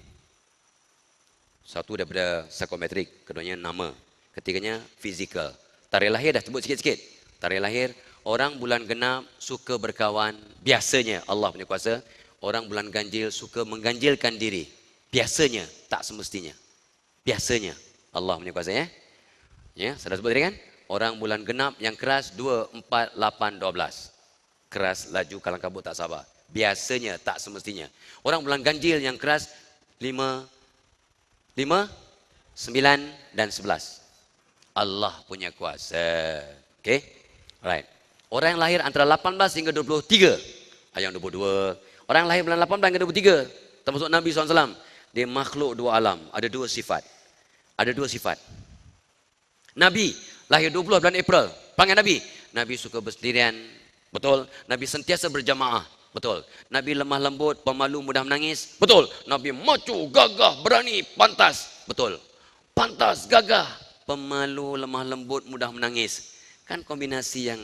Satu daripada psikometrik, keduanya nama, ketiganya fizikal. Tarikh lahir dah sebut sikit-sikit. Tarikh lahir, orang bulan genap suka berkawan, biasanya Allah punya kuasa, orang bulan ganjil suka mengganjilkan diri. Biasanya, tak semestinya. Biasanya Allah punya kuasa ya. Ya, sudah sebut tadi kan? Orang bulan genap yang keras 2, 4, 8, 12. Keras, laju, kalang kabut, tak sabar. Biasanya, tak semestinya. Orang bulan ganjil yang keras 5, 9 dan 11. Allah punya kuasa. Okey? Alright. Orang yang lahir antara 18 hingga 23. Ayat 22. Orang yang lahir bulan 18 hingga 23. Termasuk Nabi SAW. Dia makhluk dua alam. Ada dua sifat. Ada dua sifat. Nabi lahir 20 bulan April. Panggil Nabi. Nabi suka bersendirian. Betul. Nabi sentiasa berjamaah. Betul. Nabi lemah lembut, pemalu, mudah menangis. Betul. Nabi macu, gagah, berani, pantas. Betul. Pantas, gagah, pemalu, lemah lembut, mudah menangis. Kan kombinasi yang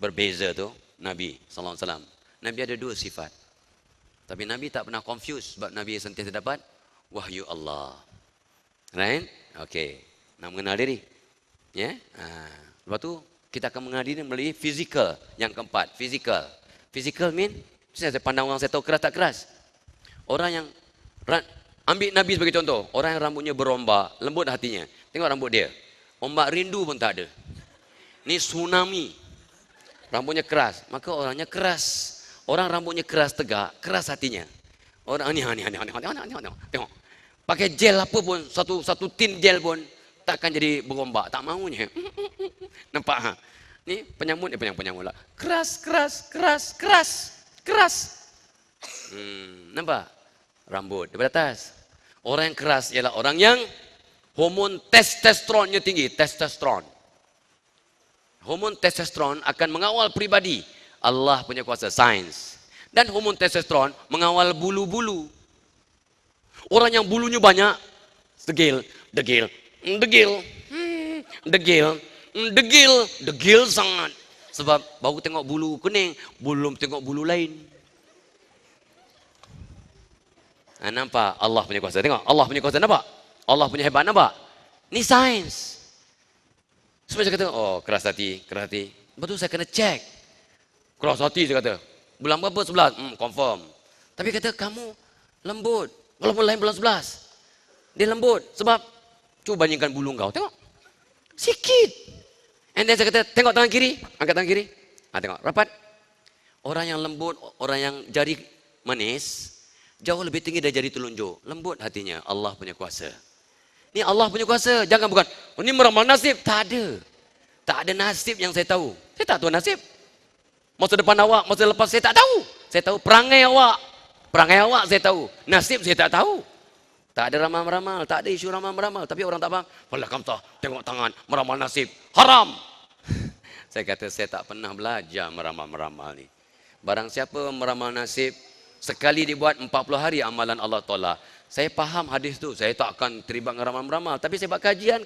berbeza tu Nabi SAW. Nabi ada dua sifat. Tapi Nabi tak pernah confuse sebab Nabi sentiasa dapat wahyu Allah. Right? Okey. Nak mengenal diri. Ya? Lepas tu kita akan mengenal diri melalui fizikal. Yang keempat, fizikal. Fizikal mean, saya pandang orang saya tahu keras tak keras. Orang yang Ambil Nabi sebagai contoh. Orang yang rambutnya berombak, lembut hatinya. Tengok rambut dia. Ombak rindu pun tak ada. Ni tsunami. Rambutnya keras, maka orangnya keras. Orang rambutnya keras tegak, keras hatinya. Orang ni. Tengok. Pakai gel apa pun, satu tin gel pun takkan jadi berombak, tak maunya. Nampak ha? Ni penyambut lah. Keras. Nampak? Rambut daripada atas. Orang yang keras ialah orang yang hormon testosteronnya tinggi, testosteron. Hormon testosteron akan mengawal pribadi. Allah punya kuasa, sains. Dan hormon testosteron mengawal bulu-bulu. Orang yang bulunya banyak, degil sangat. Sebab baru tengok bulu kuning, belum tengok bulu lain. Nampak Allah punya kuasa. Tengok Allah punya kuasa, nampak? Allah punya hebat, nampak? Ni sains. Sebab saya kata, oh keras hati. Lepas tu saya kena cek. Keras hati saya kata. Bulan berapa? 11. Confirm. Tapi kata kamu lembut. Walaupun lain bulan 11. Dia lembut. Sebab, cuba bandingkan bulu kau. Tengok. Sikit. And then saya kata, tengok tangan kiri. Angkat tangan kiri. Tengok, rapat. Orang yang lembut, orang yang jari manis, jauh lebih tinggi dari jari telunjuk. Lembut hatinya. Allah punya kuasa. Ini Allah punya kuasa. Jangan bukan, ini meramal nasib. Tak ada. Tak ada nasib yang saya tahu. Saya tak tahu nasib. Masa depan awak, masa lepas saya tak tahu. Saya tahu perangai awak. Perangai awak saya tahu. Nasib saya tak tahu. Tak ada ramal-meramal. Tak ada isu ramal-meramal. Tapi orang tak faham. Walah kamtah, tengok tangan, meramal nasib. Haram. Saya kata, saya tak pernah belajar meramal-meramal ni. Barang siapa meramal nasib, sekali dibuat 40 hari amalan Allah tolak. Saya faham hadis tu. Saya tak akan terlibat dengan ramal-meramal. Tapi saya buat kajian.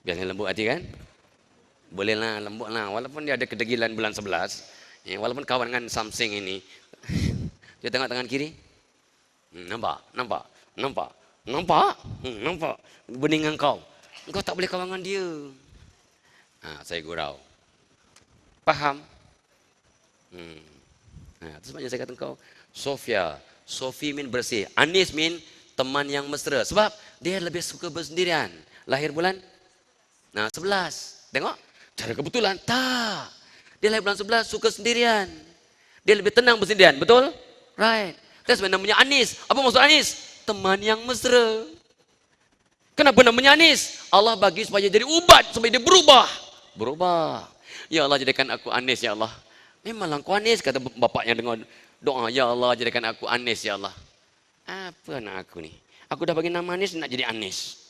Biasanya lembut hati kan? Bolehlah lembut lah. Walaupun dia ada kedegilan bulan 11. Walaupun kawan dengan Samsung ini. Dia tengok tangan kiri. Nampak? Bening engkau. Engkau tak boleh kawan dengan dia. Saya gurau. Faham? Itu sebabnya saya kata engkau Sofi mean bersih. Anis mean teman yang mesra. Sebab dia lebih suka bersendirian. Lahir bulan 11. Tengok. Cara kebetulan. Tak. Dia lahir bulan 11 suka sendirian. Dia lebih tenang bersendirian. Betul? Right. That's why namanya Anis. Apa maksud Anis? Teman yang mesra. Kenapa namanya Anis? Allah bagi supaya jadi ubat. Supaya dia berubah. Ya Allah, jadikan aku Anis ya Allah. Memanglah kau Anis, kata bapaknya dengan doa. Ya Allah, jadikan aku Anis ya Allah. Apa nak aku ni? Aku dah bagi nama Anis, nak jadi Anis.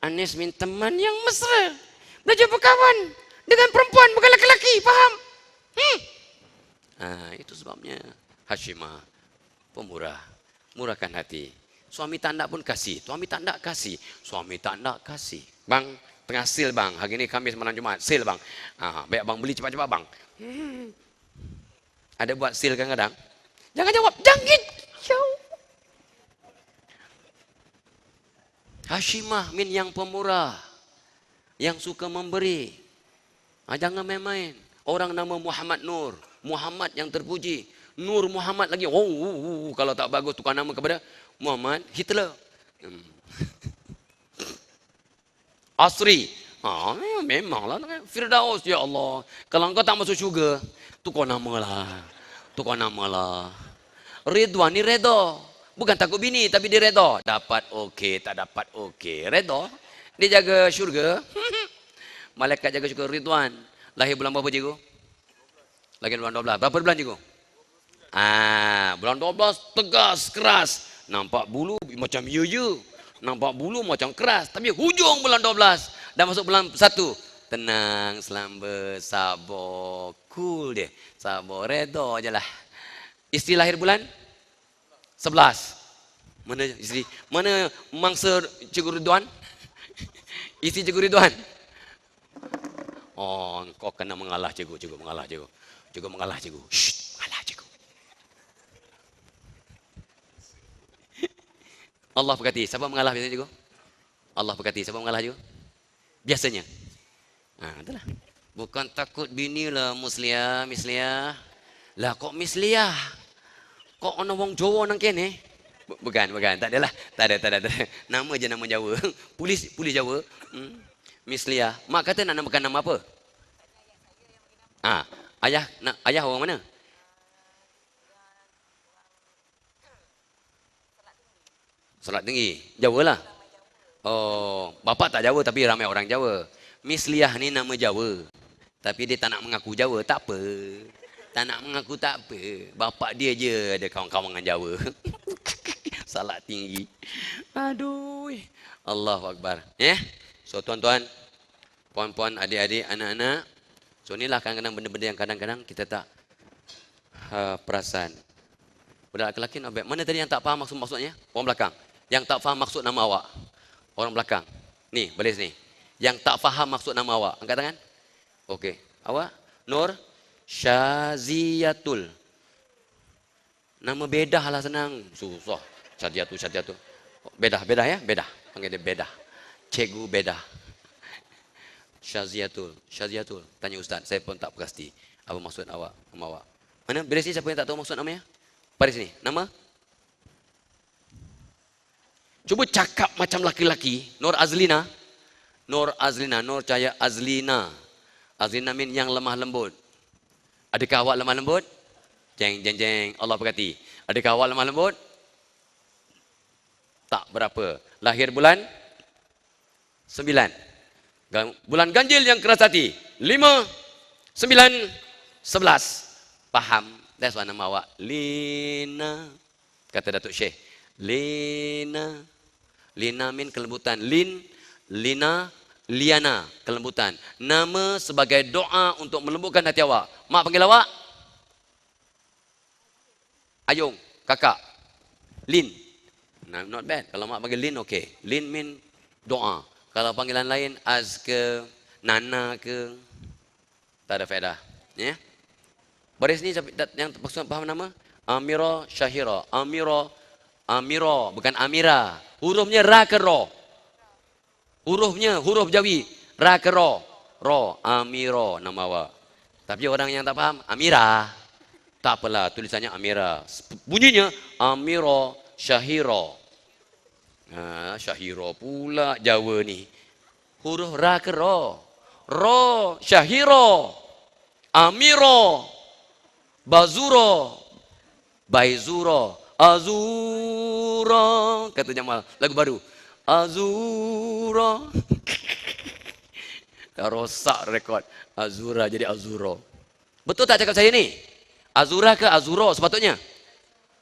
Anis mean teman yang mesra. Belajar berkawan dengan perempuan, bukan lelaki. Faham? Itu sebabnya Hashimah pemurah, murahkan hati. Suami tak nak pun kasih. Suami tak nak kasih. Bang, tengah sale bang. Hari ni Khamis malam Jumaat. Sale bang. Baik bang, beli cepat-cepat bang. Ada buat sale kadang-kadang. Jangan jawab. Jangan jawab. Hashimah min yang pemurah. Yang suka memberi. Jangan main-main. Orang nama Muhammad Nur. Muhammad yang terpuji. Nur Muhammad lagi. Kalau tak bagus tukar nama kepada Muhammad Hitler. Asri. Memanglah. Firdaus, ya Allah. Kalau engkau tak masuk syurga, tukar nama lah. Ridwan ni redha. Bukan takut bini, tapi dia redha. Dapat okey, tak dapat okey. Redha. Dia jaga syurga. Malaikat jaga syurga. Ridwan. Lahir bulan berapa cikgu? Lahir bulan 12. Berapa bulan cikgu? Bulan 12 tegas, keras. Nampak bulu macam you. Nampak bulu macam keras. Tapi hujung bulan 12. Dah masuk bulan 1. Tenang, selamba, sabar. Cool dia. Sabar, redha je lah. Isteri lahir bulan 11. Mana isteri? Mana mangsa Cikgu Ridwan? Isteri Cikgu Ridwan. Kau kena mengalah cikgu. Cikgu mengalah cikgu. Shh, mengalah cikgu. Allah berkati. Siapa mengalah biasanya cikgu? Allah berkati. Siapa mengalah cikgu? Biasanya. Itulah. Bukan takut bini lah misliah. Lah kok misliah? Kok ana wong Jawa nang kene? Bukan. Tak adalah. Tak ada. Nama je nama Jawa. Polis Jawa. Misliah. Mak kata nak namakan nama apa? Ayah orang mana? Salat Tinggi. Jawa lah. Oh, bapak tak Jawa tapi ramai orang Jawa. Misliah ni nama Jawa. Tapi dia tak nak mengaku Jawa. Tak apa. Tak nak mengaku tak apa. Bapak dia je ada kawan-kawan dengan Jawa. Salat Tinggi. Aduh. Allahu Akbar. So tuan-tuan, puan-puan, adik-adik, anak-anak. So inilah kadang-kadang benda-benda yang kadang-kadang kita tak perasan. Budak lelaki nak baik. Mana tadi yang tak faham maksudnya? Orang belakang. Yang tak faham maksud nama awak. Orang belakang. Ni, baris ni. Yang tak faham maksud nama awak. Angkat tangan. Okey. Awak? Nur Syaziatul. Nama Bedah lah senang. Susah. Syaziatul. Bedah ya? Bedah. Panggil dia Bedah. Cikgu Bedah. Syaziatul. Tanya ustaz. Saya pun tak pasti. Apa maksud awak? Nama awak. Mana? Baris ni siapa yang tak tahu maksud namanya? Baris ni. Nama? Cuba cakap macam laki-laki. Nur Azlina. Nur Cahaya Azlina. Azlina min yang lemah lembut. Adakah awak lemah lembut? Jeng. Allah berkati. Adakah awak lemah lembut? Tak berapa. Lahir bulan 9. Bulan ganjil yang keras hati. 5, 9, 11. Faham? That's why nama awak. Lina. Kata Datuk Syekh. Lina min kelembutan. Liana, kelembutan. Nama sebagai doa untuk melembutkan hati awak. Mak panggil awak? Ayung, kakak. Lin. Nah, not bad. Kalau mak panggil Lin, okay. Lin min doa. Kalau panggilan lain, Az ke, Nana ke, tak ada faedah. Ya? Baris ni yang maksud faham nama? Amira Syahira. Amira, bukan Amira. Hurufnya ra ke ro. Huruf Jawi. Ra ke ro. Ro, Amira nama awak. Tapi orang yang tak faham, Amira. Tak apalah, tulisannya Amira. Bunyinya Amira Syahira. Syahira pula Jawa ni. Huruf ra ke ro. Ro, Syahira. Amira. Bazura. Baizura. Azura, kata Jamal, lagu baru. Azura. Dah rosak rekod. Azura jadi Azura. Betul tak cakap saya ni? Azura ke Azura sepatutnya?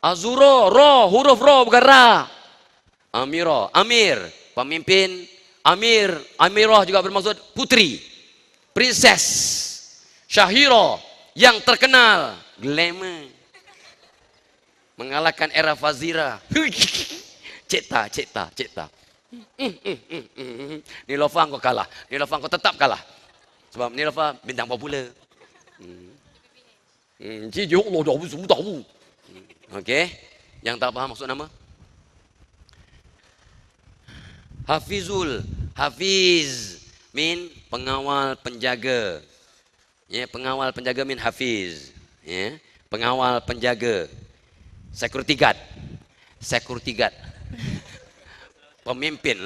Azura, ro, huruf ro bukan ra. Amira, Amir, pemimpin. Amirah juga bermaksud putri. Princess. Syahira, yang terkenal. Glamour. Mengalahkan era Fazira. Cipta. Nilofa kau kalah. Nilofa kau tetap kalah. Sebab Nilofa bintang popular. Okey. Yang tak faham maksud nama? Hafiz min pengawal penjaga. Ya, pengawal penjaga min hafiz. Ya, pengawal penjaga. Security guard. Pemimpin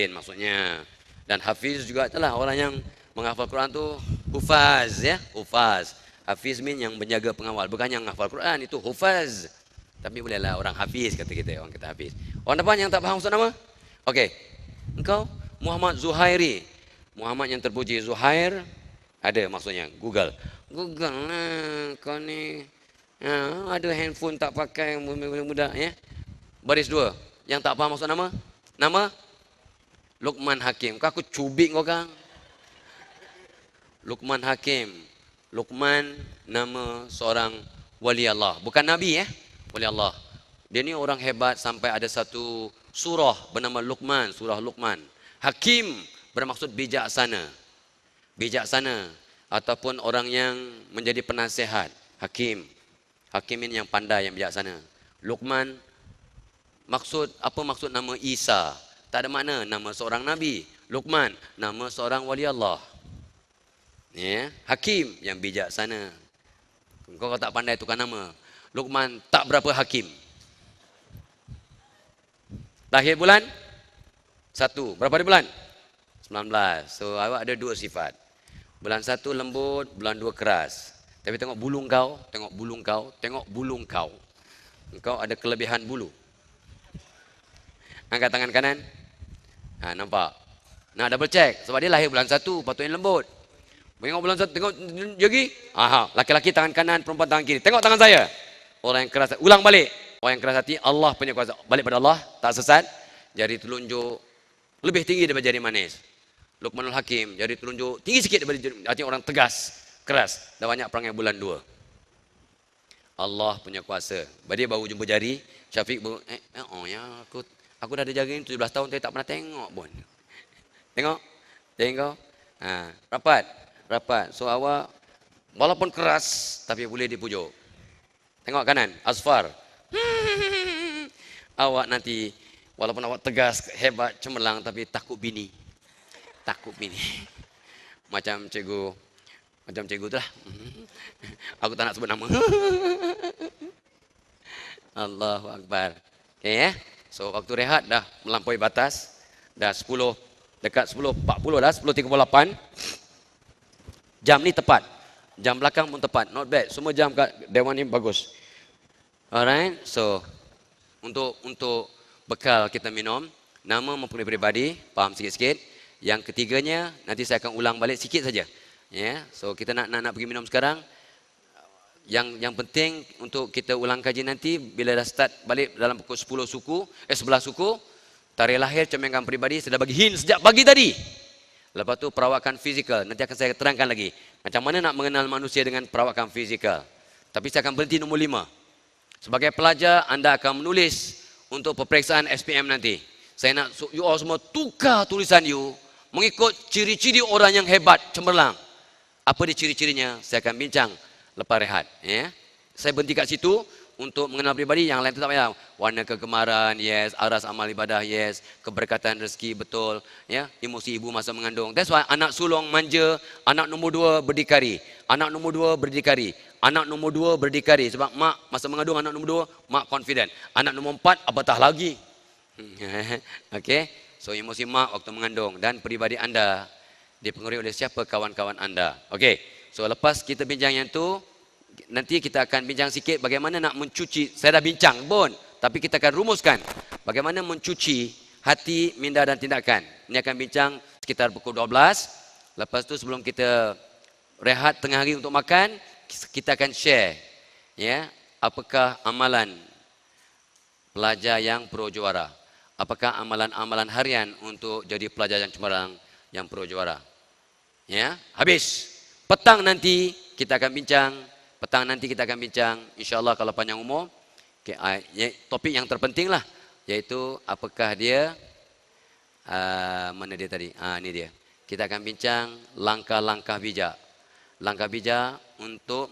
maksudnya. Dan hafiz juga itulah orang yang menghafal Quran tu hufaz ya, hufaz. Hafiz min yang menjaga pengawal, bukan yang menghafal Quran, itu hufaz. Tapi bolehlah orang hafiz kata kita, orang kata hafiz. Orang depan yang tak faham maksud nama? Okey. Engkau Muhammad Zuhairi. Muhammad yang terpuji, Zuhair ada maksudnya. Google lah kau ni. Ada handphone tak pakai muda ya. Baris 2. Yang tak faham maksud nama? Nama Luqman Hakim. Kau aku cubik kau kan. Luqman Hakim. Luqman nama seorang wali Allah, bukan nabi ya. Wali Allah. Dia ni orang hebat sampai ada satu surah bernama Luqman, surah Luqman. Hakim bermaksud bijaksana. Bijaksana ataupun orang yang menjadi penasihat. Hakim. Hakimin yang pandai, yang bijaksana. Luqman, apa maksud nama Isa? Tak ada makna, nama seorang Nabi. Luqman, nama seorang wali Allah. Ya, Hakim yang bijaksana. Kau tak pandai tukar nama. Luqman tak berapa hakim. Lahir bulan 1. Berapa hari bulan? 19. So awak ada 2 sifat. Bulan 1 lembut, bulan 2 keras. Tapi tengok bulu kau, tengok bulu kau, tengok bulu kau. Engkau ada kelebihan bulu. Angkat tangan kanan. Nampak? Nah, double check. Sebab dia lahir bulan 1, patutnya lembut. Tengok bulan 1, tengok lagi. Laki-laki tangan kanan, perempuan tangan kiri. Tengok tangan saya. Orang yang keras hati. Ulang balik. Orang yang keras hati, Allah punya kuasa. Balik pada Allah, tak sesat. Jari telunjuk lebih tinggi daripada jari manis. Luqmanul Hakim, jari telunjuk tinggi sikit daripada jari. Artinya orang tegas, keras. Dan banyak perangai bulan 2. Allah punya kuasa. Dia baru jumpa jari. Syafiq baru, aku dah ada jari ni 17 tahun, tapi tak pernah tengok pun. Tengok. Rapat. So awak, walaupun keras, tapi boleh dipujuk. Tengok kanan, asfar. Awak nanti, walaupun awak tegas, hebat, cemerlang, tapi takut bini. Macam cikgu tu lah. Aku tak nak sebut nama. Allahu Akbar. Okay, ya. So waktu rehat dah melampaui batas. Dah 10, dekat 10.40 dah, 10.38. Jam ni tepat. Jam belakang pun tepat. Not bad. Semua jam kat Dewan ni bagus. Alright. So untuk bekal kita minum, nama mempunyai peribadi, faham sikit-sikit. Yang ketiganya nanti saya akan ulang balik sikit saja. Ya. So kita nak pergi minum sekarang. Yang penting untuk kita ulang kaji nanti bila dah start balik dalam pukul 11 suku, tarikh lahir, cerminkan peribadi sudah bagi hint sejak pagi tadi. Lepas tu perawakan fizikal, nanti akan saya terangkan lagi macam mana nak mengenal manusia dengan perawakan fizikal. Tapi saya akan berhenti nombor 5. Sebagai pelajar anda akan menulis untuk peperiksaan SPM nanti. Saya nak you all semua tukar tulisan you mengikut ciri-ciri orang yang hebat, cemerlang. Apa dia ciri-cirinya? Saya akan bincang lepas rehat. Ya. Saya berhenti kat situ untuk mengenal pribadi. Yang lain tu tak payah. Warna kegemaran, yes. Aras amal ibadah, yes. Keberkatan rezeki, betul. Ya. Emosi ibu masa mengandung. That's why anak sulung manja, anak nombor 2 berdikari. Anak nombor 2 berdikari. Anak nombor 2 berdikari. Sebab mak masa mengandung anak nombor 2, mak confident. Anak nombor 4, apatah lagi. Okay. So emosi mak waktu mengandung. Dan pribadi anda dipengaruhi oleh siapa kawan-kawan anda. Okay. So lepas kita bincang yang tu, nanti kita akan bincang sikit bagaimana nak mencuci. Saya dah bincang pun, tapi kita akan rumuskan bagaimana mencuci hati, minda dan tindakan. Ini akan bincang sekitar pukul 12. Lepas tu sebelum kita rehat tengah hari untuk makan, kita akan share ya, apakah amalan pelajar yang pro juara. Apakah amalan-amalan harian untuk jadi pelajar yang cemerlang yang pro juara. Ya, habis. Petang nanti kita akan bincang. InsyaAllah kalau panjang umur. Okay, topik yang terpenting lah. Iaitu apakah dia, mana dia tadi? Ini dia. Kita akan bincang langkah-langkah bijak. Langkah bijak untuk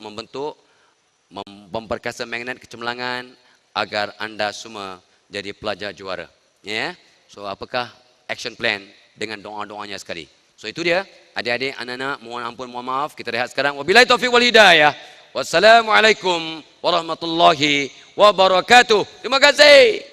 memperkasa magnet kecemerlangan agar anda semua jadi pelajar juara. Ya. So apakah action plan dengan doa-doanya sekali. So itu dia. Adik-adik, anak-anak, mohon ampun, mohon maaf. Kita rehat sekarang. Wabillahi taufiq wal hidayah. Wassalamualaikum warahmatullahi wabarakatuh. Terima kasih.